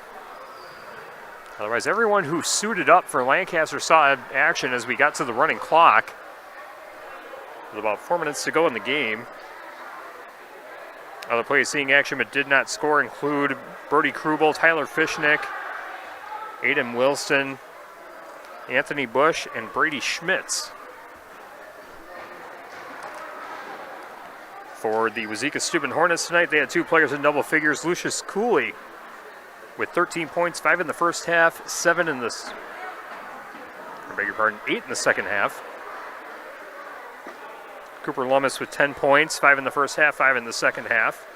Otherwise, everyone who suited up for Lancaster saw action as we got to the running clock. With about 4 minutes to go in the game. Other players seeing action but did not score include Brody Krubel, Tyler Fishnick, Aiden Wilson, Anthony Bush, and Brady Schmitz. For the Wauzeka-Steuben Hornets tonight, they had 2 players in double figures. Lucius Cooley with 13 points, 5 in the first half, 8 in the second half. Cooper Lummis with 10 points, 5 in the first half, 5 in the second half.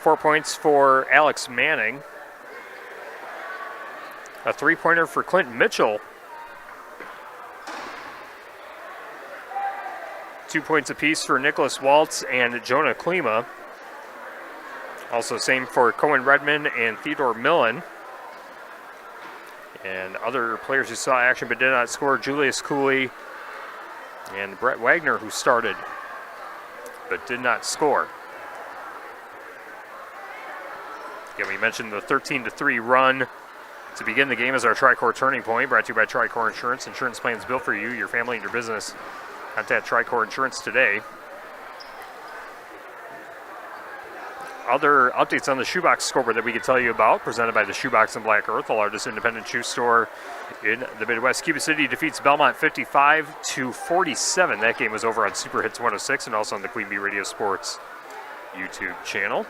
4 points for Alex Manning. A 3-pointer for Clinton Mitchell. 2 points apiece for Nicholas Waltz and Jonah Klima. Also same for Cohen Redmond and Theodore Millen. And other players who saw action but did not score, Julius Cooley and Brett Wagner, who started but did not score. Again, we mentioned the 13-3 run to begin the game as our Tricor Turning Point, brought to you by Tricor Insurance. Insurance plans built for you, your family, and your business. Contact Tricor Insurance today. Other updates on the shoebox scoreboard that we can tell you about, presented by the Shoebox in Black Earth, the largest independent shoe store in the Midwest. Cuba City defeats Belmont 55-47. That game was over on Super Hits 106 and also on the Queen Bee Radio Sports YouTube channel.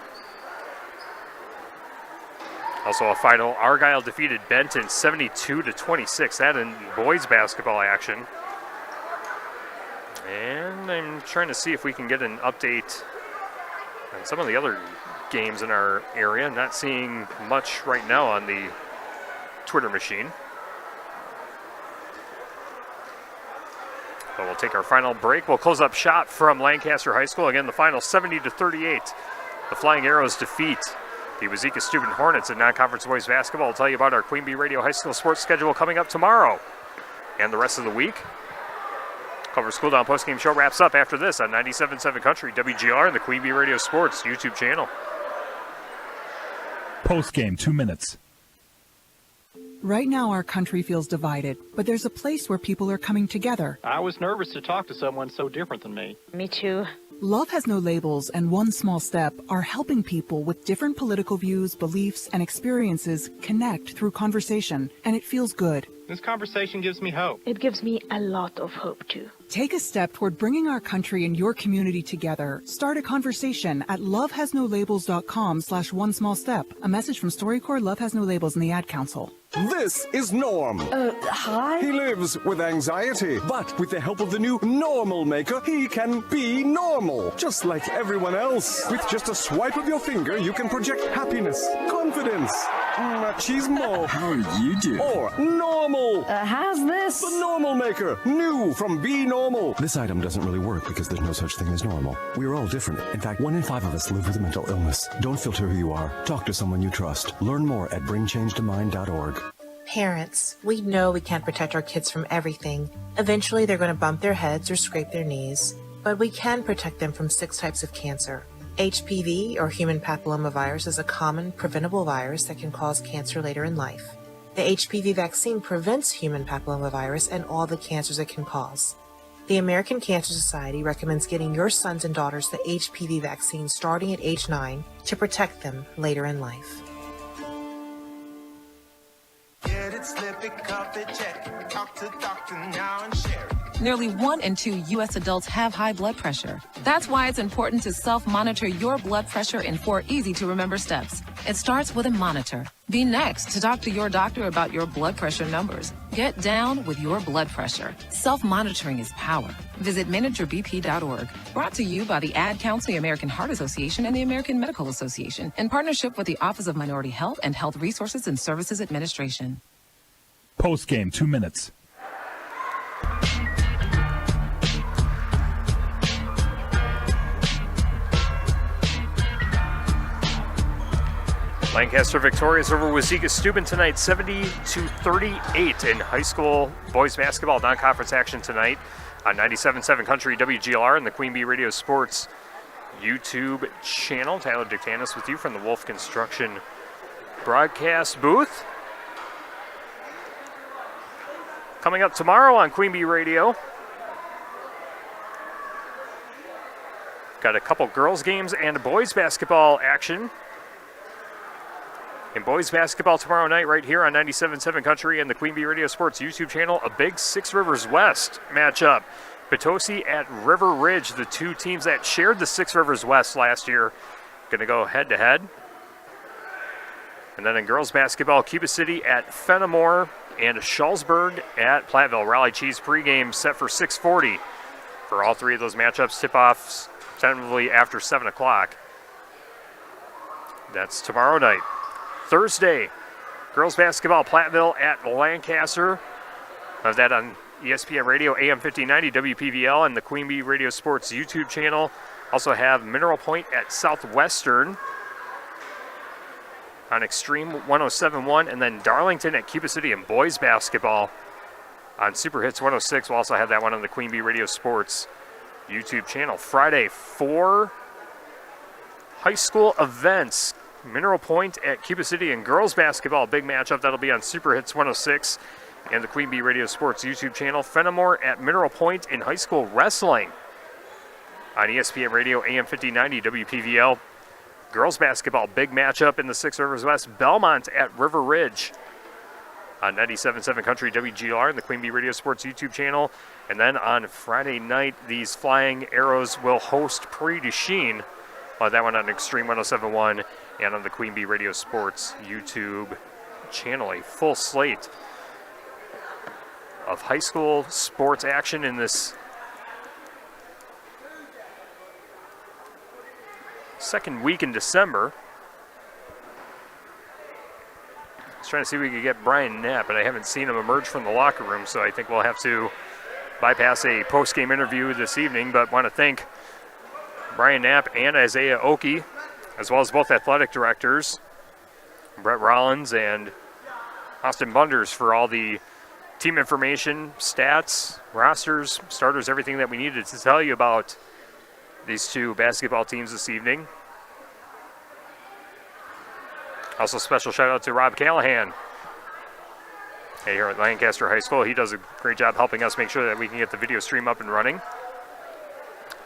Also a final, Argyle defeated Benton 72-26. That in boys basketball action. And I'm trying to see if we can get an update on some of the other games in our area. Not seeing much right now on the Twitter machine. But we'll take our final break. We'll close up shop from Lancaster High School. Again, the final 70-38. The Flying Arrows defeat the Wauzeka-Steuben Hornets in non-conference boys basketball. We'll tell you about our Queen Bee Radio High School sports schedule coming up tomorrow and the rest of the week. Culver School Down postgame show wraps up after this on 97.7 Country, WGR, and the Queen Bee Radio Sports YouTube channel. Postgame, 2 minutes. Right now our country feels divided, but there's a place where people are coming together. I was nervous to talk to someone so different than me. Me too. Love Has No Labels and One Small Step are helping people with different political views, beliefs, and experiences connect through conversation, and it feels good. This conversation gives me hope. It gives me a lot of hope, too. Take a step toward bringing our country and your community together. Start a conversation at lovehasnolabels.com/one small step. A message from StoryCorps, Love Has No Labels, and the Ad Council. This is Norm. Hi? He lives with anxiety, but with the help of the new Normal Maker, he can be normal, just like everyone else. With just a swipe of your finger, you can project happiness, confidence, machismo. How are you doing? Or normal. How's this? The Normal Maker, new from Be Normal. This item doesn't really work because there's no such thing as normal. We're all different. In fact, 1 in 5 of us live with a mental illness. Don't filter who you are. Talk to someone you trust. Learn more at bringchangetamind.org. Parents, we know we can't protect our kids from everything. Eventually, they're going to bump their heads or scrape their knees. But we can protect them from 6 types of cancer. HPV, or human papillomavirus, is a common, preventable virus that can cause cancer later in life. The HPV vaccine prevents human papillomavirus and all the cancers it can cause. The American Cancer Society recommends getting your sons and daughters the HPV vaccine starting at age 9 to protect them later in life. Get it, slip it, cuff it, check it. Talk to doctor now and share it. Nearly 1 in 2 U.S. adults have high blood pressure. That's why it's important to self-monitor your blood pressure in 4 easy-to-remember steps. It starts with a monitor. Be next to talk to your doctor about your blood pressure numbers. Get down with your blood pressure. Self-monitoring is power. Visit manageyourbp.org. Brought to you by the Ad Council, the American Heart Association, and the American Medical Association, in partnership with the Office of Minority Health and Health Resources and Services Administration. Post-game, 2 minutes. Lancaster victorious over Wauzeka-Steuben tonight, 70-38 in high school boys basketball non-conference action tonight on 97.7 Country WGLR and the Queen Bee Radio Sports YouTube channel. Tyler Dictanis with you from the Wolf Construction broadcast booth. Coming up tomorrow on Queen Bee Radio, got a couple girls games and boys basketball action. In boys basketball tomorrow night right here on 97.7 Country and the Queen Bee Radio Sports YouTube channel, a big Six Rivers West matchup. Potosi at River Ridge, the two teams that shared the Six Rivers West last year, going to go head-to-head. And then in girls basketball, Cuba City at Fenimore and Schallsburg at Platteville. Raleigh Cheese pregame set for 6:40 for all three of those matchups. Tip-offs tentatively after 7 o'clock. That's tomorrow night. Thursday, girls basketball, Platteville at Lancaster. Have that on ESPN Radio, AM 1590, WPVL, and the Queen Bee Radio Sports YouTube channel. Also have Mineral Point at Southwestern on Extreme 107.1, and then Darlington at Cuba City in boys basketball on Super Hits 106. We'll also have that one on the Queen Bee Radio Sports YouTube channel. Friday, 4 high school events. Mineral Point at Cuba City in girls basketball, big matchup. That'll be on Super Hits 106 and the Queen Bee Radio Sports YouTube channel. Fenimore at Mineral Point in high school wrestling on ESPN Radio, AM 1590, WPVL. Girls basketball, big matchup in the Six Rivers West. Belmont at River Ridge on 97.7 Country WGLR and the Queen Bee Radio Sports YouTube channel. And then on Friday night, these Flying Arrows will host Prairie du Chien. That one on Extreme 107.1 and on the Queen Bee Radio Sports YouTube channel. A full slate of high school sports action in this second week in December. I was trying to see if we could get Brian Knapp, but I haven't seen him emerge from the locker room, so I think we'll have to bypass a post-game interview this evening, but want to thank Brian Knapp and Isaiah Oki, as well as both athletic directors, Brett Rollins and Austin Bunders, for all the team information, stats, rosters, starters, everything that we needed to tell you about these two basketball teams this evening. Also, special shout out to Rob Callahan here at Lancaster High School. He does a great job helping us make sure that we can get the video stream up and running.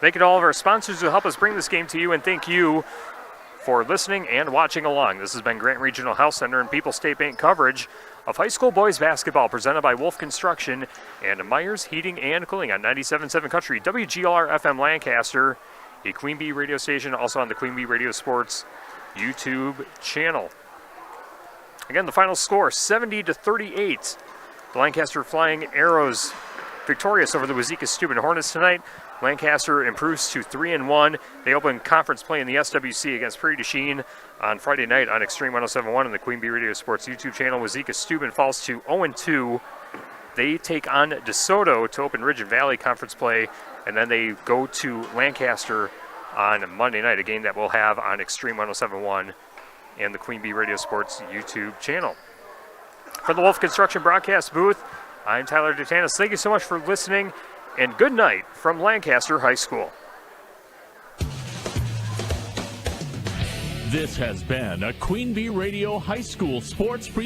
Thank you to all of our sponsors who help us bring this game to you, and thank you for listening and watching along. This has been Grant Regional Health Center and People's State Bank coverage of high school boys basketball presented by Wolf Construction and Myers Heating and Cooling on 97.7 Country, WGLR FM Lancaster, a Queen Bee radio station, also on the Queen Bee Radio Sports YouTube channel. Again, the final score, 70-38. The Lancaster Flying Arrows victorious over the Wauzeka-Steuben Hornets tonight. Lancaster improves to 3-1. They open conference play in the SWC against Prairie du Chien on Friday night on Extreme 107.1 and the Queen Bee Radio Sports YouTube channel. Wauzeka-Steuben falls to 0-2. They take on DeSoto to open Ridge and Valley conference play, and then they go to Lancaster on Monday night, a game that we'll have on Extreme 107.1 and the Queen Bee Radio Sports YouTube channel. For the Wolf Construction broadcast booth, I'm Tyler Dutanis. Thank you so much for listening, and good night from Lancaster High School. This has been a Queen Bee Radio High School sports presentation.